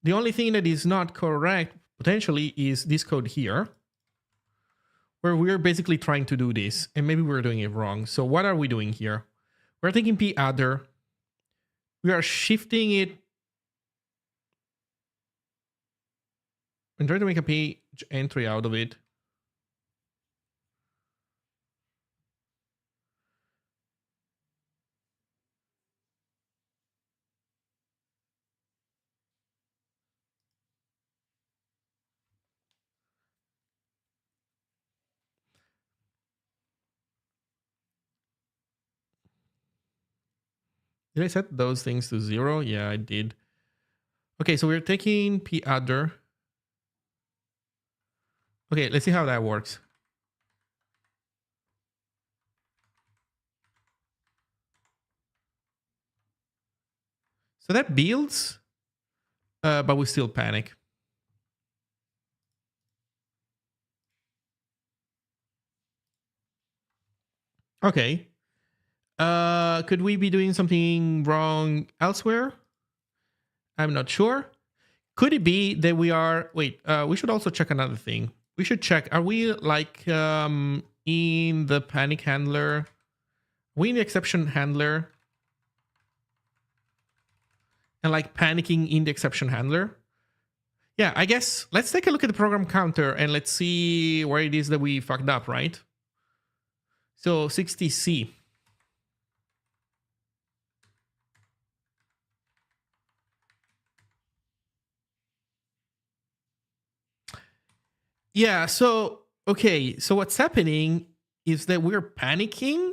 The only thing that is not correct potentially is this code here, where we're basically trying to do this, and maybe we're doing it wrong. So what are we doing here? We're taking p other. We are shifting it and trying to make a page entry out of it. Did I set those things to 0? Yeah, I did. Okay, so we're taking p other. Okay, let's see how that works. So that builds, but we still panic. Okay. Could we be doing something wrong elsewhere? I'm not sure. Could it be that we are... Wait, we should also check another thing. We should check, are we like in the panic handler? Are we in the exception handler? And like panicking in the exception handler? Yeah, I guess let's take a look at the program counter and let's see where it is that we fucked up, right? So 60C. Yeah, so, okay, so what's happening is that we're panicking.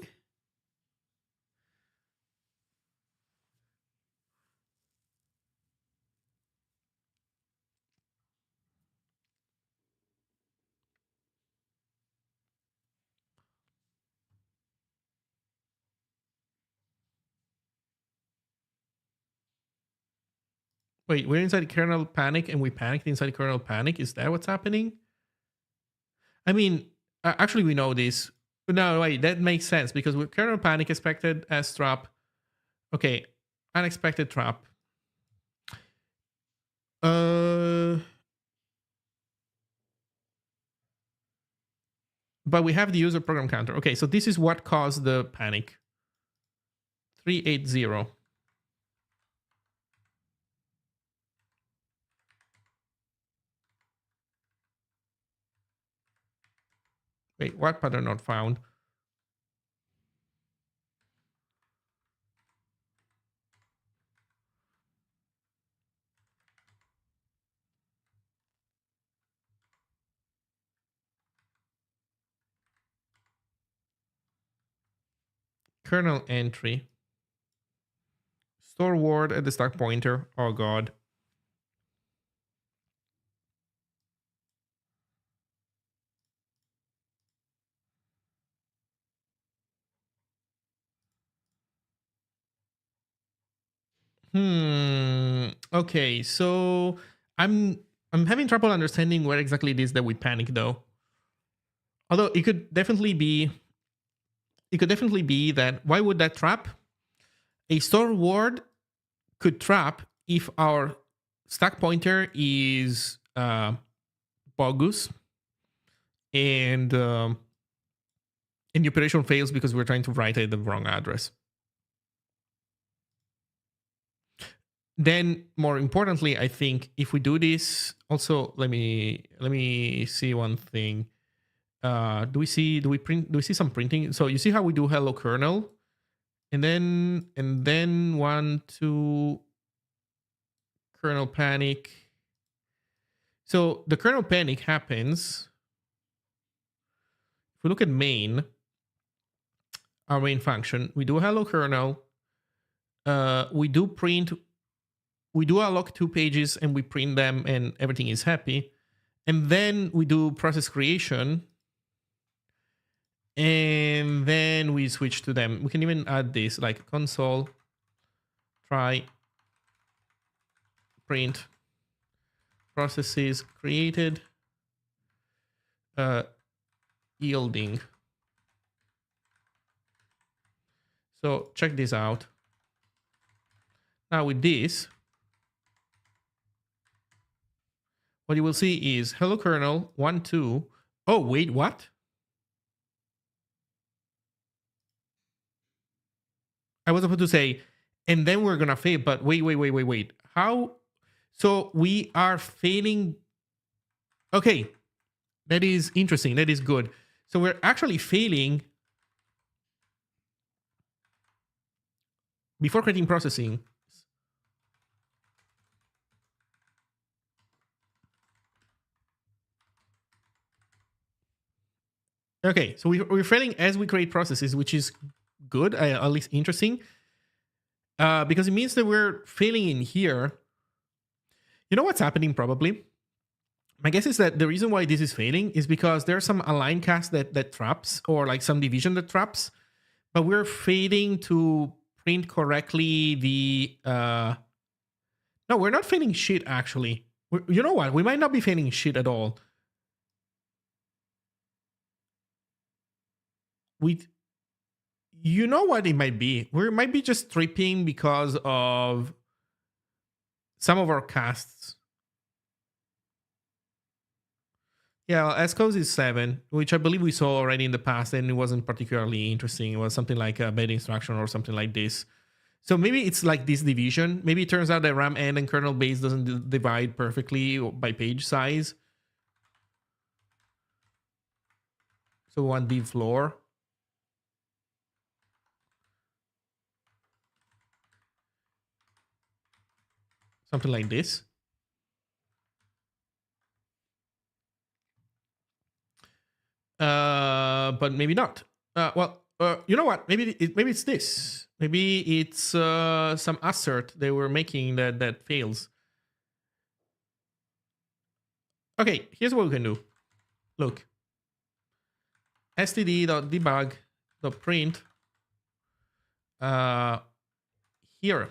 Wait, we're inside kernel panic and we panicked inside kernel panic. Is that what's happening? I mean, actually, we know this. No, wait, that makes sense because with kernel panic expected as trap. Okay, unexpected trap. But we have the user program counter. Okay, so this is what caused the panic. 380. Wait, what pattern not found? Kernel entry. Store word at the stack pointer. Oh god. Okay, so I'm having trouble understanding where exactly it is that we panic though. Although it could definitely be that why would that trap? A store word could trap if our stack pointer is bogus and the operation fails because we're trying to write at the wrong address. Then more importantly, I think if we do this, also let me see one thing. Do we see some printing? So you see how we do hello kernel, and then 1, 2 kernel panic. So the kernel panic happens if we look at main, our main function. We do hello kernel. We do print. We do alloc 2 pages and we print them, and everything is happy. And then we do process creation. And then we switch to them. We can even add this like console try print processes created yielding. So check this out. Now with this, what you will see is hello kernel 1, 2. Oh, wait, what? I was about to say, and then we're gonna fail, but wait. How? So we are failing. Okay, that is interesting. That is good. So we're actually failing before creating processing. Okay, so we're failing as we create processes, which is good, at least interesting, because it means that we're failing in here. You know what's happening probably? My guess is that the reason why this is failing is because there's some align cast that traps, or like some division that traps, but we're failing to print correctly the... No, we're not failing shit, actually. You know what? We might not be failing shit at all. You know what it might be? We might be just tripping because of some of our casts. Yeah, Escos is 7, which I believe we saw already in the past, and it wasn't particularly interesting. It was something like a bed instruction or something like this. So maybe it's like this division. Maybe it turns out that RAM end and kernel base doesn't divide perfectly by page size. So we want div floor. Something like this. But maybe not. You know what? Maybe it's this. Maybe it's some assert they were making that fails. Okay, here's what we can do. Look, std.debug.print here.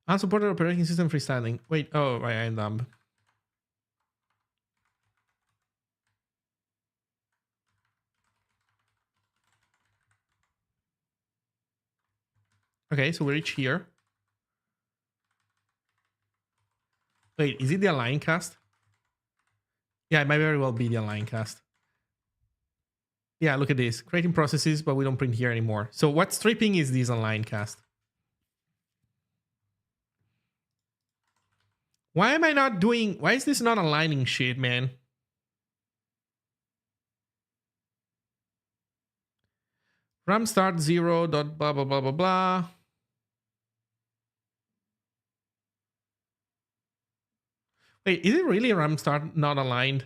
Unsupported operating system freestyling. Wait, oh, right, I'm dumb. Okay, so we reach here. Wait, is it the align cast? Yeah, it might very well be the align cast. Yeah, look at this. Creating processes, but we don't print here anymore. So what's stripping is this align cast. Why am I not doing... Why is this not aligning shit, man? RAM start 0 dot blah, blah, blah, blah, blah. Wait, is it really RAM start not aligned?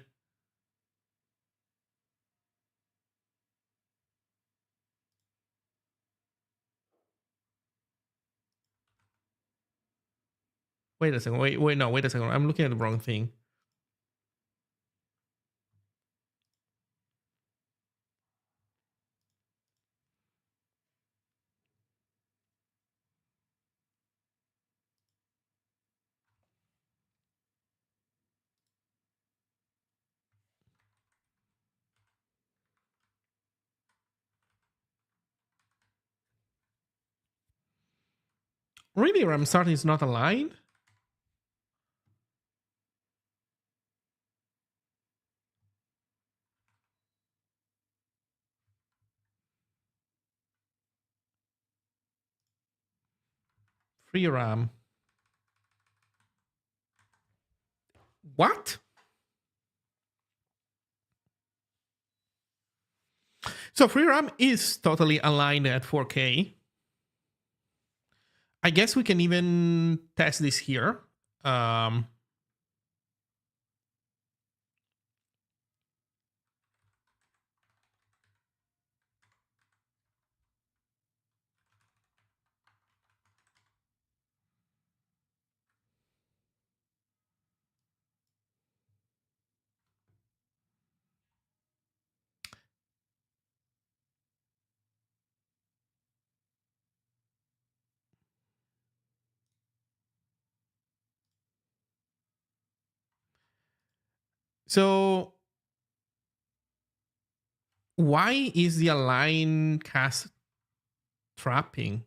Wait a second. Wait, no, wait a second. I'm looking at the wrong thing. Really, RAM start is not aligned? Free RAM. What? So free RAM is totally aligned at 4K. I guess we can even test this here. So why is the align cast trapping?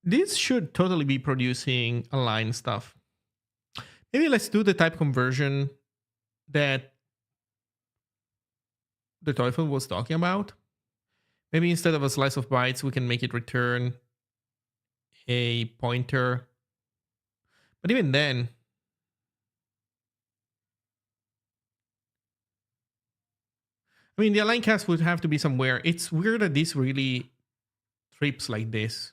This should totally be producing align stuff. Maybe let's do the type conversion that the Teufel was talking about. Maybe instead of a slice of bytes, we can make it return a pointer. But even then, I mean, the align cast would have to be somewhere. It's weird that this really trips like this.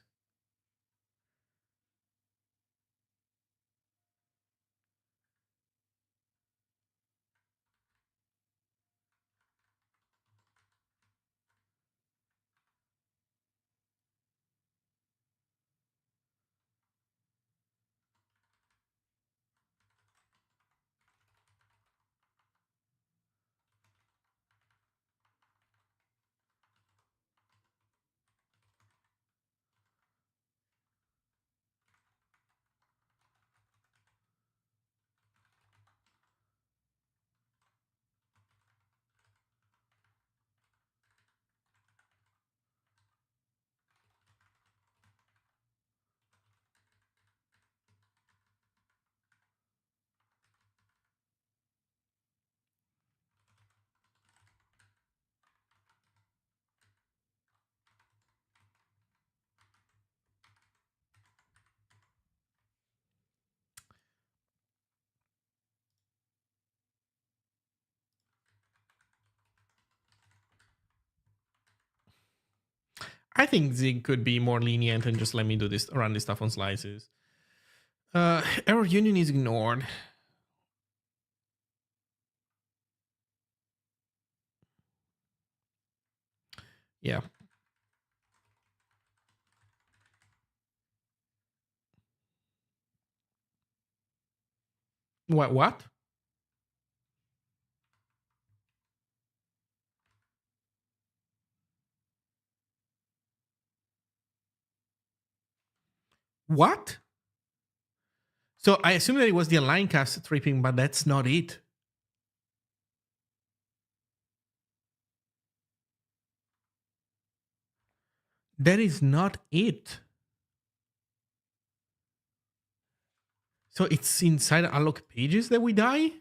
I think Zig could be more lenient and just let me do this, run this stuff on slices. Error union is ignored. Yeah. What? What? So I assume that it was the align cast tripping, but that's not it. That is not it. So it's inside alloc pages that we die?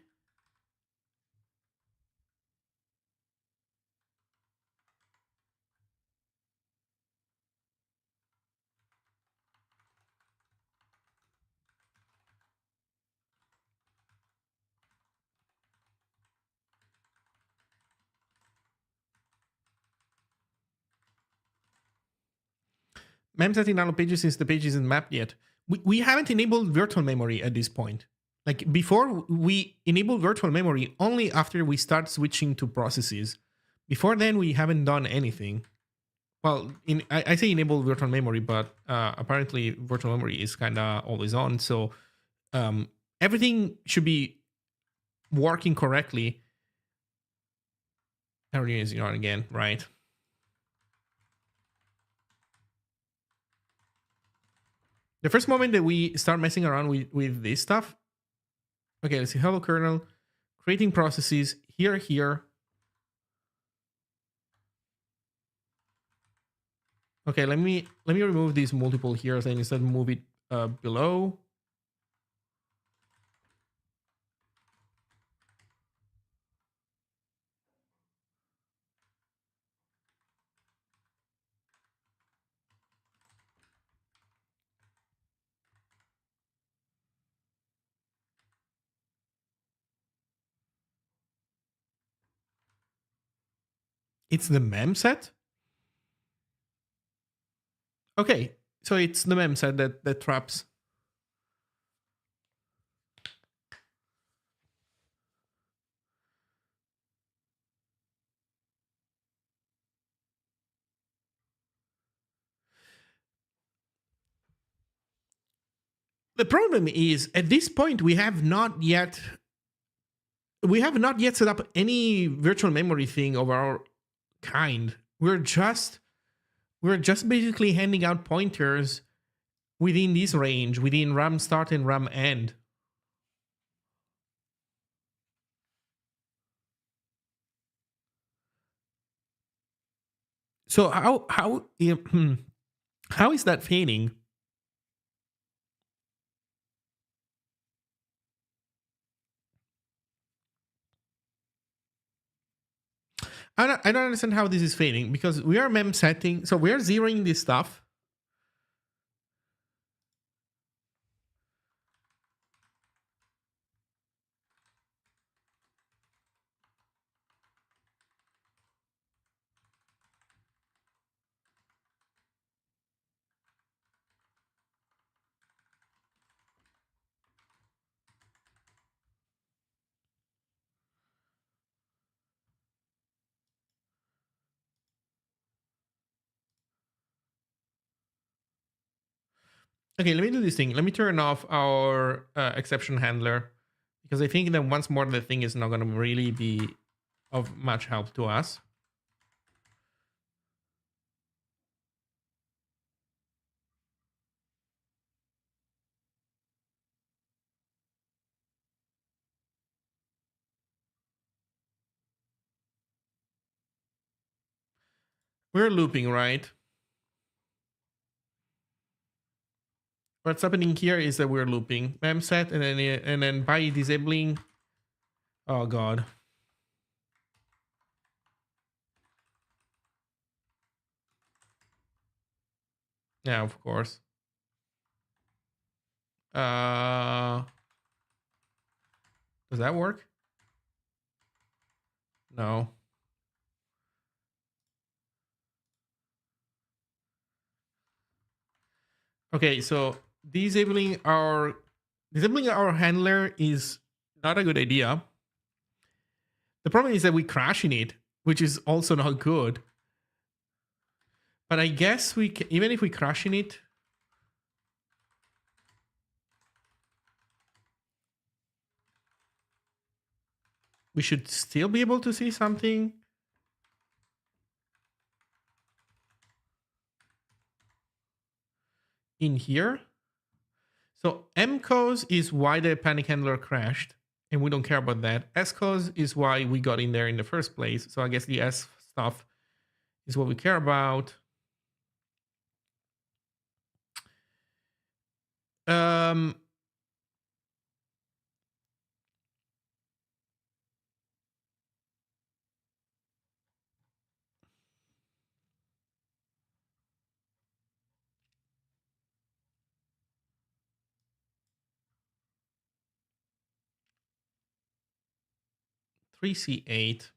Mem set in alloc pages since the page isn't mapped yet. We haven't enabled virtual memory at this point. Like before, we enable virtual memory only after we start switching to processes. Before then, we haven't done anything. Well, I say enable virtual memory, but apparently virtual memory is kind of always on. So everything should be working correctly. Everything is on again, right? The first moment that we start messing around with this stuff. Okay, let's see. Hello kernel, creating processes here. Okay, let me remove these multiple here and instead move it below. It's the mem set. Okay, so it's the mem set that traps. The problem is at this point we have not yet set up any virtual memory thing of our kind. We're just basically handing out pointers within this range, within RAM start and RAM end. So how is that failing? I don't understand how this is failing because we are mem setting, so we are zeroing this stuff. Okay, let me do this thing. Let me turn off our exception handler because I think that once more the thing is not going to really be of much help to us. We're looping, right? What's happening here is that we're looping mem set and then by disabling. Oh god. Yeah, of course. Does that work? No. Okay, so disabling our handler is not a good idea. The problem is that we crash in it, which is also not good. But I guess we can, even if we crash in it, we should still be able to see something. In here. So mcause is why the panic handler crashed, and we don't care about that. scause is why we got in there in the first place. So I guess the s stuff is what we care about. Um, 3C8.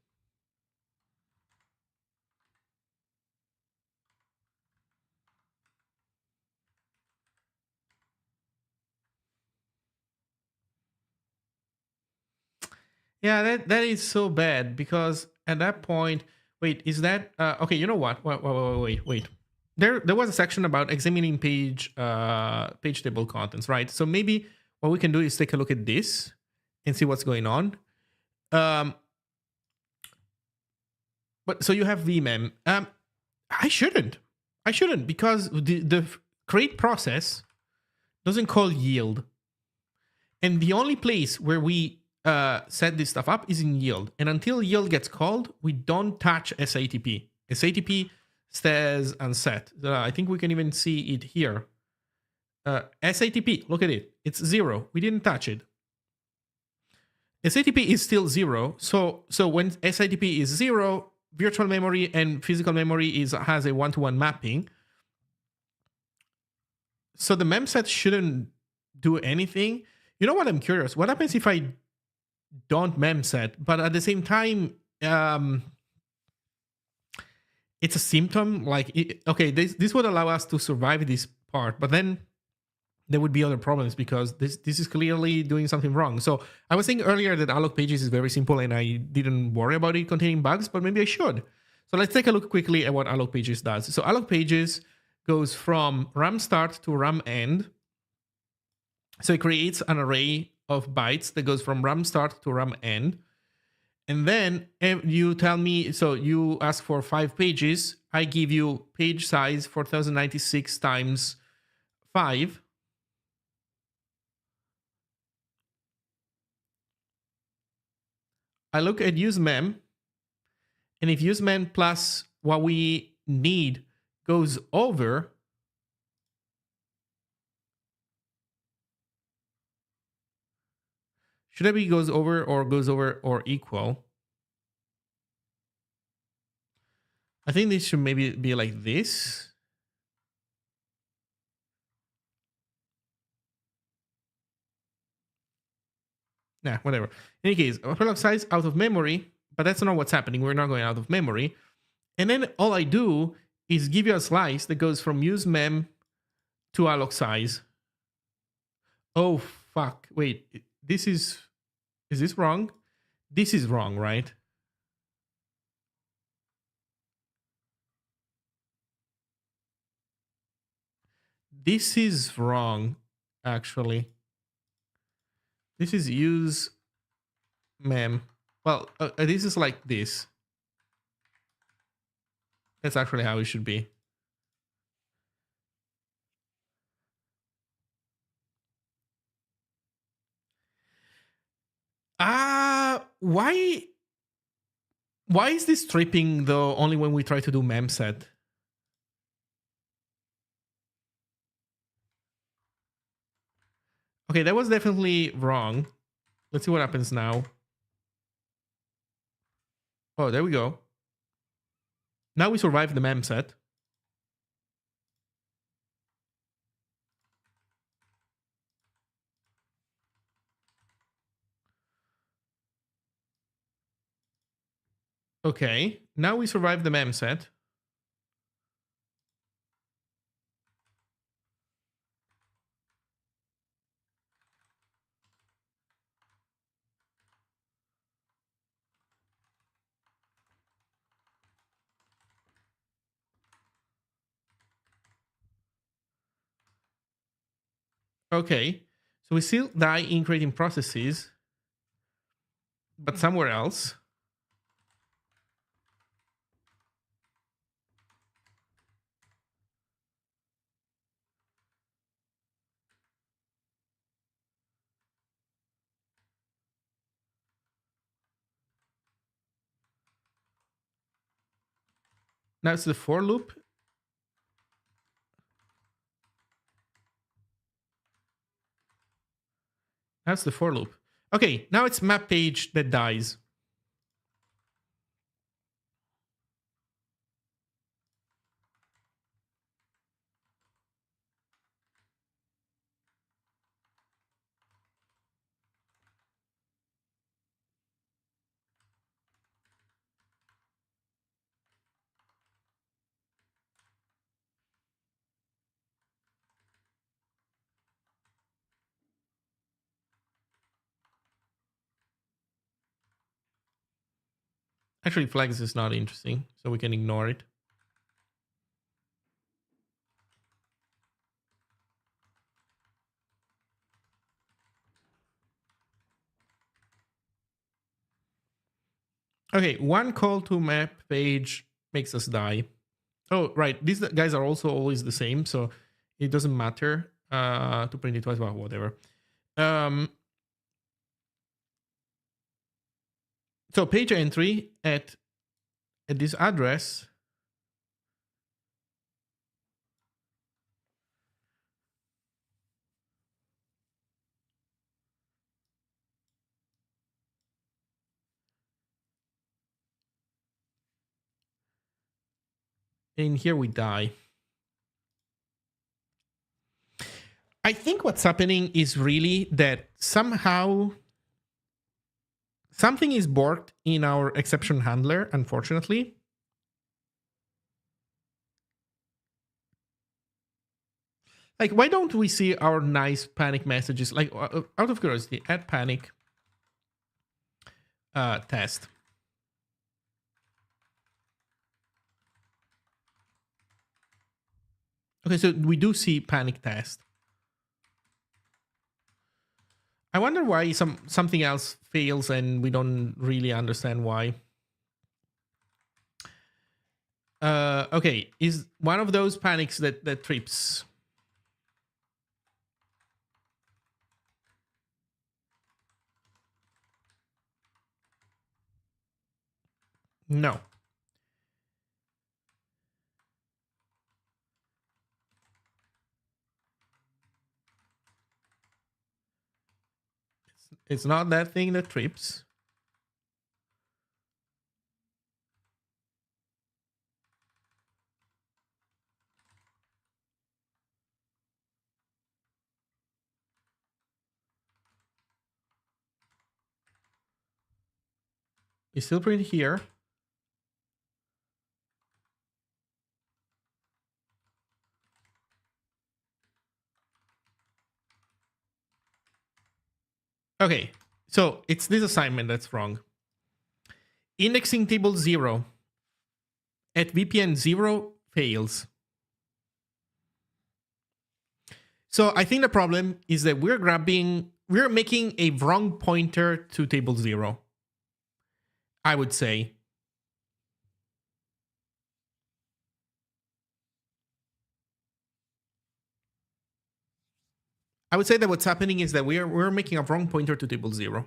Yeah, that is so bad because at that point, wait, is that okay? You know what? Wait. There was a section about examining page table contents, right? So maybe what we can do is take a look at this and see what's going on. But so you have vmem. I shouldn't because the create process doesn't call yield. And the only place where we set this stuff up is in yield. And until yield gets called, we don't touch SATP. SATP stays unset. I think we can even see it here. SATP, look at it. It's 0. We didn't touch it. SATP is still 0. So when SATP is 0, virtual memory and physical memory has a one-to-one mapping. So the memset shouldn't do anything. You know what? I'm curious. What happens if I don't memset, but at the same time, it's a symptom? Like, okay, this would allow us to survive this part, but then there would be other problems because this is clearly doing something wrong. So I was saying earlier that alloc pages is very simple and I didn't worry about it containing bugs, but maybe I should. So let's take a look quickly at what alloc pages does. So alloc pages goes from RAM start to RAM end. So it creates an array of bytes that goes from RAM start to RAM end. And then you tell me, so you ask for 5 pages. I give you page size 4096 times 5. I look at usemem. And if usemem plus what we need goes over, should it be goes over or equal? I think this should maybe be like this. Nah, whatever. In any case, block size out of memory, but that's not what's happening. We're not going out of memory. And then all I do is give you a slice that goes from usemem to alloc size. Oh, fuck. Wait, is this wrong? This is wrong, right? This is wrong, actually. This is use mem. Well, this is like this. That's actually how it should be. Why is this stripping though only when we try to do memset? Okay, that was definitely wrong. Let's see what happens now. Oh, there we go. Now we survived the memset. Okay, now we survived the memset. Okay. So we still die in creating processes, but somewhere else. Now it's the for loop. That's the for loop. Okay, now it's map page that dies. Actually, flags is not interesting, so we can ignore it. Okay, one call to map page makes us die. Oh, right. These guys are also always the same, so it doesn't matter to print it twice, but whatever. So page entry at this address. And here we die. I think what's happening is really that somehow something is borked in our exception handler, unfortunately. Like, why don't we see our nice panic messages? Like, out of curiosity, add panic test. Okay, so we do see panic test. I wonder why something else fails and we don't really understand why. Okay, is one of those panics that trips. No. It's not that thing that trips. We still print here. Okay, so it's this assignment that's wrong. Indexing table 0 at VPN 0 fails. So I think the problem is that we're making a wrong pointer to table 0. I would say. I would say that what's happening is that we're making a wrong pointer to table 0.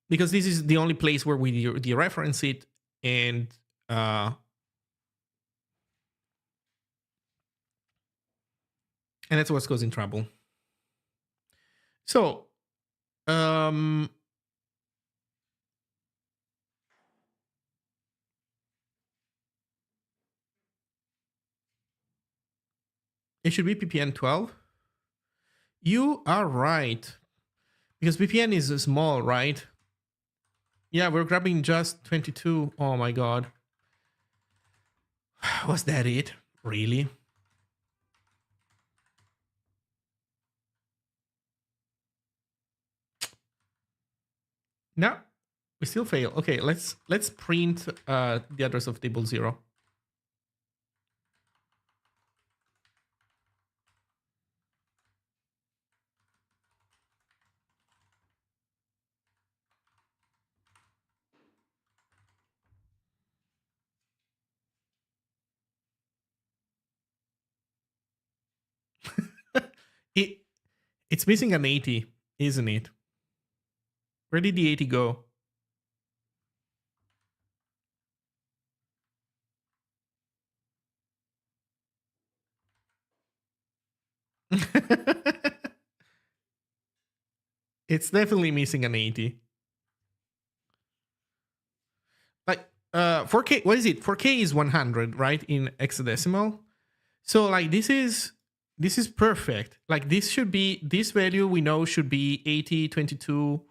Because this is the only place where we dereference it, and that's what causing trouble. So it should be ppn 12. You are right, because ppn is small, right? Yeah, we're grabbing just 22. Oh my god. Was that it? Really? No, we still fail. Okay, let's print the address of table 0. It's missing an 80, isn't it? Where did the 80 go? It's definitely missing an 80. Like 4K, what is it? 4K is 100, right? In hexadecimal. So like this is perfect. Like this should be, this value we know should be 80, 22,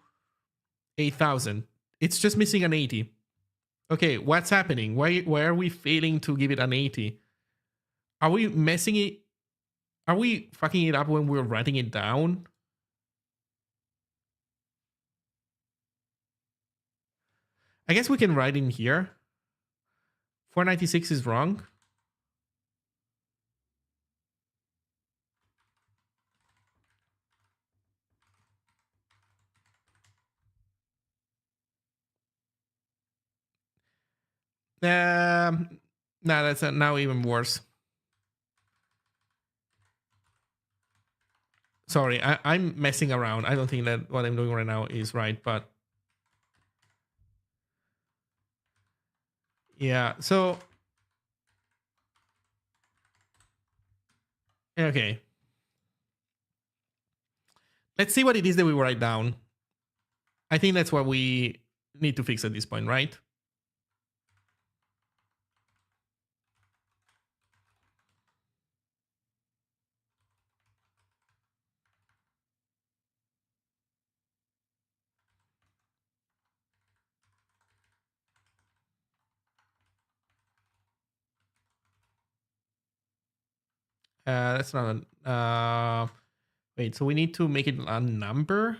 8000. It's just missing an 80. Okay, what's happening? Why are we failing to give it an 80? Are we messing it? Are we fucking it up when we're writing it down? I guess we can write in here. 496 is wrong. No, that's now even worse. Sorry, I'm messing around. I don't think that what I'm doing right now is right, but yeah, so okay. Let's see what it is that we write down. I think that's what we need to fix at this point, right? That's not a, wait, so we need to make it a number?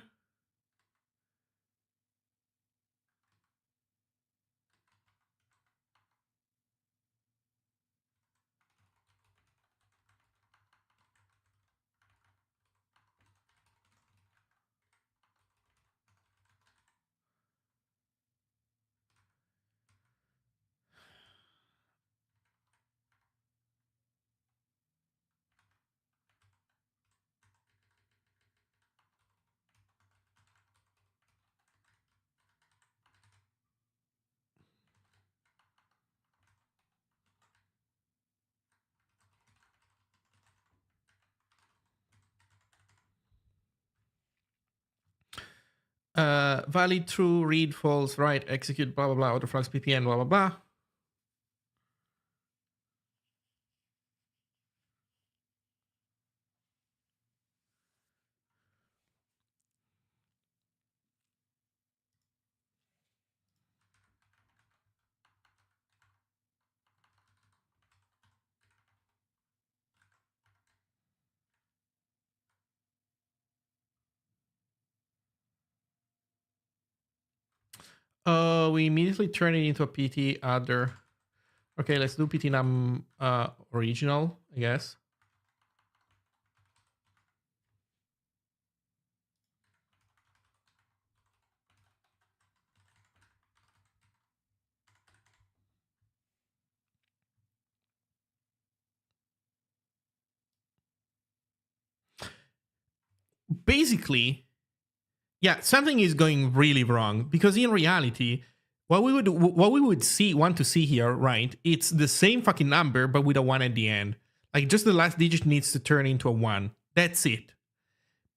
Valid, true, read, false, write, execute, blah, blah, blah, autoflux, ppn, blah, blah, blah. We immediately turn it into a PT other. Okay, let's do PT num original, I guess. Basically, yeah, something is going really wrong because in reality, what we would want to see here, right? It's the same fucking number but with a 1 at the end. Like just the last digit needs to turn into a 1. That's it.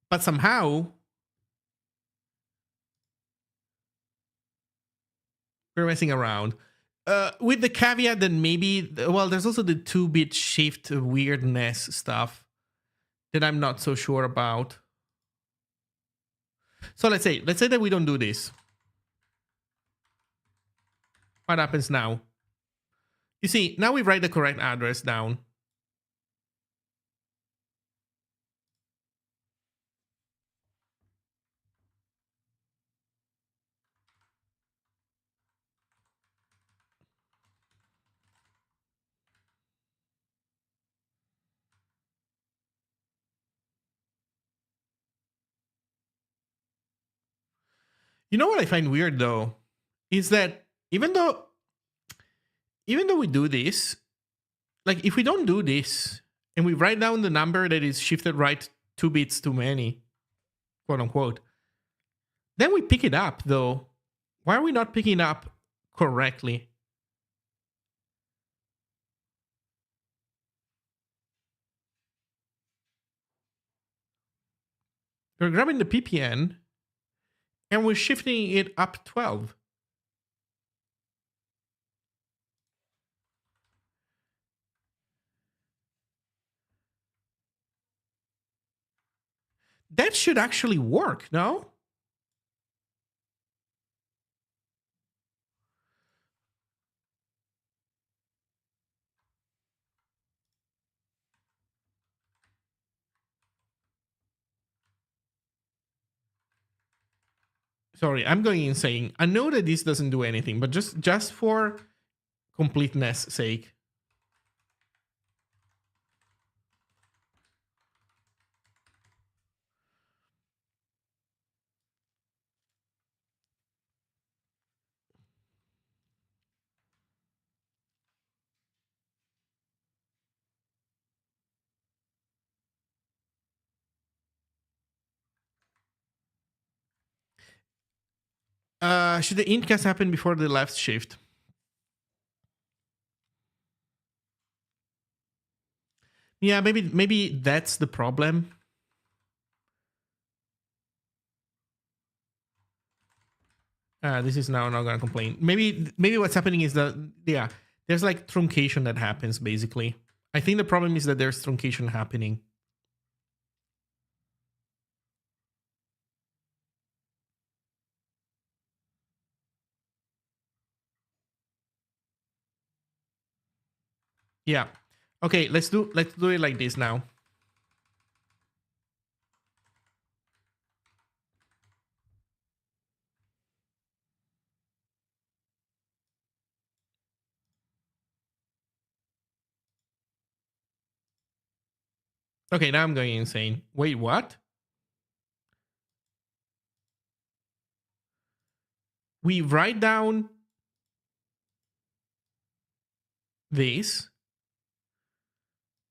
But somehow we're messing around. With the caveat that maybe, well, there's also the 2-bit shift weirdness stuff that I'm not so sure about. So let's say that we don't do this. What happens now? You see, now we write the correct address down. You know what I find weird though is that even though we do this, like if we don't do this and we write down the number that is shifted right 2 bits too many, quote unquote. Then we pick it up, though. Why are we not picking it up correctly? We're grabbing the ppn and we're shifting it up 12. That should actually work, no? Sorry, I'm going insane. I know that this doesn't do anything, but just for completeness sake. Should the int cast happen before the left shift? Yeah, maybe that's the problem. This is now not gonna complain. Maybe what's happening is that, yeah, there's like truncation that happens basically. I think the problem is that there's truncation happening. Yeah. Okay, let's do it like this now. Okay, now I'm going insane. Wait, what? We write down this,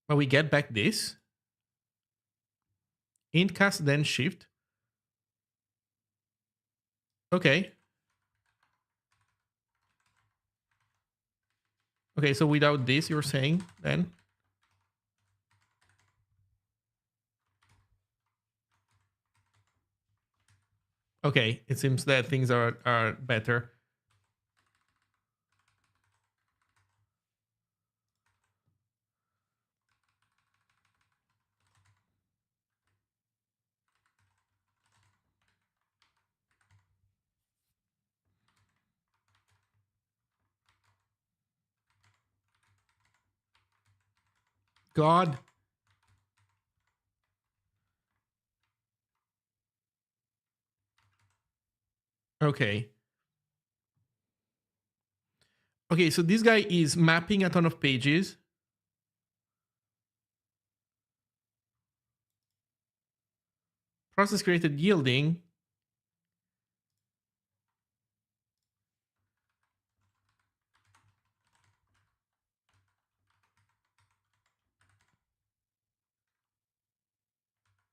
but we get back this. Int cast then shift. Okay. Okay, so without this, you're saying then? Okay, it seems that things are better. God. Okay. Okay, so this guy is mapping a ton of pages. Process created yielding.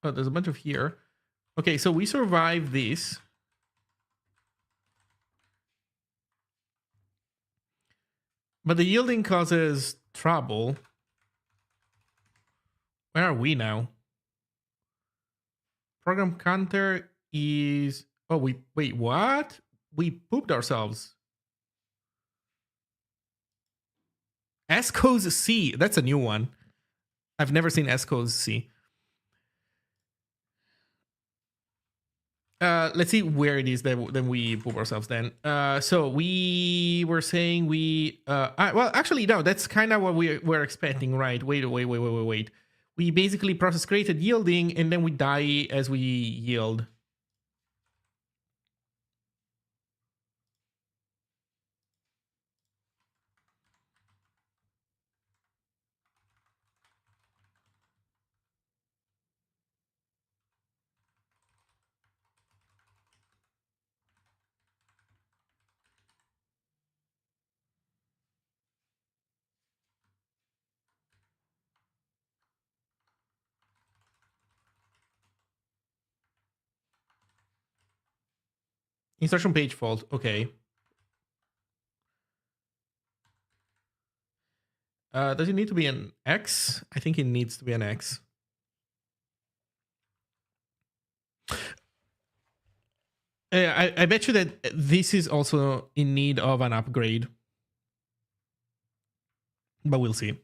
Oh, there's a bunch of here. Okay, so we survive this. But the yielding causes trouble. Where are we now? Program counter is... Oh, wait, what? We pooped ourselves. Esco's C. That's a new one. I've never seen Esco's C. Let's see where it is that then we poop ourselves then. So we were saying well, actually, no, that's kind of what we were expecting, right? Wait. We basically process created yielding and then we die as we yield. Instruction page fault. Okay. Does it need to be an X? I think it needs to be an X. I bet you that this is also in need of an upgrade. But we'll see.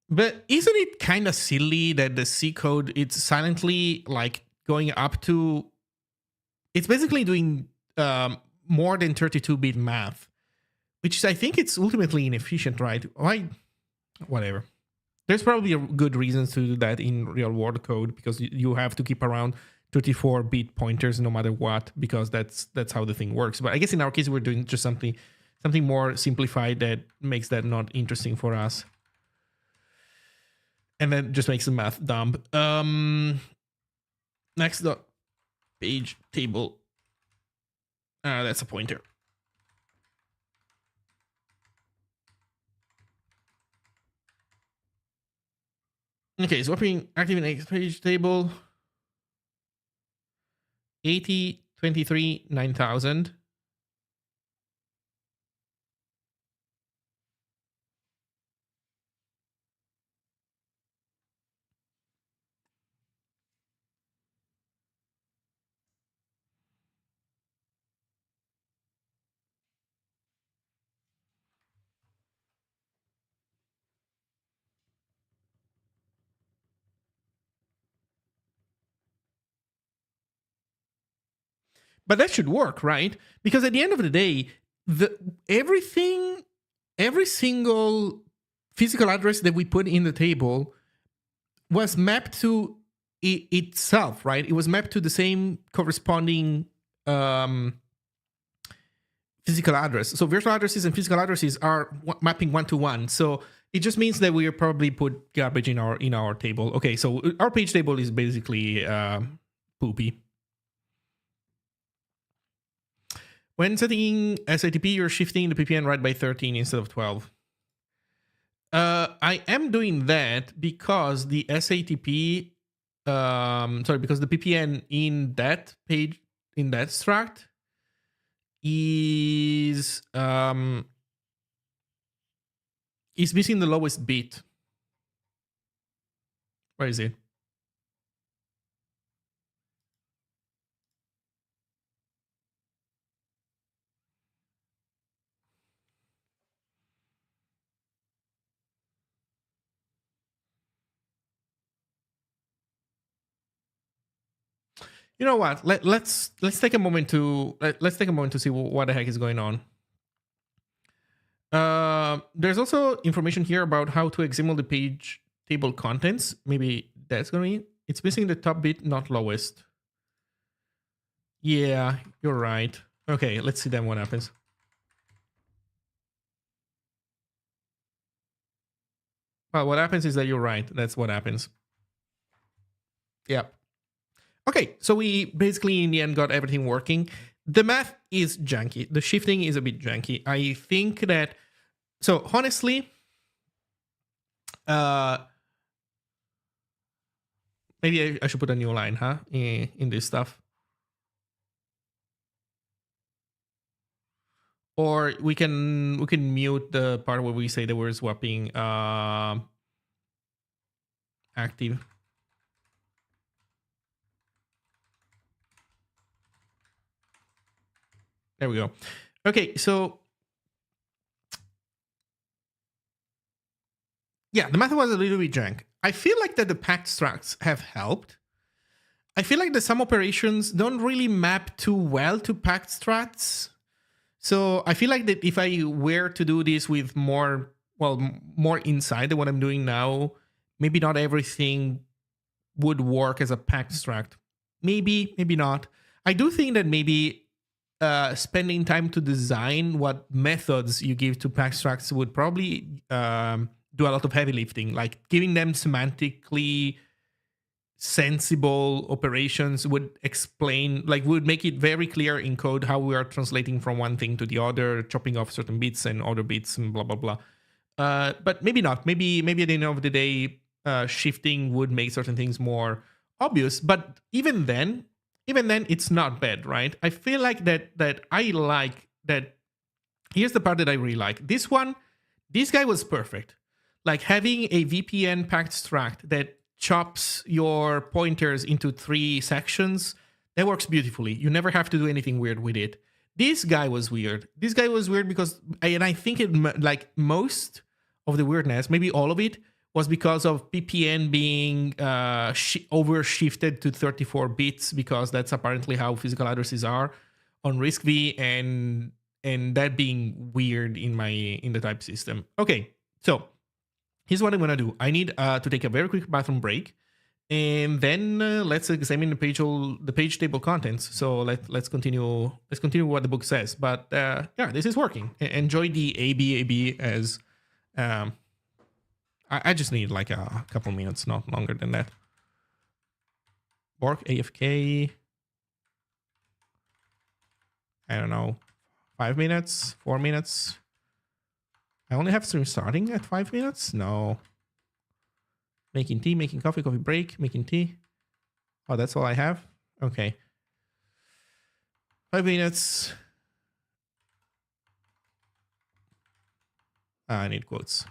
But isn't it kind of silly that the C code, it's silently like going up to, it's basically doing more than 32-bit math, which is, I think it's ultimately inefficient, right? Why? Whatever. There's probably good reasons to do that in real world code, because you have to keep around 34-bit pointers no matter what, because that's how the thing works. But I guess in our case, we're doing just something more simplified that makes that not interesting for us. And then just makes the math dumb. Next dot page table. That's a pointer. Okay, swapping active next page table. 80, 23, 9000. But that should work, right? Because at the end of the day, every single physical address that we put in the table was mapped to itself, right? It was mapped to the same corresponding physical address. So virtual addresses and physical addresses are mapping one-to-one. So it just means that we probably put garbage in our table. Okay, so our page table is basically poopy. When setting SATP, you're shifting the PPN right by 13 instead of 12. I am doing that because the SATP, because the PPN in that page, in that struct, is missing the lowest bit. Where is it? You know what? Let's take a moment to see what the heck is going on. There's also information here about how to examine the page table contents. Maybe that's gonna be. It's missing the top bit, not lowest. Yeah, you're right. Okay, let's see then what happens. Well, what happens is that you're right. That's what happens. Yeah. Okay, so we basically in the end got everything working. The math is janky. The shifting is a bit janky. I think that, so honestly, maybe I should put a new line, huh? In this stuff. Or we can mute the part where we say that we're swapping active. There we go. Okay, so yeah, the math was a little bit jank. I feel like that the packed structs have helped. I feel like the sum operations don't really map too well to packed structs. So I feel like that if I were to do this with more inside than what I'm doing now, maybe not everything would work as a packed struct. Maybe not. I do think that maybe spending time to design what methods you give to packed structs would probably do a lot of heavy lifting, like giving them semantically sensible operations would explain, like would make it very clear in code how we are translating from one thing to the other, chopping off certain bits and other bits and blah blah blah. But maybe not. Maybe at the end of the day, shifting would make certain things more obvious, but even then, it's not bad, right? I feel like that I like that. Here's the part that I really like. This guy was perfect. Like having a VPN packed struct that chops your pointers into 3 sections, that works beautifully. You never have to do anything weird with it. This guy was weird. This guy was weird because, and I think like most of the weirdness, maybe all of it, was because of PPN being overshifted to 34 bits because that's apparently how physical addresses are on RISC-V, and that being weird in the type system. Okay, so here's what I'm gonna do. I need to take a very quick bathroom break, and then let's examine the page table contents. So let's continue what the book says. But yeah, this is working. Enjoy the ABAB as I just need like a couple minutes, not longer than that. Bork AFK. I don't know, 5 minutes, 4 minutes. I only have stream starting at 5 minutes? No. Making tea, making coffee break, making tea. Oh, that's all I have? Okay. 5 minutes. I need quotes.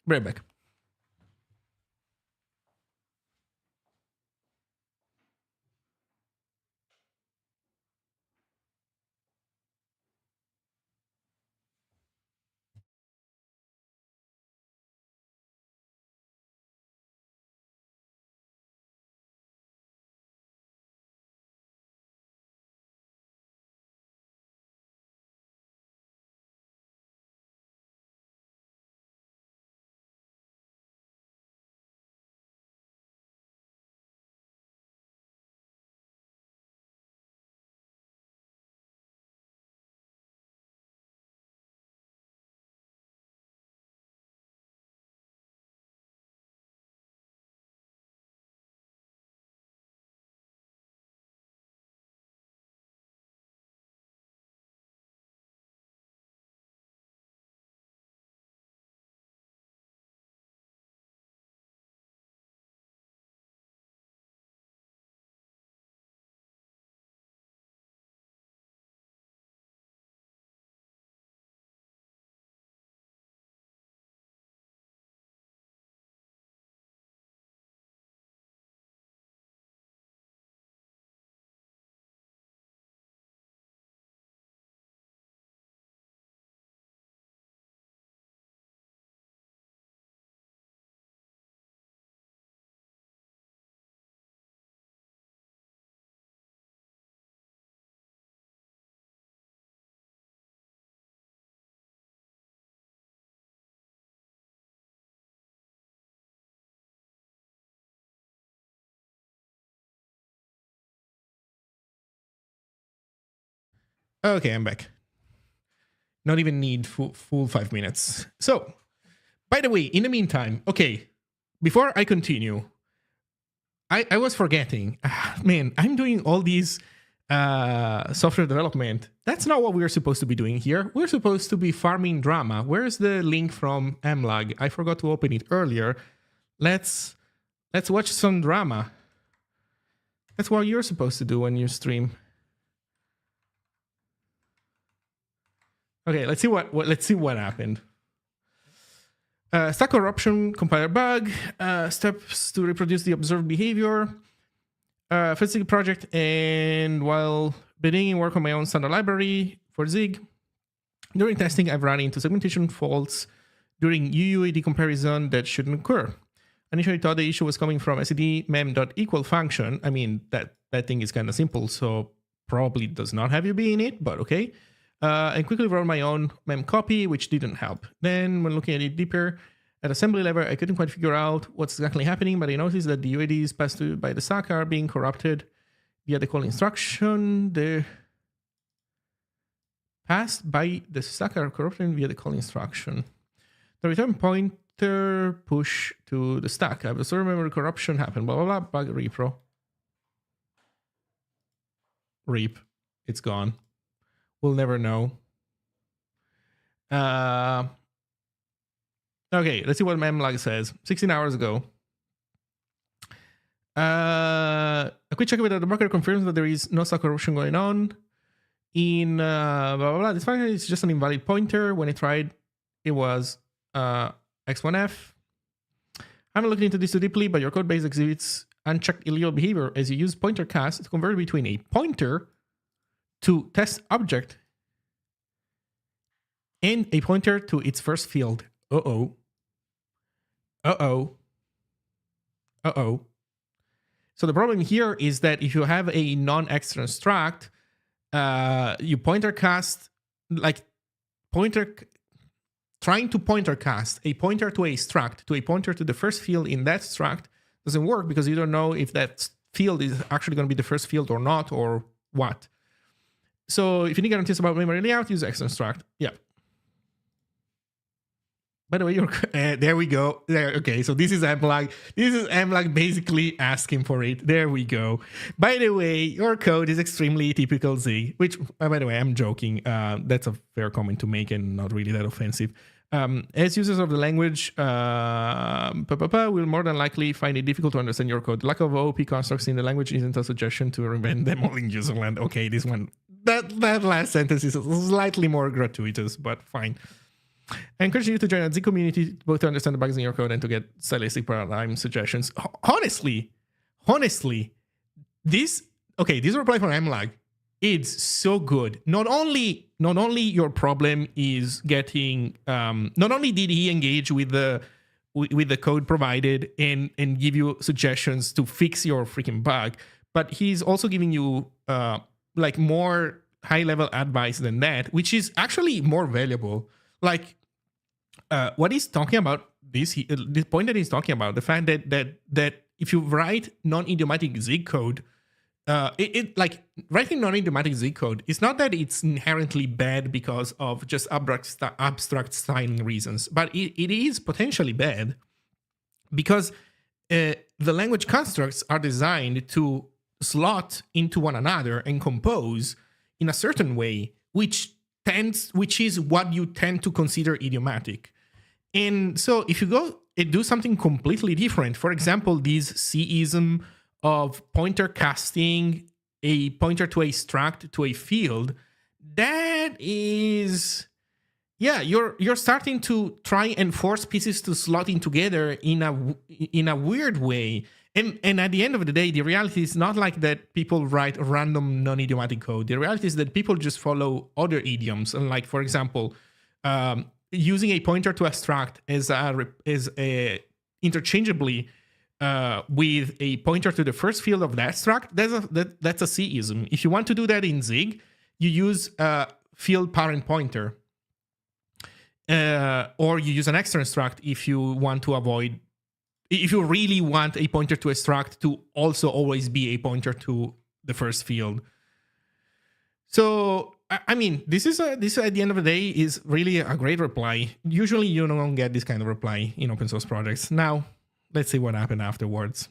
Right back. Okay, I'm back. Not even need full 5 minutes. So, by the way, in the meantime, okay, before I continue, I was forgetting. Man, I'm doing all these software development. That's not what we're supposed to be doing here. We're supposed to be farming drama. Where's the link from MLAG? I forgot to open it earlier. Let's watch some drama. That's what you're supposed to do when you stream. Okay, let's see what happened. Stack corruption, compiler bug, steps to reproduce the observed behavior, Zig project, and while beginning work on my own standard library for Zig, during testing I've run into segmentation faults during UUAD comparison that shouldn't occur. I initially thought the issue was coming from SED mem.equal function. I mean, that thing is kind of simple, so probably does not have UB in it, but okay. And quickly wrote my own mem copy, which didn't help. Then when looking at it deeper, at assembly level, I couldn't quite figure out what's exactly happening, but I noticed that the UIDs passed by the stack are being corrupted via the call instruction. The passed by the stack are corrupted via the call instruction. The return pointer push to the stack. I have a memory corruption happened. Blah blah blah. Bug repro. Reap. It's gone. We'll never know. Okay, let's see what memlag says. 16 hours ago. A quick check with the marker confirms that there is no stock corruption going on. In blah, blah, blah. This function is just an invalid pointer. When I tried, it was x1f. I haven't looked into this too deeply, but your code base exhibits unchecked illegal behavior as you use pointer cast to convert between a pointer to test object and a pointer to its first field. Uh-oh. Uh-oh. Uh-oh. So the problem here is that if you have a non-extra struct, you pointer cast, like trying to pointer cast a pointer to a struct to a pointer to the first field in that struct doesn't work because you don't know if that field is actually going to be the first field or not, or what. So if you need guarantees about memory layout, use extra struct. Yeah. By the way, there we go. There, okay, so this is memlag. This is memlag basically asking for it. There we go. By the way, your code is extremely typical Zig, which, by the way, I'm joking. That's a fair comment to make and not really that offensive. As users of the language, will more than likely find it difficult to understand your code. Lack of OOP constructs in the language isn't a suggestion to invent them all in userland. Okay, this one, that last sentence is slightly more gratuitous, but fine. I encourage you to join a Zig community both to understand the bugs in your code and to get stylistic paradigm suggestions. Honestly, this reply from memlag, it's so good. Not only your problem is getting, not only did he engage with the code provided and give you suggestions to fix your freaking bug, but he's also giving you like more high level advice than that, which is actually more valuable. Like what he's talking about, this point that he's talking about, the fact that if you write non-idiomatic Zig code, like writing non-idiomatic Zig code, it's not that it's inherently bad because of just abstract styling reasons, but it is potentially bad because the language constructs are designed to slot into one another and compose in a certain way, which is what you tend to consider idiomatic. And so if you go and do something completely different, for example, this C-ism of pointer casting a pointer to a struct to a field, that is, yeah, you're starting to try and force pieces to slot in together in a weird way. And at the end of the day, the reality is not like that people write random non-idiomatic code. The reality is that people just follow other idioms. And like, for example, using a pointer to a struct as a interchangeably with a pointer to the first field of that struct, that's a C-ism. If you want to do that in Zig, you use field parent pointer. Or you use an extra struct if you want to avoid, if you really want a pointer to a struct to also always be a pointer to the first field. So, I mean, this at the end of the day is really a great reply. Usually you don't get this kind of reply in open source projects. Now, let's see what happened afterwards.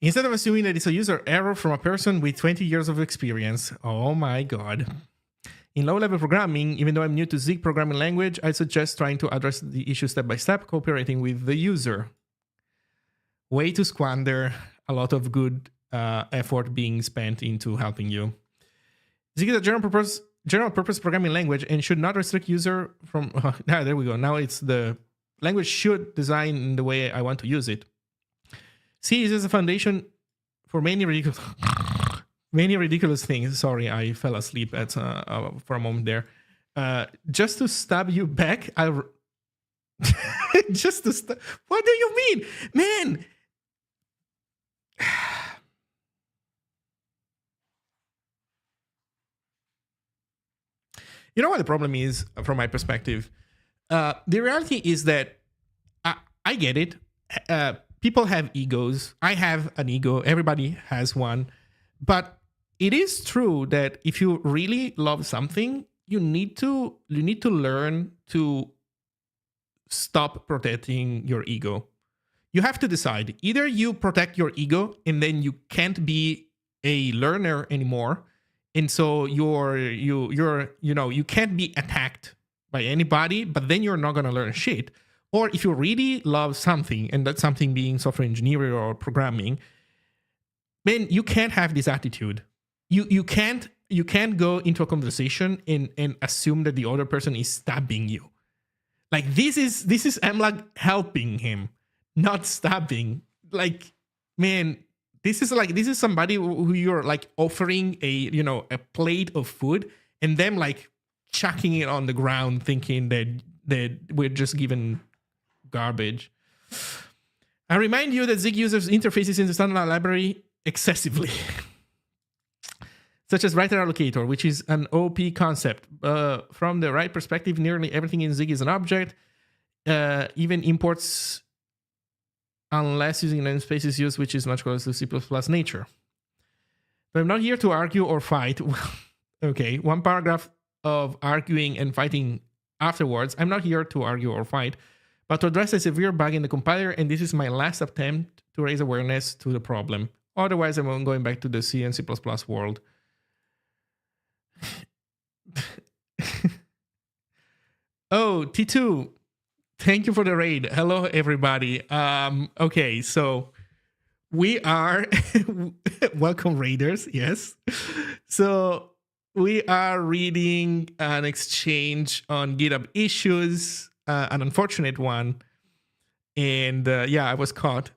Instead of assuming that it's a user error from a person with 20 years of experience, oh my God. In low-level programming, even though I'm new to Zig programming language, I suggest trying to address the issue step by step, cooperating with the user. Way to squander a lot of good effort being spent into helping you. Zig is a general purpose programming language and should not restrict user from... there we go. Now it's the language should design in the way I want to use it. C is a foundation for many ridiculous things. Sorry, I fell asleep for a moment there. Just to stab you back, just to stab... What do you mean? Man! You know what the problem is from my perspective? The reality is that I get it. People have egos. I have an ego. Everybody has one. But it is true that if you really love something, you need to learn to stop protecting your ego. You have to decide. Either you protect your ego and then you can't be a learner anymore and so you can't be attacked by anybody, but then you're not going to learn shit. Or if you really love something, and that's something being software engineering or programming, then you can't have this attitude. You can't go into a conversation and assume that the other person is stabbing you. Like this is Amlag helping him, not stabbing. Like, man, this is somebody who you're like offering a plate of food and them like chucking it on the ground, thinking that we're just given garbage. I remind you that Zig uses interfaces in the standard library excessively, such as writer allocator, which is an OP concept. From the right perspective, nearly everything in Zig is an object, even imports, unless using namespace is used, which is much closer to C++ nature. But I'm not here to argue or fight. Okay, one paragraph of arguing and fighting afterwards. I'm not here to argue or fight, but to address a severe bug in the compiler, and this is my last attempt to raise awareness to the problem. Otherwise, I'm going back to the C and C++ world. Oh, T2, thank you for the raid. Hello, everybody. Okay, so we are welcome raiders. Yes. So we are reading an exchange on GitHub issues, an unfortunate one. And yeah, I was caught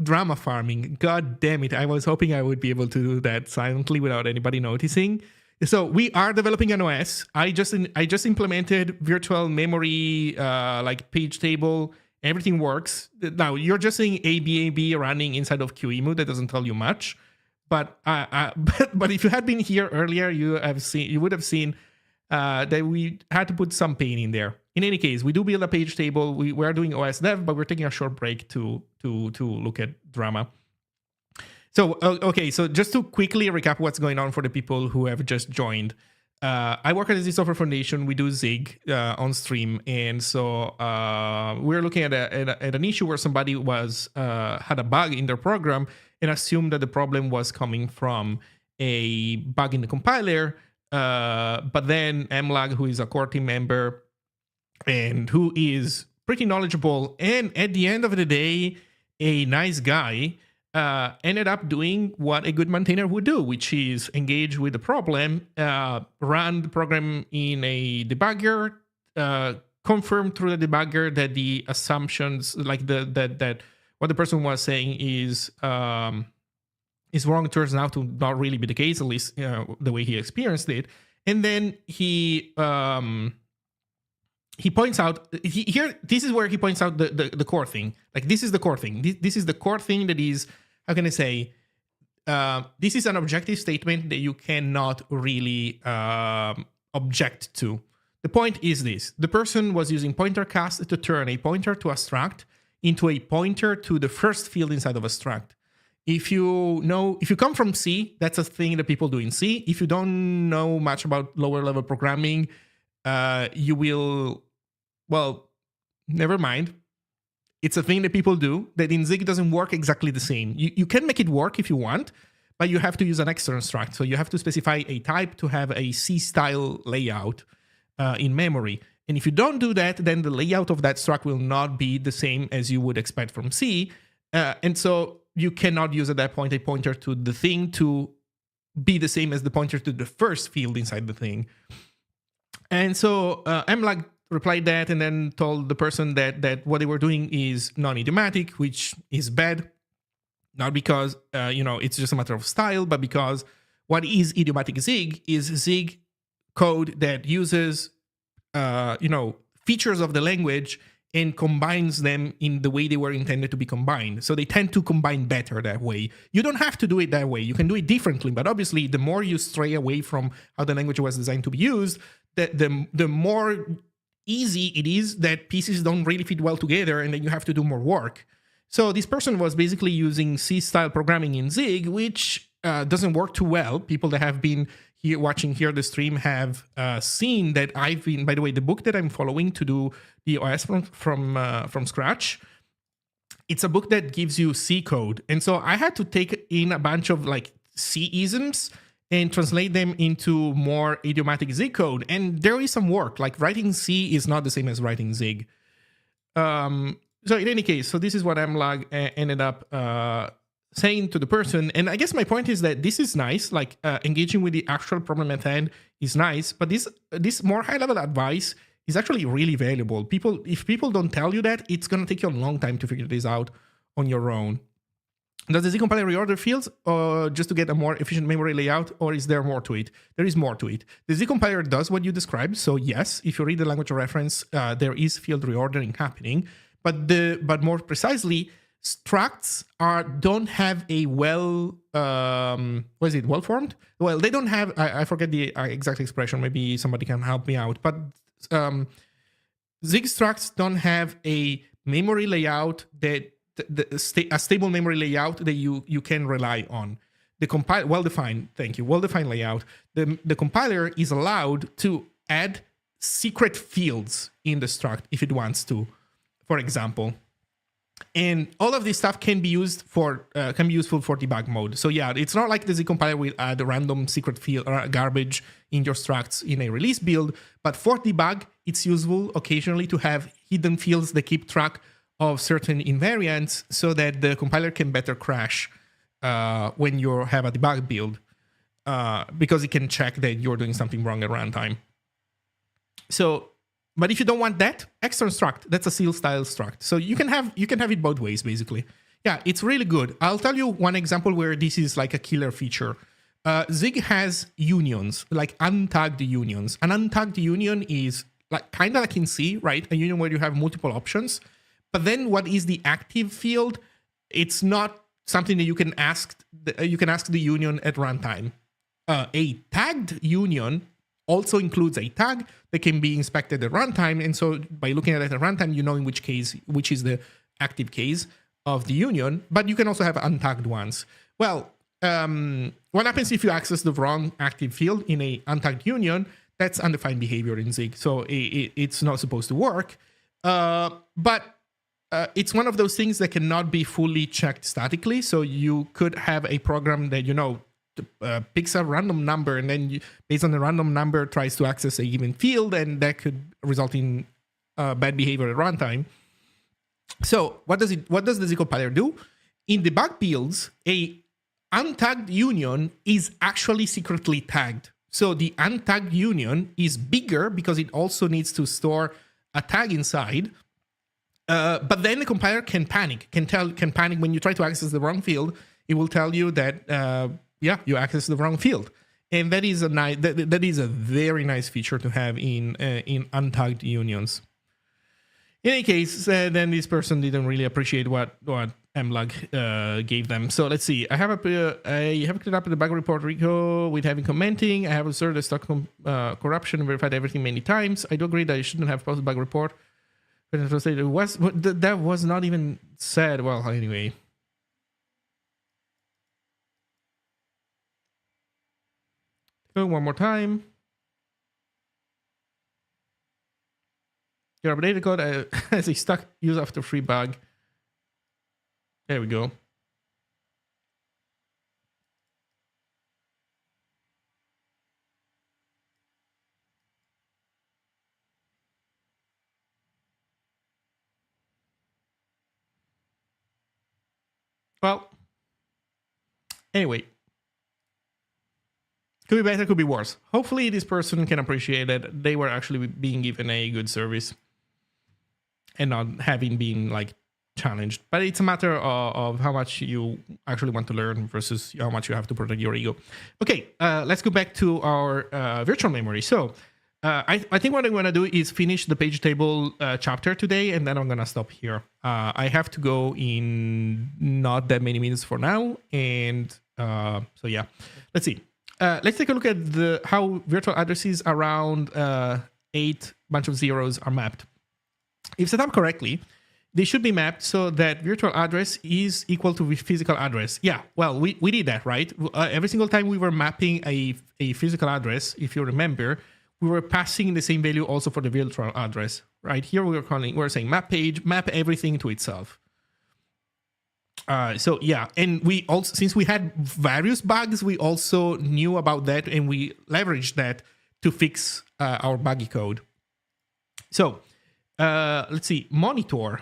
drama farming. God damn it. I was hoping I would be able to do that silently without anybody noticing. So we are developing an OS. I just implemented virtual memory, like page table. Everything works. Now you're just seeing ABAB running inside of QEMU. That doesn't tell you much. But but if you had been here earlier, you would have seen that we had to put some pain in there. In any case, we do build a page table. We are doing OS dev, but we're taking a short break to look at drama. So, okay, so just to quickly recap what's going on for the people who have just joined. I work at the Software Foundation. We do Zig on stream. And so we're looking at an issue where somebody had a bug in their program and assumed that the problem was coming from a bug in the compiler. But then Amlag, who is a core team member and who is pretty knowledgeable and at the end of the day, a nice guy, ended up doing what a good maintainer would do, which is engage with the problem, run the program in a debugger, confirm through the debugger that the assumptions, like that what the person was saying is wrong, turns out to not really be the case, at least the way he experienced it. And then he points out here. This is where he points out the core thing. Like this is the core thing. This is the core thing that is, how can I say? This is an objective statement that you cannot really object to. The point is this: the person was using pointer cast to turn a pointer to a struct into a pointer to the first field inside of a struct. If you come from C, that's a thing that people do in C. If you don't know much about lower level programming, you will, well, never mind. It's a thing that people do that in Zig doesn't work exactly the same. You can make it work if you want, but you have to use an external struct. So you have to specify a type to have a C-style layout in memory. And if you don't do that, then the layout of that struct will not be the same as you would expect from C. And so you cannot use at that point a pointer to the thing to be the same as the pointer to the first field inside the thing. And so Amlag replied that and then told the person that what they were doing is non-idiomatic, which is bad. Not because, it's just a matter of style, but because what is idiomatic Zig is Zig code that uses, features of the language and combines them in the way they were intended to be combined. So they tend to combine better that way. You don't have to do it that way. You can do it differently, but obviously the more you stray away from how the language was designed to be used, the more easy it is that pieces don't really fit well together and then you have to do more work. So this person was basically using C-style programming in Zig, which doesn't work too well. People that have been here watching the stream have seen that I've been, by the way, the book that I'm following to do the OS from scratch, it's a book that gives you C code. And so I had to take in a bunch of like C-isms and translate them into more idiomatic Zig code. And there is some work. Like writing C is not the same as writing Zig. So in any case, so this is what MLog ended up saying to the person. And I guess my point is that this is nice, like engaging with the actual problem at hand is nice, but this more high-level advice is actually really valuable. If people don't tell you that, it's going to take you a long time to figure this out on your own. Does the Z compiler reorder fields just to get a more efficient memory layout, or is there more to it? There is more to it. The Z compiler does what you described. So yes, if you read the language of reference, there is field reordering happening. But more precisely, structs don't have a well formed. Well, they don't have. I forget the exact expression. Maybe somebody can help me out. But Zig structs don't have a memory layout that a stable memory layout that you can rely on. The compile well-defined. Thank you. Well-defined layout. The compiler is allowed to add secret fields in the struct if it wants to, for example. And all of this stuff can be used for useful for debug mode. So yeah, it's not like the Z compiler will add a random secret field or garbage in your structs in a release build, but for debug, it's useful occasionally to have hidden fields that keep track of certain invariants so that the compiler can better crash when you have a debug build, because it can check that you're doing something wrong at runtime. So, but if you don't want that, extern struct, that's a seal style struct. So you can have it both ways, basically. Yeah, it's really good. I'll tell you one example where this is like a killer feature. Zig has unions, like untagged unions. An untagged union is like kind of like in C, right? A union where you have multiple options. But then what is the active field? It's not something that you can ask. You can ask the union at runtime. A tagged union also includes a tag that can be inspected at runtime. And so by looking at it at runtime, you know in which is the active case of the union, but you can also have untagged ones. Well, what happens if you access the wrong active field in a untagged union? That's undefined behavior in Zig. So it's not supposed to work. But it's one of those things that cannot be fully checked statically. So you could have a program that, picks a random number and then based on the random number tries to access a given field, and that could result in bad behavior at runtime. So what does the Z compiler do? In debug builds, a untagged union is actually secretly tagged. So the untagged union is bigger because it also needs to store a tag inside. But then the compiler can panic when you try to access the wrong field. It will tell you that you access the wrong field, and that is a very nice feature to have in untagged unions. In any case, then this person didn't really appreciate what MLog gave them. So let's see. I have cleared up the bug report Rico with having commenting. I have observed the stock corruption and verified everything many times. I do agree that I shouldn't have posted bug report. But that was not even said. Well, anyway. Go one more time. Your updated code has a stuck use after free bug. There we go. Well, anyway. Could be better, could be worse. Hopefully this person can appreciate that they were actually being given a good service and not having been like challenged. But it's a matter of how much you actually want to learn versus how much you have to protect your ego. Okay, let's go back to our virtual memory. So I think what I'm going to do is finish the page table chapter today, and then I'm going to stop here. I have to go in not that many minutes for now. And so yeah, let's see. Let's take a look at how virtual addresses around 8 bunch of zeros are mapped. If set up correctly, they should be mapped so that virtual address is equal to the physical address. Yeah, well, we did that, right? Every single time we were mapping a physical address, if you remember, we were passing the same value also for the virtual address, right? Here we're saying map page, map everything to itself. So yeah, and we also, since we had various bugs, we also knew about that and we leveraged that to fix our buggy code. So let's see, monitor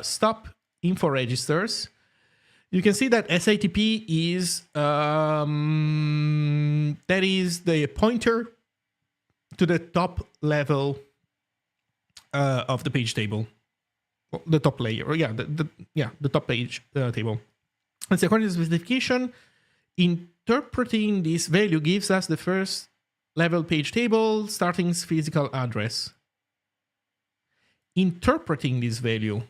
stop info registers. You can see that SATP is that is the pointer to the top level of the page table, the top layer. Yeah, the top page table. And so according to the specification, interpreting this value gives us the first level page table starting's physical address. Interpreting this value.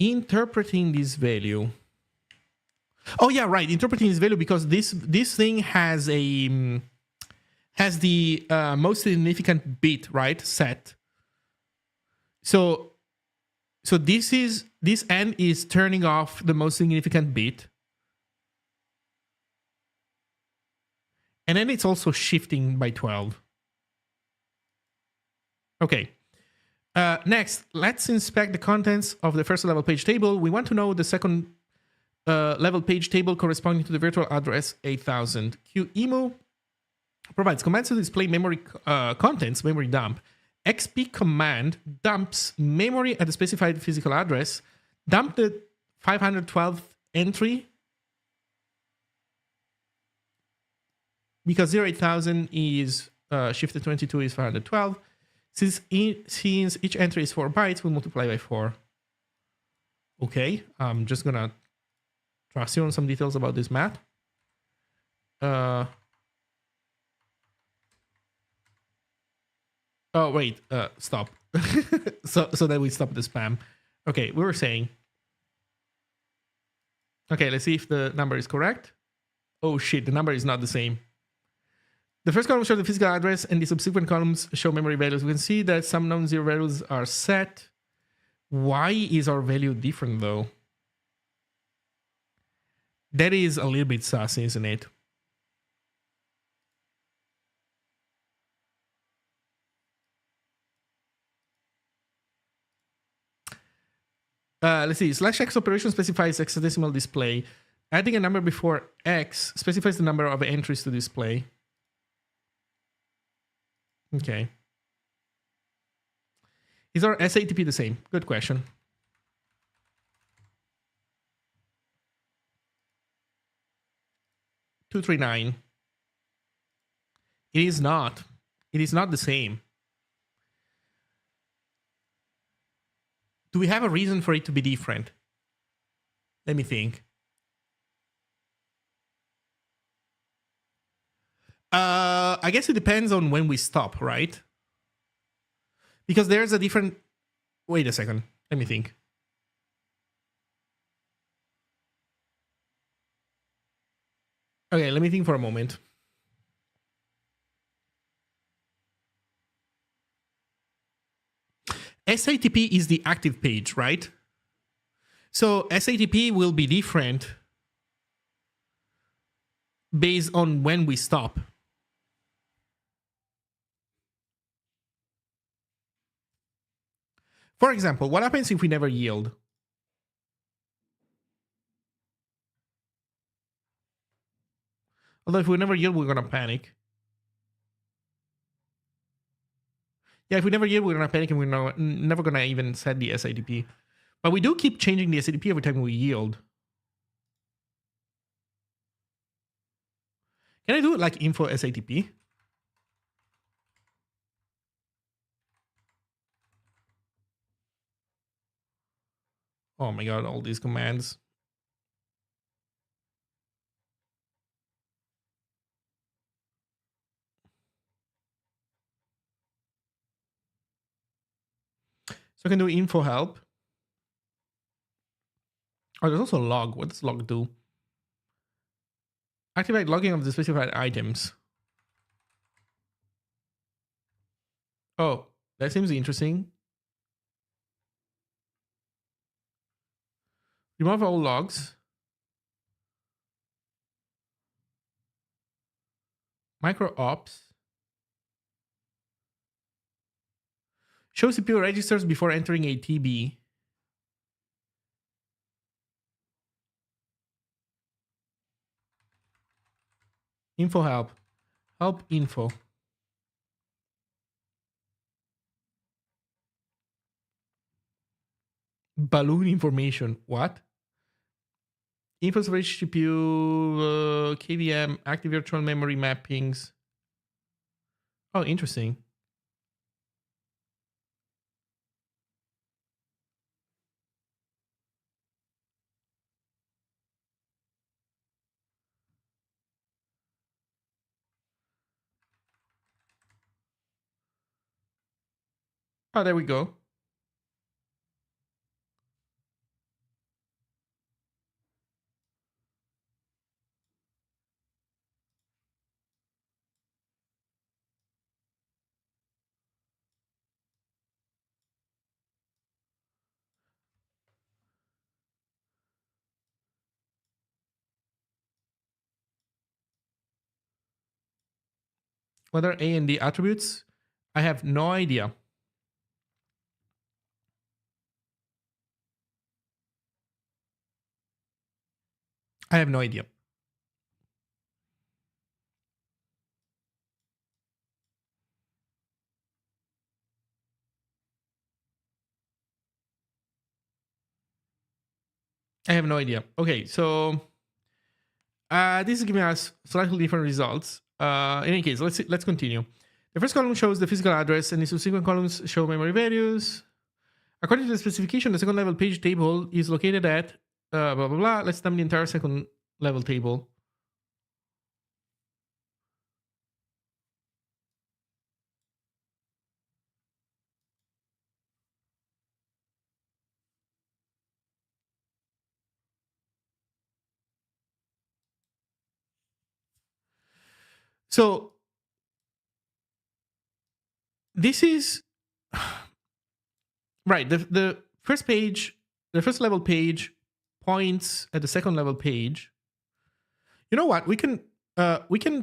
Interpreting this value. Oh yeah, right. Interpreting this value because this thing has a has the most significant bit, right, set. So this end is turning off the most significant bit, and then it's also shifting by 12. Okay. Next, let's inspect the contents of the first level page table. We want to know the second level page table corresponding to the virtual address 8000. QEMU provides commands to display memory contents, memory dump. XP command dumps memory at the specified physical address. Dump the 512th entry because 08000 is shifted 22 is 512. Since each entry is 4 bytes, we'll multiply by 4. Okay, I'm just gonna trust you on some details about this math. Oh wait, stop. so that we stop the spam. Okay, we were saying. Okay, let's see if the number is correct. Oh shit, the number is not the same. The first column shows the physical address and the subsequent columns show memory values. We can see that some non-zero values are set. Why is our value different though? That is a little bit sus, isn't it? Let's see. /x operation specifies hexadecimal display. Adding a number before x specifies the number of entries to display. Okay. Is our SATP the same? Good question. $239. It is not. It is not the same. Do we have a reason for it to be different? Let me think. I guess it depends on when we stop, right? Because there's a different... Wait a second. Let me think. Okay, let me think for a moment. SATP is the active page, right? So SATP will be different based on when we stop. For example, what happens if we never yield? Although if we never yield, we're going to panic. Yeah, if we never yield, we're going to panic and we're never going to even set the SATP. But we do keep changing the SATP every time we yield. Can I do it like info SATP? Oh my god, all these commands. So I can do info help. Oh, there's also log. What does log do? Activate logging of the specified items. Oh, that seems interesting. Remove all logs. Micro ops. Show CPU registers before entering a TB. Info help. Help info. Balloon information. What? Info storage CPU, KVM, active virtual memory mappings. Oh, interesting. Oh, there we go. What are A and D attributes? I have no idea. I have no idea. I have no idea. Okay, so this is giving us slightly different results. In any case, let's continue. The first column shows the physical address, and the subsequent columns show memory values. According to the specification, the second level page table is located at blah blah blah. Let's dump the entire second level table. So this is right. The first page, the first level page points at the second level page. You know what? We can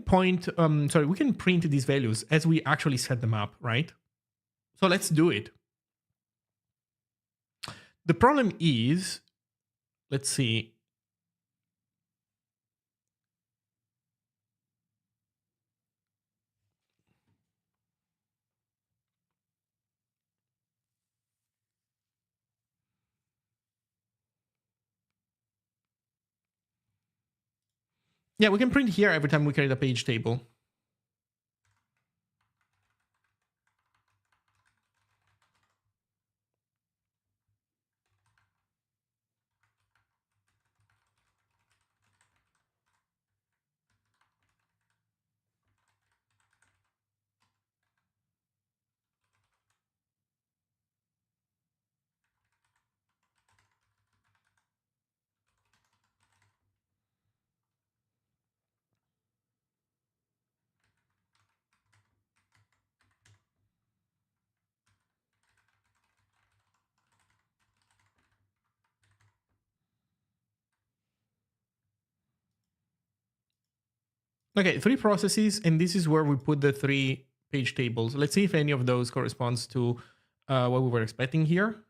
point. We can print these values as we actually set them up, right? So let's do it. The problem is, let's see. Yeah, we can print here every time we create a page table. Okay, 3 processes, and this is where we put the 3 page tables. Let's see if any of those corresponds to what we were expecting here.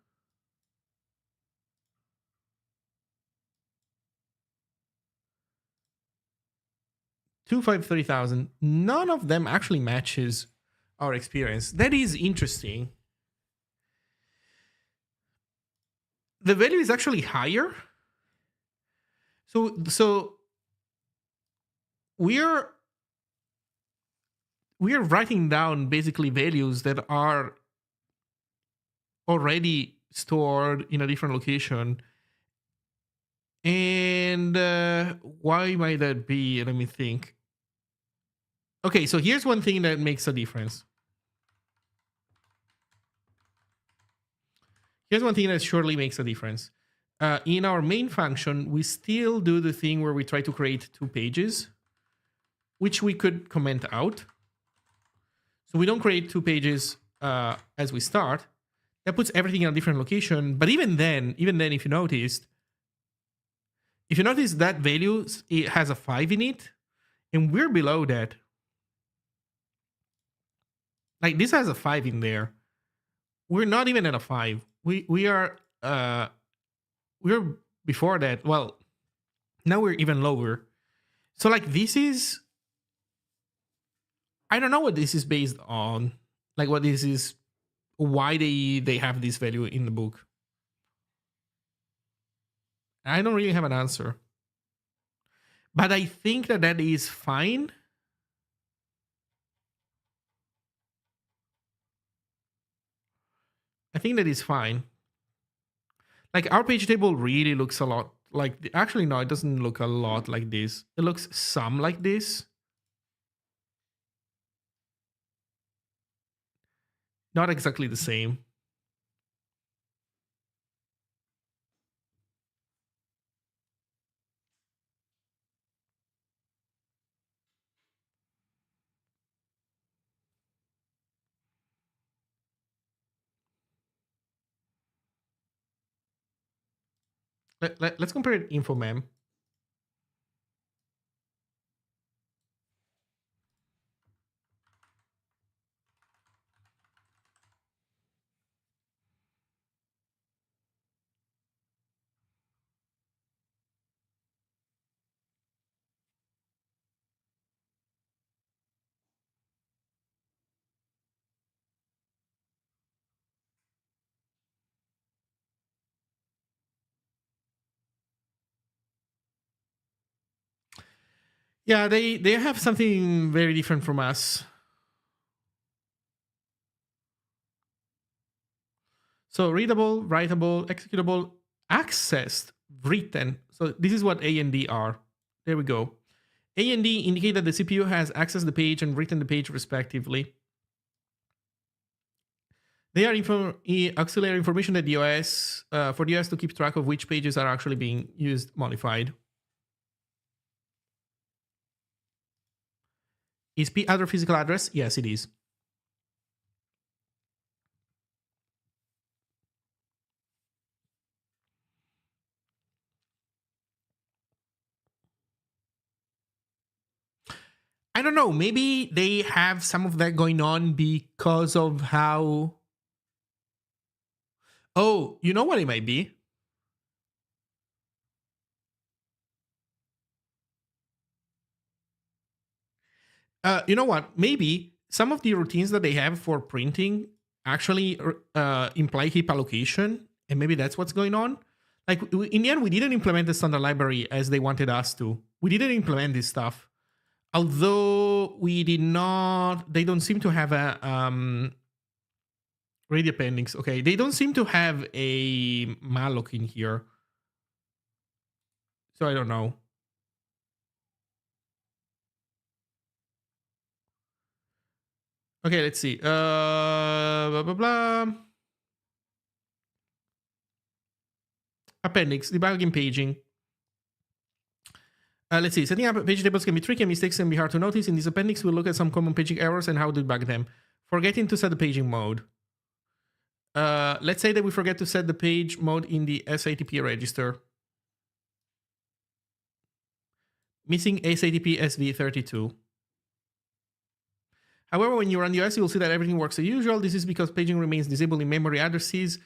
253,000. None of them actually matches our experience. That is interesting. The value is actually higher. So we're writing down basically values that are already stored in a different location. And why might that be? Let me think. Okay, so here's one thing that makes a difference. Here's one thing that surely makes a difference. In our main function, we still do the thing where we try to create 2 pages, which we could comment out. So we don't create 2 pages as we start. That puts everything in a different location. But even then, if you noticed, that value, it has a 5 in it, and we're below that. Like this has a 5 in there. We're not even at a 5. We're before that. Well, now we're even lower. So like this is, I don't know what this is based on. Like what this is, why they have this value in the book. I don't really have an answer. But I think that that is fine. I think that is fine. Like our page table really looks a lot like, actually no, it doesn't look a lot like this. It looks some like this. Not exactly the same. Let's compare it info mem. Yeah, they have something very different from us. So readable, writable, executable, accessed, written. So this is what A and D are. There we go. A and D indicate that the CPU has accessed the page and written the page respectively. They are auxiliary information that the OS, for the OS to keep track of which pages are actually being used, modified. Is P other physical address? Yes, it is. I don't know. Maybe they have some of that going on because of how. Oh, you know what it might be? You know what? Maybe some of the routines that they have for printing actually imply heap allocation, and maybe that's what's going on. Like in the end, we didn't implement the standard library as they wanted us to. We didn't implement this stuff, although we did not. They don't seem to have a ready appendix. Okay, they don't seem to have a malloc in here, so I don't know. Okay, let's see. Blah blah blah. Appendix, debugging, paging. Let's see. Setting up page tables can be tricky and mistakes can be hard to notice. In this appendix, we'll look at some common paging errors and how to debug them. Forgetting to set the paging mode. Let's say that we forget to set the page mode in the SATP register. Missing SATP SV32. However, when you run the OS, you'll see that everything works as usual. This is because paging remains disabled in memory addresses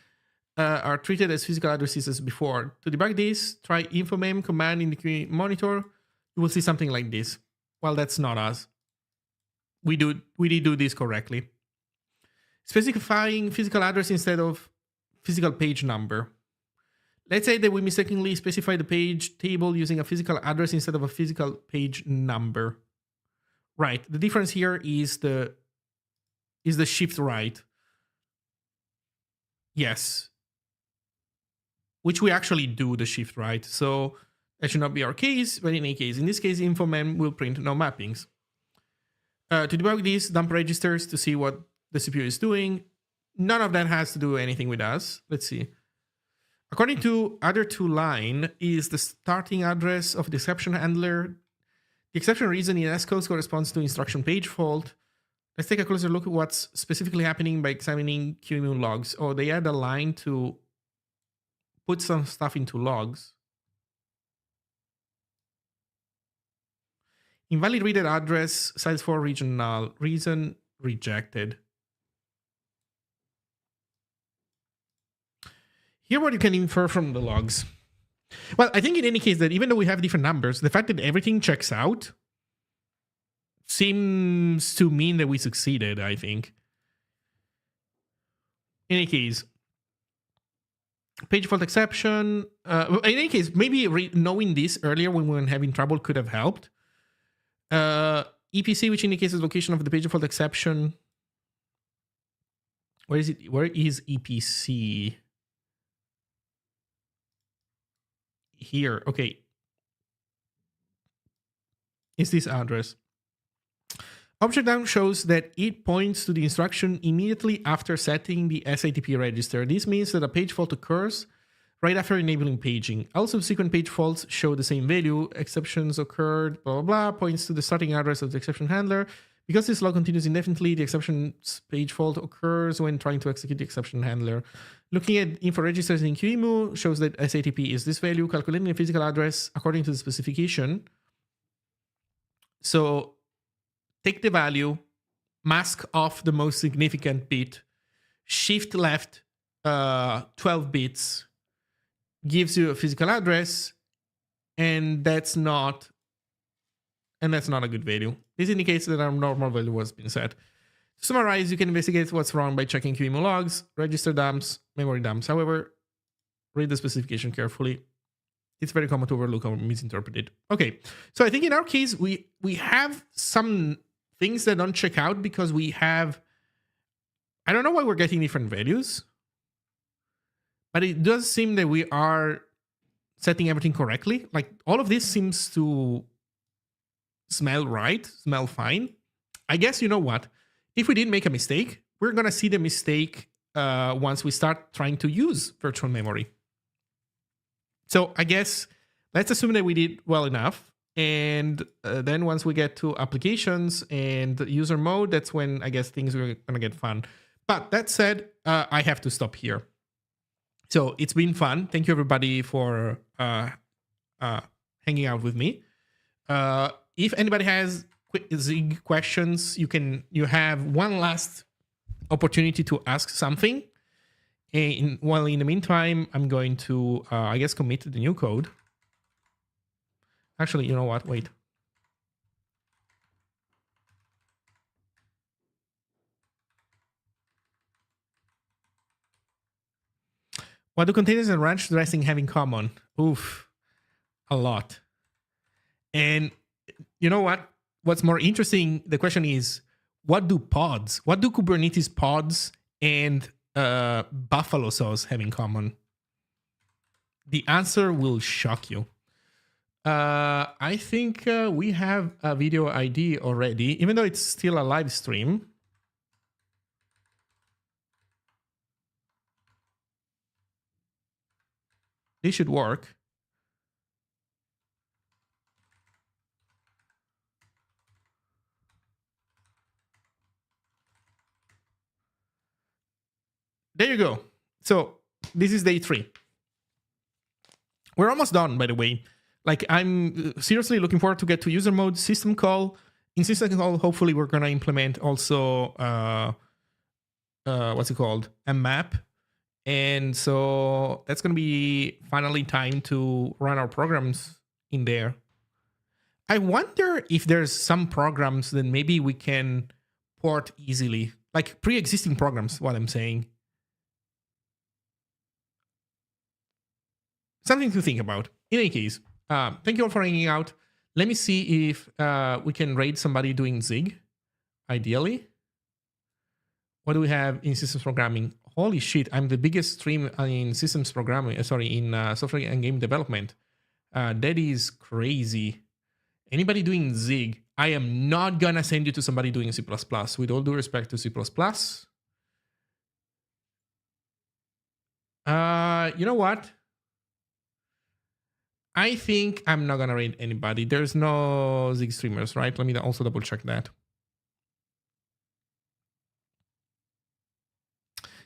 are treated as physical addresses as before. To debug this, try infomem command in the monitor. You will see something like this. Well, that's not us. We did do this correctly. Specifying physical address instead of physical page number. Let's say that we mistakenly specify the page table using a physical address instead of a physical page number. Right. The difference here is the shift right. Yes. Which we actually do the shift right. So that should not be our case, but in any case, in this case, infomem will print no mappings. To debug these, dump registers to see what the CPU is doing. None of that has to do anything with us. Let's see. According to other two line is the starting address of the exception handler. The exception reason in S-code corresponds to instruction page fault. Let's take a closer look at what's specifically happening by examining QEMU logs. Oh, they add a line to put some stuff into logs. Invalid readed address, size 4 region null, reason rejected. Here what you can infer from the logs. Well, I think in any case that even though we have different numbers, the fact that everything checks out seems to mean that we succeeded, I think. In any case, page fault exception. In any case, maybe knowing this earlier when we were having trouble could have helped. EPC, which indicates the location of the page fault exception. Where is it? Where is EPC? Here. Okay. Is this address? Object down shows that it points to the instruction immediately after setting the SATP register. This means that a page fault occurs right after enabling paging. All subsequent page faults show the same value. Exceptions occurred, blah, blah, blah, points to the starting address of the exception handler. Because this log continues indefinitely, the exceptions page fault occurs when trying to execute the exception handler. Looking at info registers in QEMU shows that SATP is this value, calculating the physical address according to the specification. So take the value, mask off the most significant bit, shift left 12 bits, gives you a physical address, and that's not a good value. This indicates that our normal value was being set. To summarize, you can investigate what's wrong by checking QEMU logs, register dumps, memory dumps. However, read the specification carefully. It's very common to overlook or misinterpret it. Okay, so I think in our case, we have some things that don't check out because we have, I don't know why we're getting different values, but it does seem that we are setting everything correctly. Like all of this seems to smell right, smell fine. I guess you know what? If we did make a mistake, we're gonna see the mistake once we start trying to use virtual memory. So I guess let's assume that we did well enough. And then once we get to applications and user mode, that's when I guess things are gonna get fun. But that said, I have to stop here. So it's been fun. Thank you everybody for hanging out with me. If anybody has Zig questions, you have one last opportunity to ask something. While in the meantime, I'm going to, I guess, commit to the new code. Actually, you know what? Wait. What do containers and ranch dressing have in common? Oof, a lot. And you know what? What's more interesting, the question is, what do Kubernetes pods and buffalo sauce have in common? The answer will shock you. I think we have a video ID already, even though it's still a live stream. This should work. There you go. So this is day 3. We're almost done, by the way. Like, I'm seriously looking forward to get to user mode, system call. In system call, hopefully we're going to implement also, what's it called? A map. And so that's going to be finally time to run our programs in there. I wonder if there's some programs that maybe we can port easily. Like pre-existing programs, what I'm saying. Something to think about. In any case, thank you all for hanging out. Let me see if we can raid somebody doing Zig, ideally. What do we have in systems programming? Holy shit, I'm the biggest stream in systems programming, in software and game development. That is crazy. Anybody doing Zig, I am not gonna send you to somebody doing C++. With all due respect to C++. You know what? I think I'm not gonna raid anybody. There's no Zig streamers, right? Let me also double check that.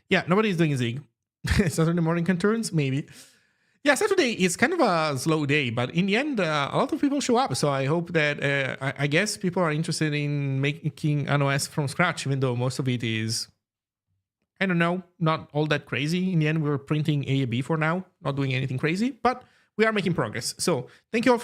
Yeah, nobody's doing Zig. Saturday morning concerns, maybe. Yeah, Saturday is kind of a slow day, but in the end, a lot of people show up. So I hope that, I guess people are interested in making an OS from scratch, even though most of it is I don't know, not all that crazy. In the end, we're printing A and B for now, not doing anything crazy, but we are making progress. So thank you all for